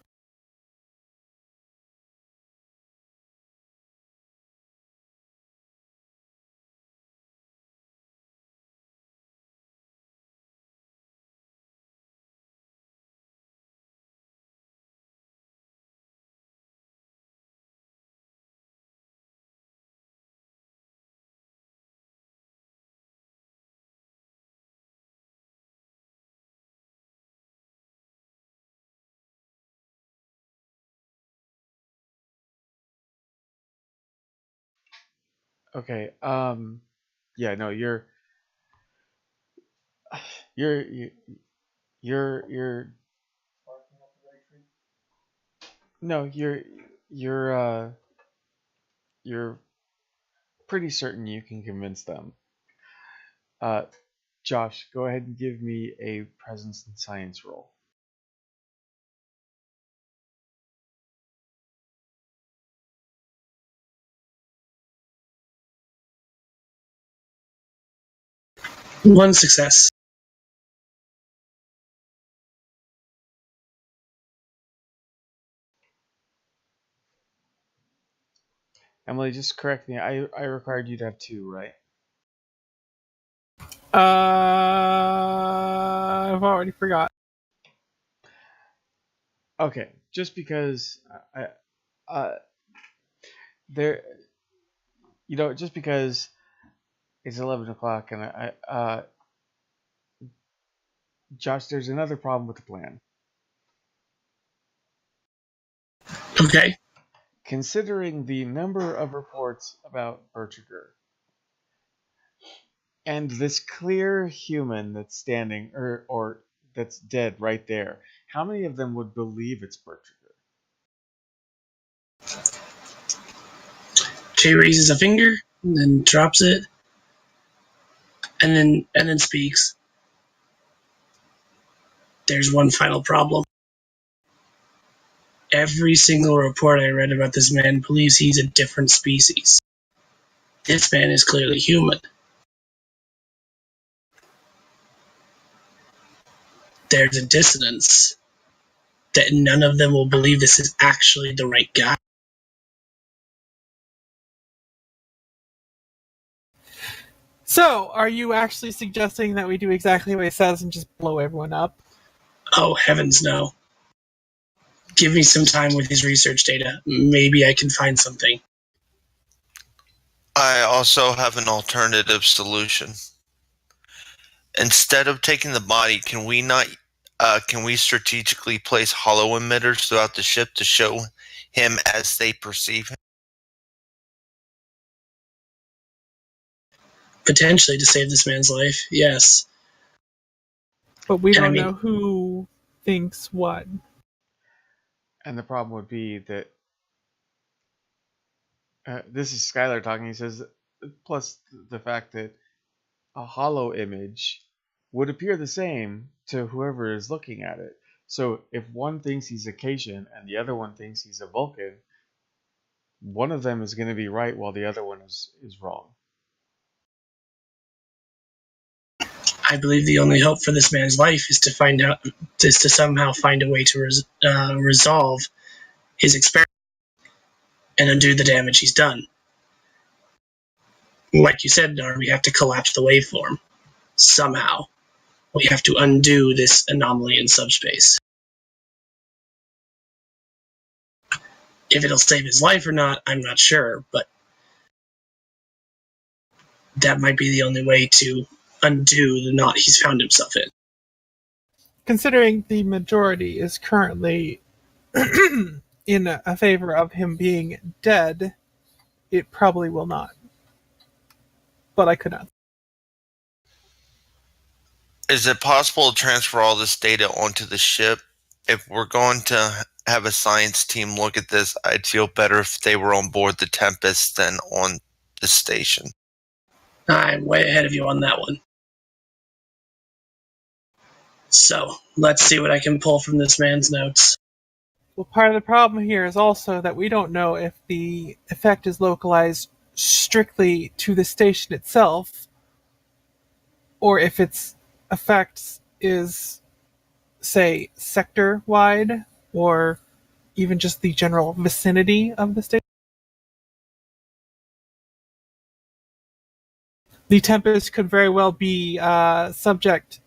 Okay. Yeah. No, you're you, you're no, you're pretty certain you can convince them. Uh, Josh, go ahead and give me a presence and science roll. One success. Emily, just correct me. I required you to have 2, right? I've already forgot. Okay. Just because uh there just because it's 11 o'clock and Josh, there's another problem with the plan. Okay. Considering the number of reports about Bertriger and this clear human that's standing or that's dead right there, how many of them would believe it's Bertriger? Jay raises a finger and then drops it, and then speaks. There's one final problem. Every single report I read about this man believes he's a different species. This man is clearly human. There's a dissonance that none of them will believe this is actually the right guy. So, are you actually suggesting that we do exactly what he says and just blow everyone up? Oh, heavens no. Give me some time with his research data. Maybe I can find something. I also have an alternative solution. Instead of taking the body, can we strategically place hollow emitters throughout the ship to show him as they perceive him? Potentially to save this man's life, yes. But we And I don't mean, know who thinks what. And the problem would be that this is Skylar talking. He says, plus the fact that a hollow image would appear the same to whoever is looking at it. So if one thinks he's a Cation and the other one thinks he's a Vulcan, one of them is going to be right while the other one is wrong. I believe the only hope for this man's life is to somehow find a way to resolve his experiment and undo the damage he's done. Like you said, Dar, we have to collapse the waveform. Somehow. We have to undo this anomaly in subspace. If it'll save his life or not, I'm not sure, but that might be the only way to undo the knot he's found himself in. Considering the majority is currently in a favor of him being dead, it probably will not. But I could not. Is it possible to transfer all this data onto the ship? If we're going to have a science team look at this, I'd feel better if they were on board the Tempest than on the station. I'm way ahead of you on that one. So, let's see what I can pull from this man's notes. Well, part of the problem here is also that we don't know if the effect is localized strictly to the station itself, or if its effects is, say, sector wide, or even just the general vicinity of the station. The Tempest could very well be subject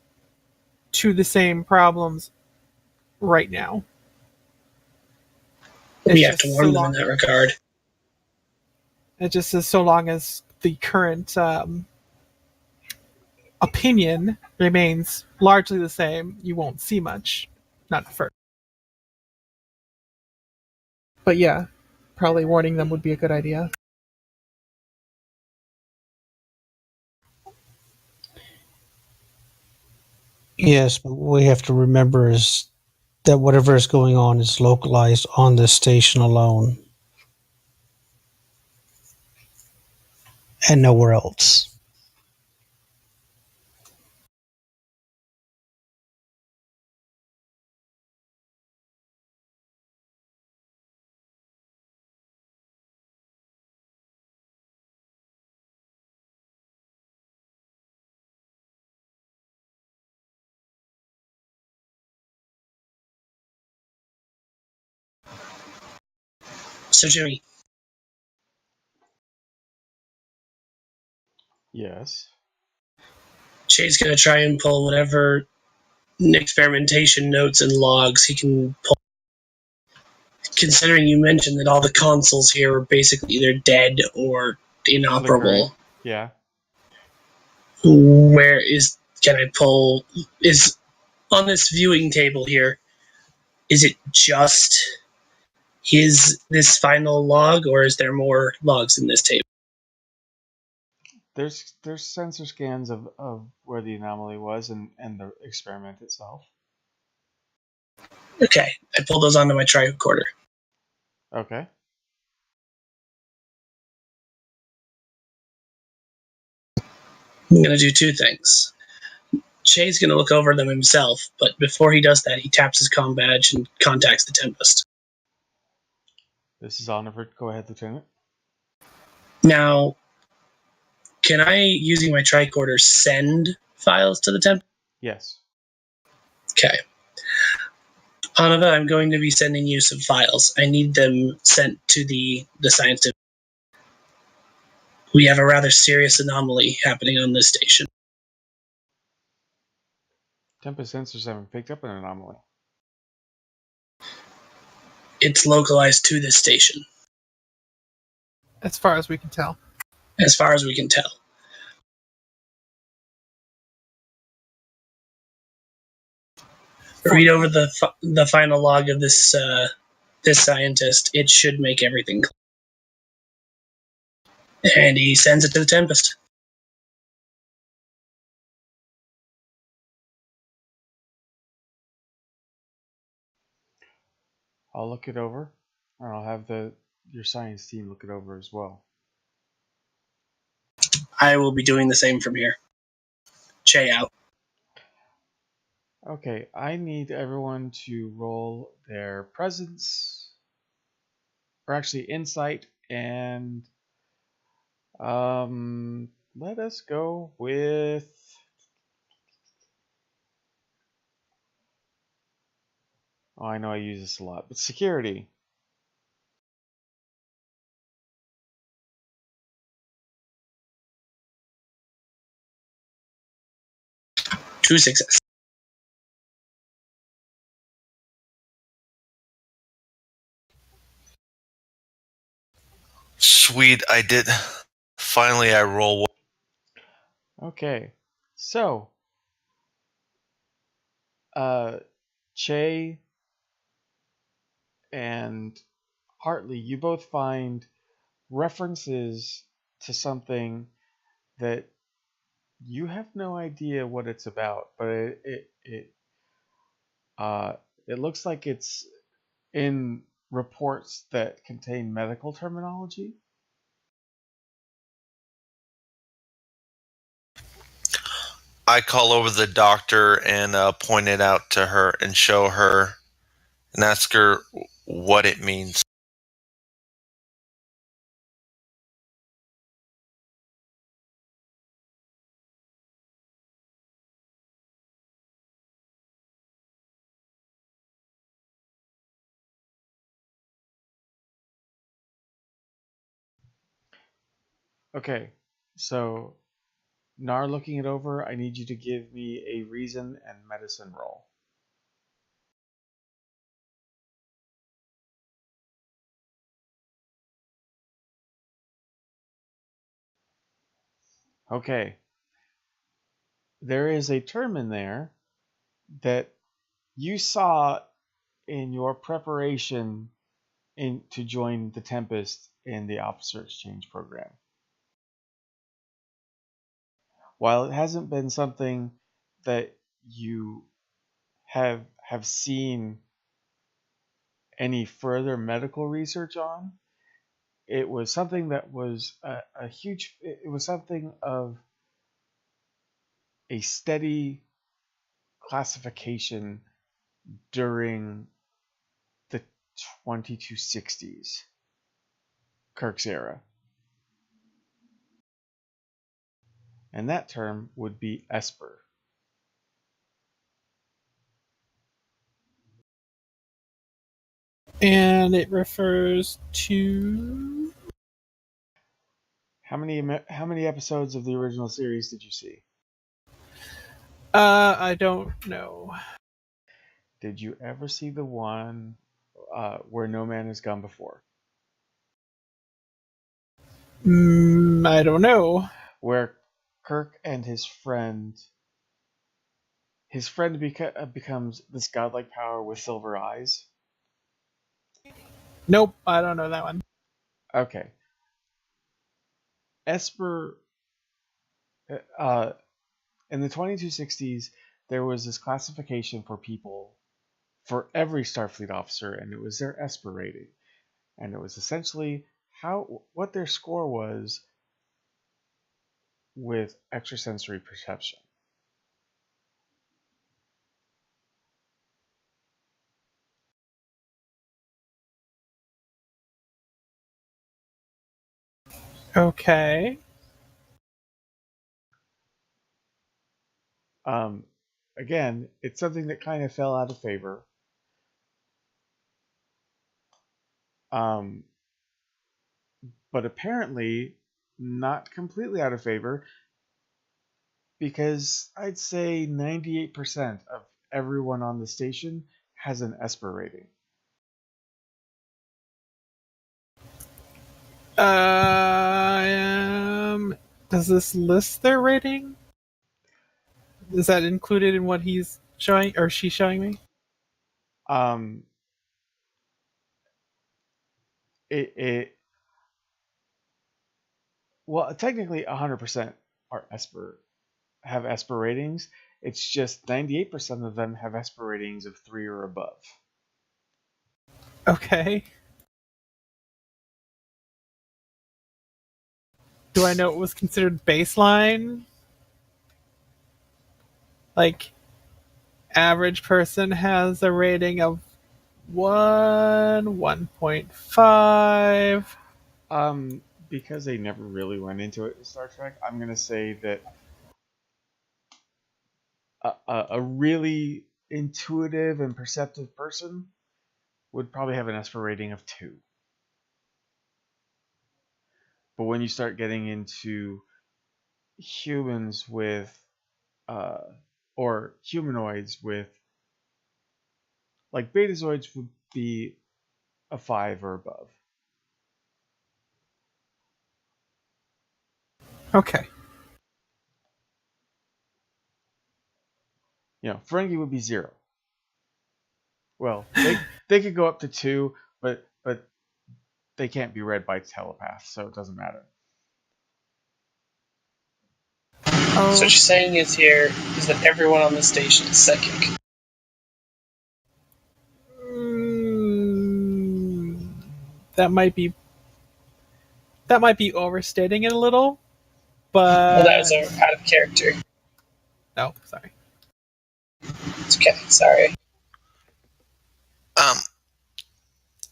to the same problems right now. We It's have to just warn them in that regard. It just is so long as the current opinion remains largely the same, you won't see much. Not at first. But yeah, probably warning them would be a good idea. Yes, but what we have to remember is that whatever is going on is localized on this station alone and nowhere else. So, Jimmy, Yes. Shay's going to try and pull whatever experimentation notes and logs he can pull. Considering you mentioned that all the consoles here are basically either dead or inoperable, Flickering. Yeah. where can I pull? Is on this viewing table here? Is it just this final log, or is there more logs in this table? There's sensor scans of where the anomaly was and the experiment itself. Okay, I pull those onto my tricorder. Okay. I'm going to do two things. Shay's going to look over them himself, but before he does that, he taps his comm badge and contacts the Tempest. This is Oliver. Go ahead, Lieutenant. Now, can I, using my tricorder, send files to the Tempest? Yes. Okay. Anava, I'm going to be sending you some files. I need them sent to the science division. We have a rather serious anomaly happening on this station. Tempest sensors haven't picked up an anomaly. It's localized to this station, As far as we can tell. as far as we can tell. Read over the final log of this scientist. It should make everything clear. And he sends it to the Tempest. I'll look it over, and I'll have your science team look it over as well. I will be doing the same from here. Che out. Okay, I need everyone to roll their presence, or actually insight, and let us go with I know I use this a lot, but security. True success. Sweet, I did. Finally, I roll one. Okay, so Che and Hartley, you both find references to something that you have no idea what it's about, but it looks like it's in reports that contain medical terminology. I call over the doctor and point it out to her and show her and ask her what it means. Okay, so Nar looking it over, I need you to give me a reason and medicine roll. Okay, there is a term in there that you saw in your preparation to join the Tempest in the officer exchange program. While it hasn't been something that you have seen any further medical research on, it was something that was a huge. It was something of a steady classification during the 2260s, Kirk's era. And that term would be Esper. And it refers to. How many episodes of the original series did you see? I don't know. Did you ever see the one where no man has gone before? I don't know. Where Kirk and his friend becomes this godlike power with silver eyes. Nope, I don't know that one. Okay. Esper, in the 2260s, there was this classification for people, for every Starfleet officer, and it was their Esper rating. And it was essentially what their score was with extrasensory perception. Okay. Again, it's something that kind of fell out of favor. But apparently not completely out of favor, because I'd say 98% of everyone on the station has an Esper rating. Does this list their rating? Is that included in what he's showing or she's showing me? Um, it well, technically 100% are have Esper ratings. It's just 98% of them have Esper ratings of 3 or above. Okay. Do I know what was considered baseline? Like, average person has a rating of 1.5. Because they never really went into it in Star Trek, I'm gonna say that a really intuitive and perceptive person would probably have an Esper rating of 2. But when you start getting into humans with, or humanoids with, like Betazoids would be a 5 or above. Okay. Ferengi would be 0. Well, they could go up to 2, but they can't be read by telepaths, so it doesn't matter. So what you're saying is here is that everyone on the station is psychic. That might be overstating it a little, but Well, that was out of character. no, sorry. It's okay. Sorry.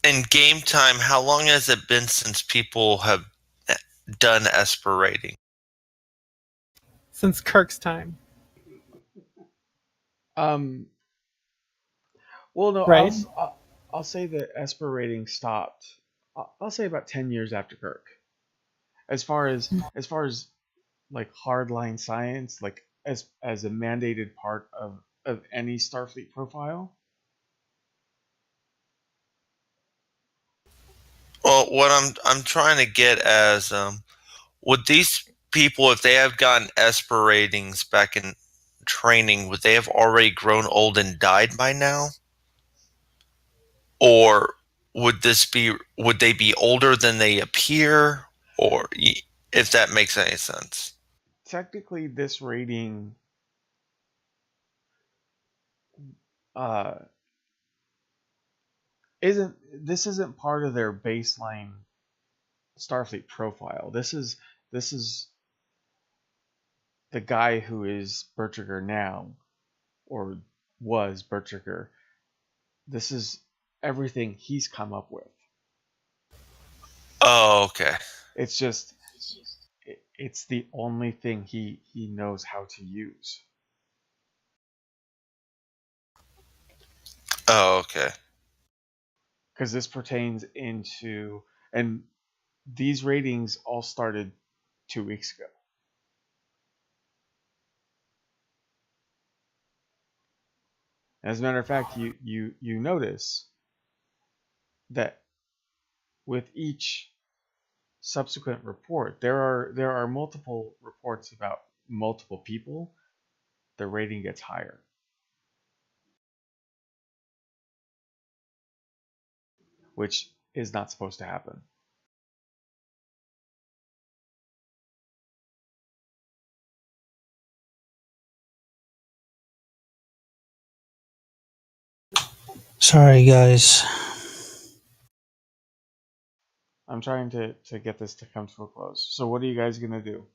In game time, how long has it been since people have done Esper rating? Since Kirk's time, Well, no, right? I'll say that Esper rating stopped. I'll say about 10 years after Kirk. as far as like hardline science, like as a mandated part of any Starfleet profile. Well, what I'm trying to get as would these people, if they have gotten Esper ratings back in training, would they have already grown old and died by now? Or would they be older than they appear? Or if that makes any sense. Technically, this rating uh, isn't part of their baseline Starfleet profile. This is the guy who is Bertriger now, or was Bertriger. This is everything he's come up with. Oh, okay. It's just it's the only thing he knows how to use. Oh, okay. Because this pertains into, and these ratings all started 2 weeks ago. As a matter of fact, you notice that with each subsequent report, there are multiple reports about multiple people. The rating gets higher, which is not supposed to happen. Sorry, guys. I'm trying to get this to come to a close. So what are you guys gonna do?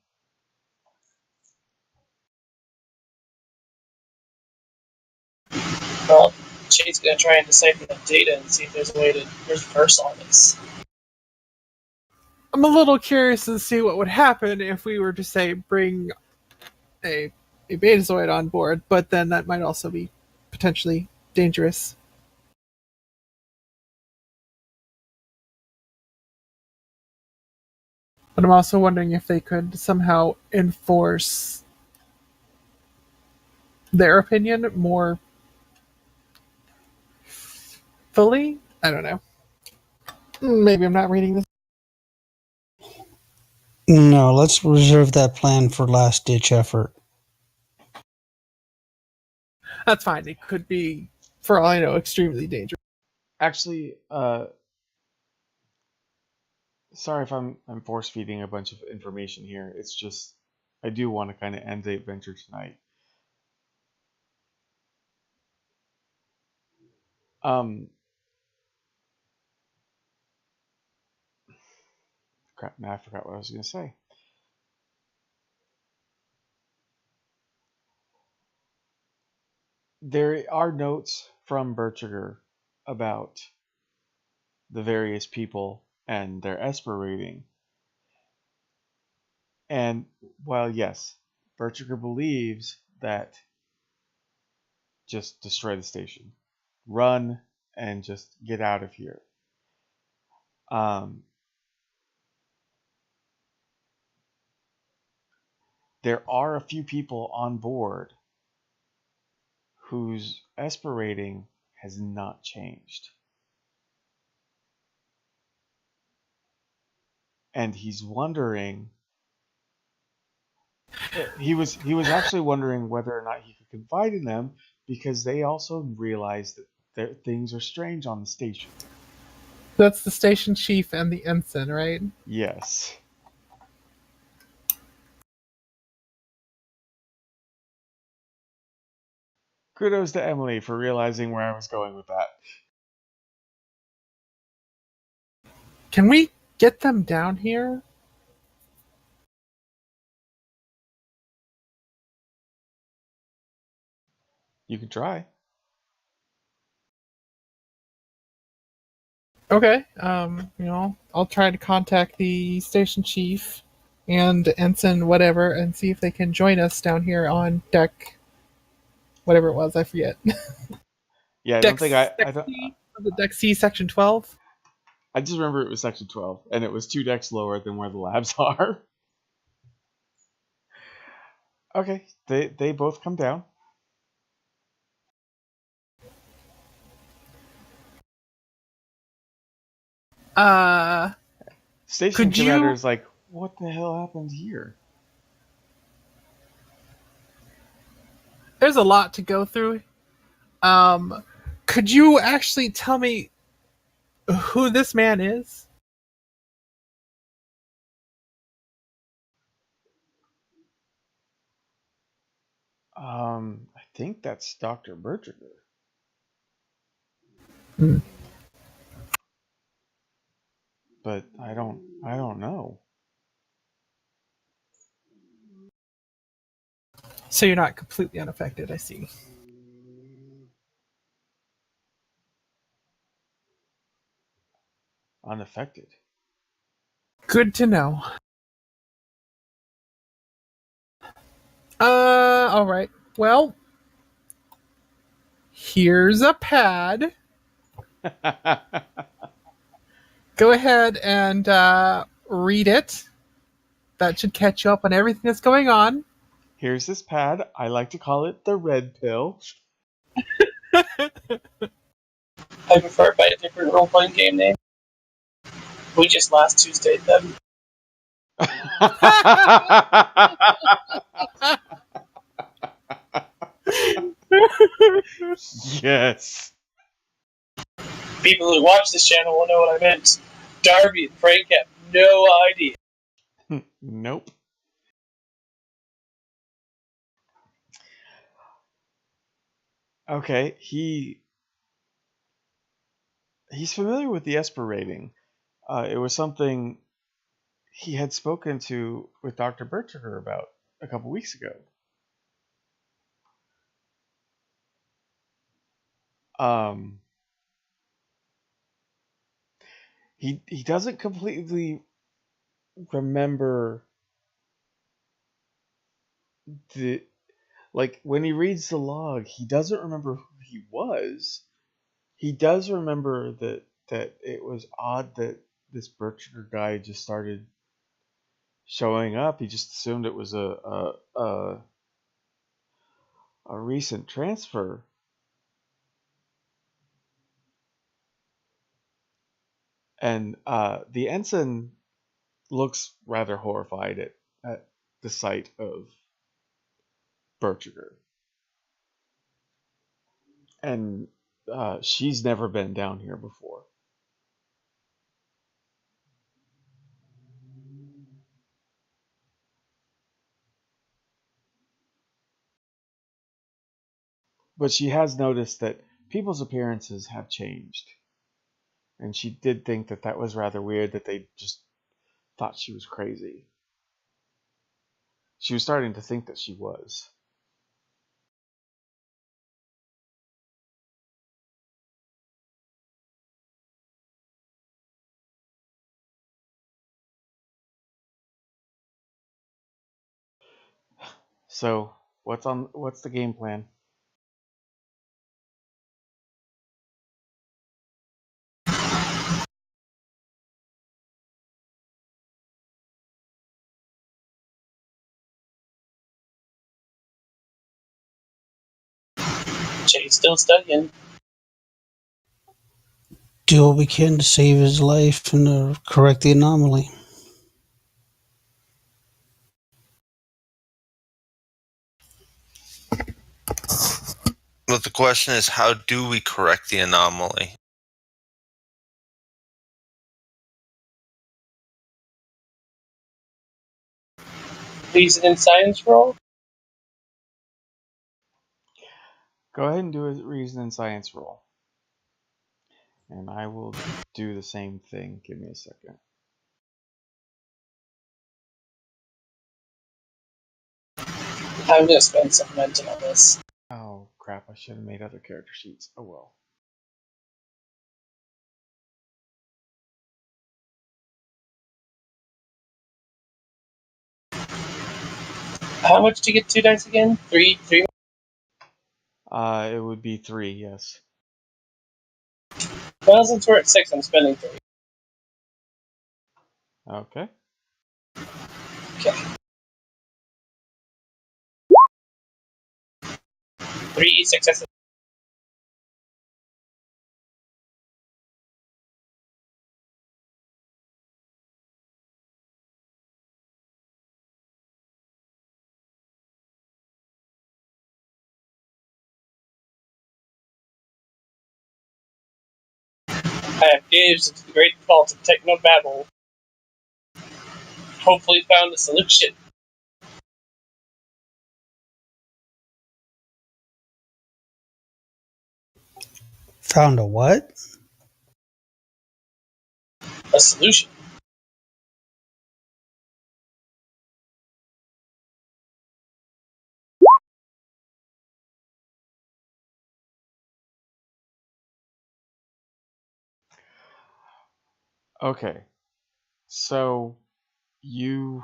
Well, Shade's gonna try and decipher the data and see if there's a way to reverse all this. I'm a little curious to see what would happen if we were to say bring a Betazoid on board, but then that might also be potentially dangerous. But I'm also wondering if they could somehow enforce their opinion more fully. I don't know. Maybe I'm not reading this. No, let's reserve that plan for last-ditch effort. That's fine. It could be, for all I know, extremely dangerous. Actually, sorry if I'm force feeding a bunch of information here. It's just I do want to kind of end the adventure tonight. Crap, now I forgot what I was going to say. There are notes from Bertriger about the various people and their Esper rating. And while yes, Bertriger believes that just destroy the station, run, and just get out of here. There are a few people on board whose Esper rating has not changed. And he's wondering, he was actually wondering whether or not he could confide in them, because they also realized that things are strange on the station. That's the station chief and the ensign, right? Yes. Kudos to Emily for realizing where I was going with that. Can we get them down here? You can try. Okay. I'll try to contact the station chief and ensign, whatever, and see if they can join us down here on deck. Whatever it was, I forget. Yeah, I Deck, don't think deck C, was it Deck C, Section 12? I just remember it was section 12, and it was 2 decks lower than where the labs are. Okay, they both come down. Station Could commander you? is like, what the hell happened here? There's a lot to go through. Could you actually tell me who this man is? I think that's Dr. Bertriger. But I don't know. So you're not completely unaffected, I see. Unaffected. Good to know. Alright. Well, here's a pad. Go ahead and read it. That should catch you up on everything that's going on. Here's this pad. I like to call it the red pill. I prefer by a different role-playing game name. We just last Tuesday them. Yes. People who watch this channel will know what I meant. Darby and Frank have no idea. Nope. Okay, he's familiar with the Esper rating. It was something he had spoken to with Dr. Bertriger about a couple weeks ago. He doesn't completely remember the when he reads the log, he doesn't remember who he was. He does remember that it was odd that this Bertriger guy just started showing up. He just assumed it was a recent transfer. And the ensign looks rather horrified at the sight of Bertriger. And she's never been down here before. But she has noticed that people's appearances have changed. And she did think that that was rather weird, that they just thought she was crazy. She was starting to think that she was. So, what's the game plan? Jay's still studying. Do what we can to save his life and correct the anomaly. But the question is, how do we correct the anomaly? Reason and science roll? Go ahead and do a reason and science roll. And I will do the same thing. Give me a second. I'm gonna spend some momentum on this. Oh, crap. I should have made other character sheets. Oh, well. How much do you get 2 dice again? 3? It would be 3, yes. Well, since we're at 6, I'm spending 3. Okay. Okay. 3 successes. I have gazed into the great vault of technobabble. Hopefully found a solution. Found a what? A solution. Okay. So you,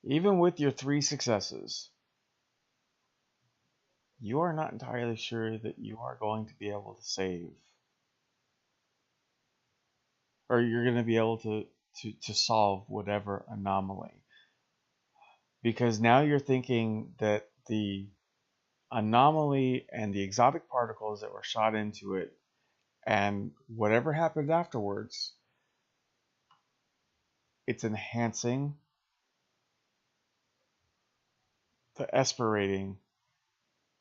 even with your 3 successes, you are not entirely sure that you are going to be able to save, or you're going to be able to solve whatever anomaly. Because now you're thinking that the anomaly and the exotic particles that were shot into it and whatever happened afterwards, it's enhancing the esper rating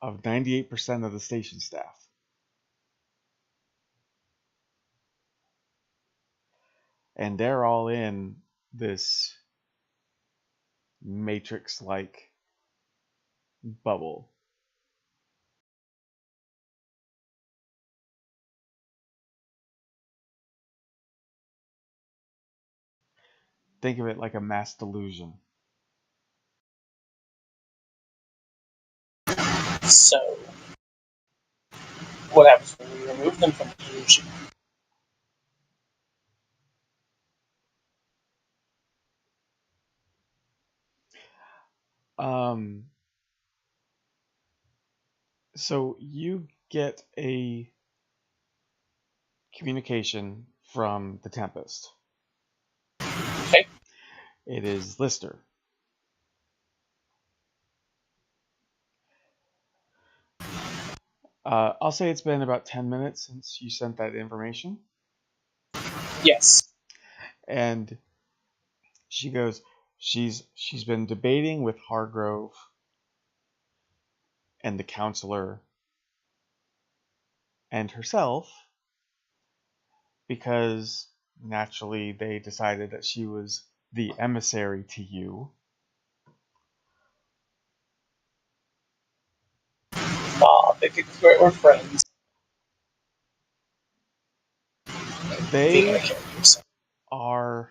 of 98% of the station staff. And they're all in this matrix-like bubble. Think of it like a mass delusion. So, what happens when we remove them from the solution? Um, so you get a communication from the Tempest. Okay. It is Lister. I'll say it's been about 10 minutes since you sent that information. Yes. And she goes, she's been debating with Hargrove and the counselor and herself because naturally they decided that she was the emissary to you. They think we're friends. They are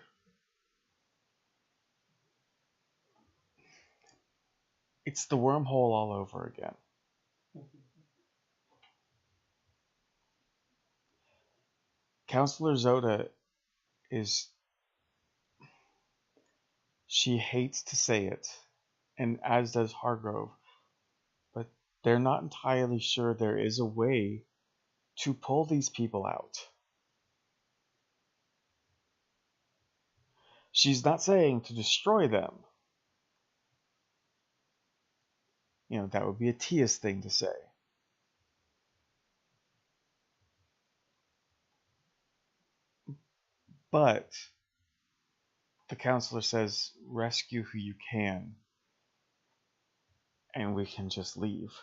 it's the wormhole all over again. Counselor Zoda is she hates to say it, and as does Hargrove, but they're not entirely sure there is a way to pull these people out. She's not saying to destroy them. That would be a Tia's thing to say. But the counselor says, rescue who you can, and we can just leave.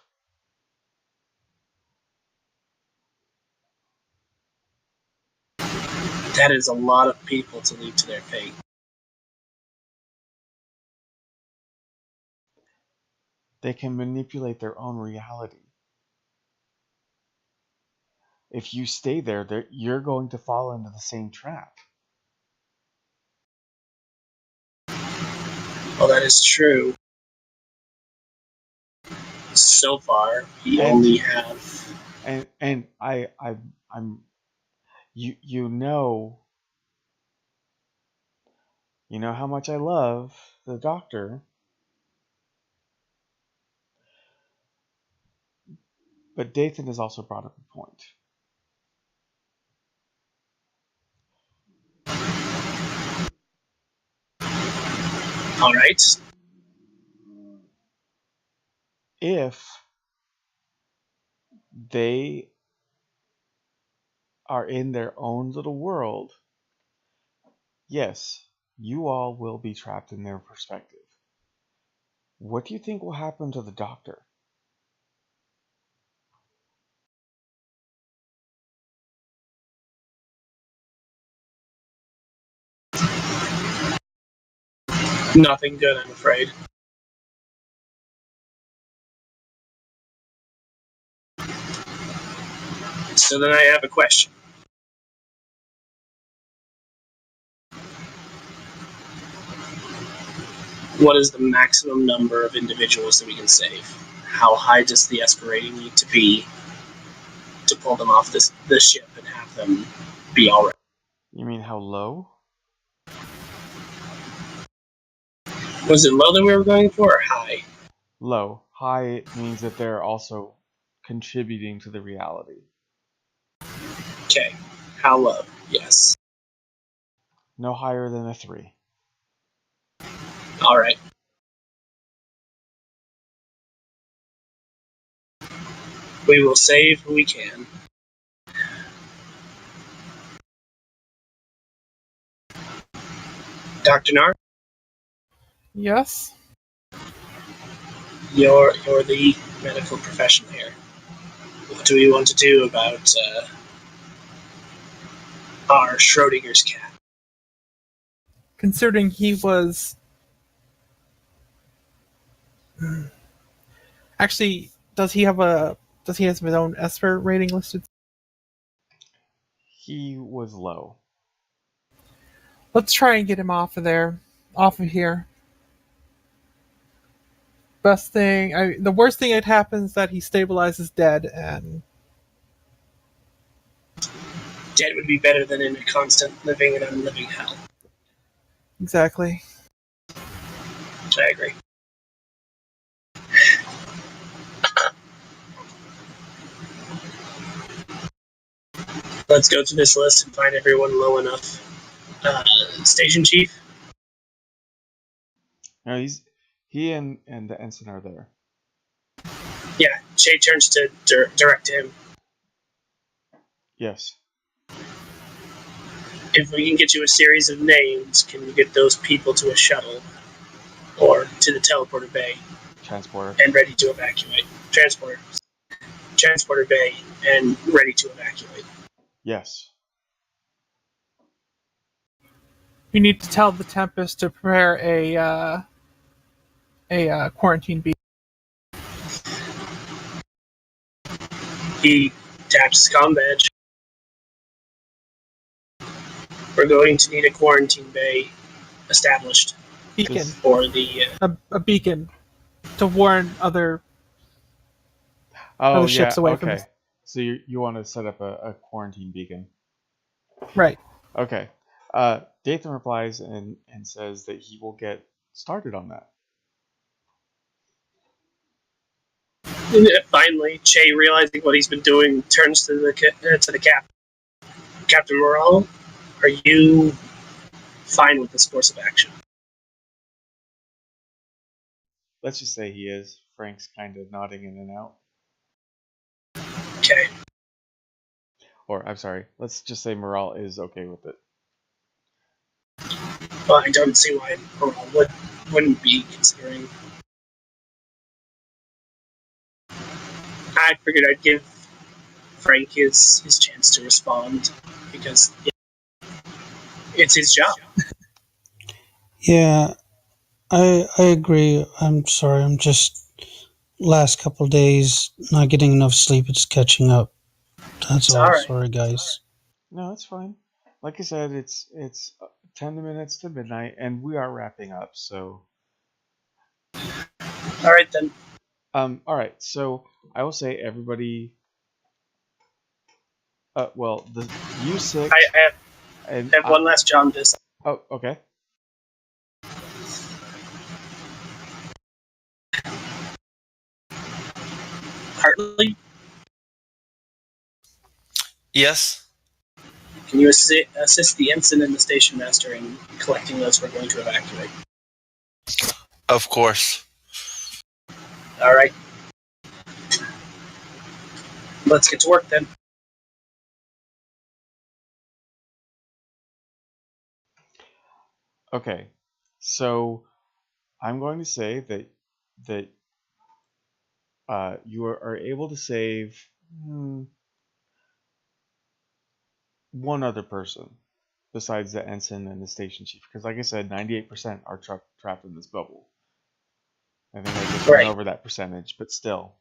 That is a lot of people to leave to their fate. They can manipulate their own reality. If you stay there, you're going to fall into the same trap. Well, that is true. So far, we only have. And I'm you know how much I love the Doctor, but Dathan has also brought up a point. All right. If they are in their own little world, yes, you all will be trapped in their perspective. What do you think will happen to the doctor? Nothing good, I'm afraid. So then I have a question. What is the maximum number of individuals that we can save? How high does the esper rating need to be to pull them off this ship and have them be all right? You mean how low? Was it low that we were going for, or high? Low. High means that they're also contributing to the reality. Okay. How low? Yes. No higher than a 3. All right. We will save who we can. Dr. Nar, Yes? you're the medical professional here. What do we want to do about our Schrodinger's cat? Considering he was... Actually, does he have his own Esper rating listed? He was low. Let's try and get him off of there. Off of here. The worst thing that happens is that he stabilizes dead, and Dead would be better than in a constant living and unliving hell. exactly. I agree. Let's go through this list and find everyone low enough. Station chief? No, he and the ensign are there. Yeah, Shay turns to direct him. Yes. If we can get you a series of names, can you get those people to a shuttle or to the teleporter bay Transporter. and ready to evacuate? Transporter bay and ready to evacuate. Yes. You need to tell the Tempest to prepare a quarantine beacon. He taps his comm badge. We're going to need a quarantine bay established Beacon. for the. A beacon to warn other Oh, ships yeah, away from okay. us. So you want to set up a quarantine beacon. Right. Okay. Dathan replies and says that he will get started on that. Finally, Che, realizing what he's been doing, turns to the captain. Captain Morale, are you fine with this course of action? Let's just say he is. Frank's kind of nodding in and out. Okay. Or, I'm sorry, let's just say Morale is okay with it. Well, I don't see why Morale wouldn't be, considering. I figured I'd give Frank his chance to respond, because it's his job. Yeah, I agree. I'm sorry. I'm just last couple of days not getting enough sleep. It's catching up. That's It's all. all right. Sorry, guys. No, that's fine. Like I said, it's 10 minutes to midnight, and we are wrapping up, so... All right, then. All right, so I will say everybody... well, you 6... I and have one last job to say. Oh, okay. Hartley, Yes. can you assist the ensign and the station master in collecting those we're going to evacuate? Of course. All right. Let's get to work then. Okay, so I'm going to say that you are able to save one other person besides the ensign and the station chief, because like I said, 98% are trapped in this bubble. I think I just went over that percentage, but still.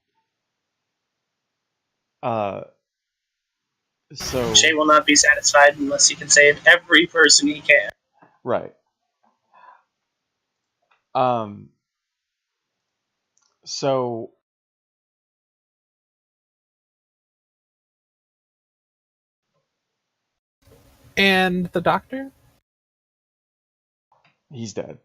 So Shay will not be satisfied unless he can save every person he can. right. So And the doctor? he's dead.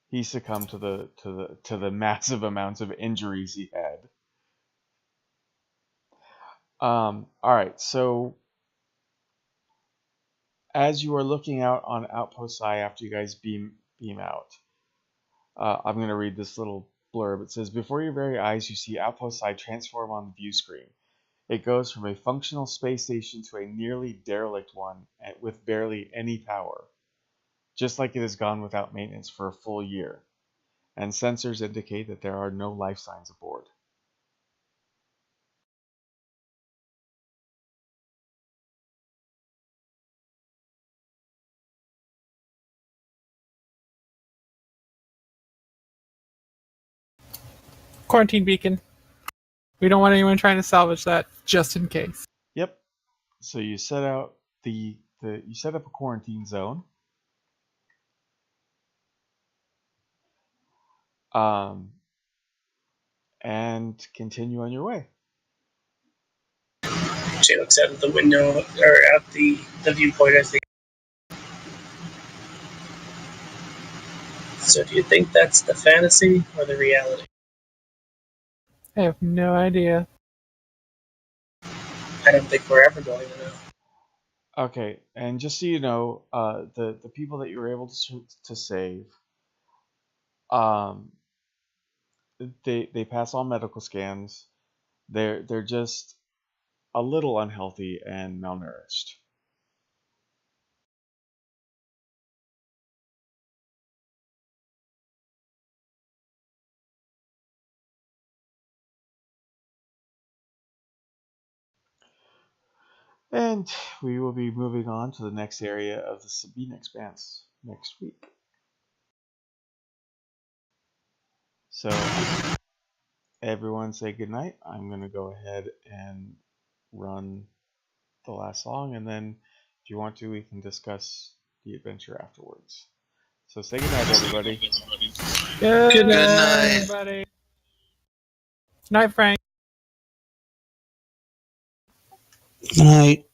He succumbed to the massive amounts of injuries he had. All right, so as you are looking out on Outpost Psi after you guys beam out, I'm going to read this little blurb. It says, before your very eyes, you see Outpost Psi transform on the view screen. It goes from a functional space station to a nearly derelict one with barely any power, just like it has gone without maintenance for a full year, and sensors indicate that there are no life signs aboard. Quarantine beacon. We don't want anyone trying to salvage that, just in case. Yep. So you set out you set up a quarantine zone. And continue on your way. Shay looks out of the window, or out the viewpoint, I think. So do you think that's the fantasy or the reality? I have no idea. I don't think we're ever going to know. Okay, and just so you know, the people that you were able to save, they pass all medical scans. They're just a little unhealthy and malnourished. And we will be moving on to the next area of the Sabine Expanse next week. So everyone say goodnight. I'm going to go ahead and run the last song, and then if you want to, we can discuss the adventure afterwards. So say goodnight, everybody. Good night. everybody. Night, Frank. Good night.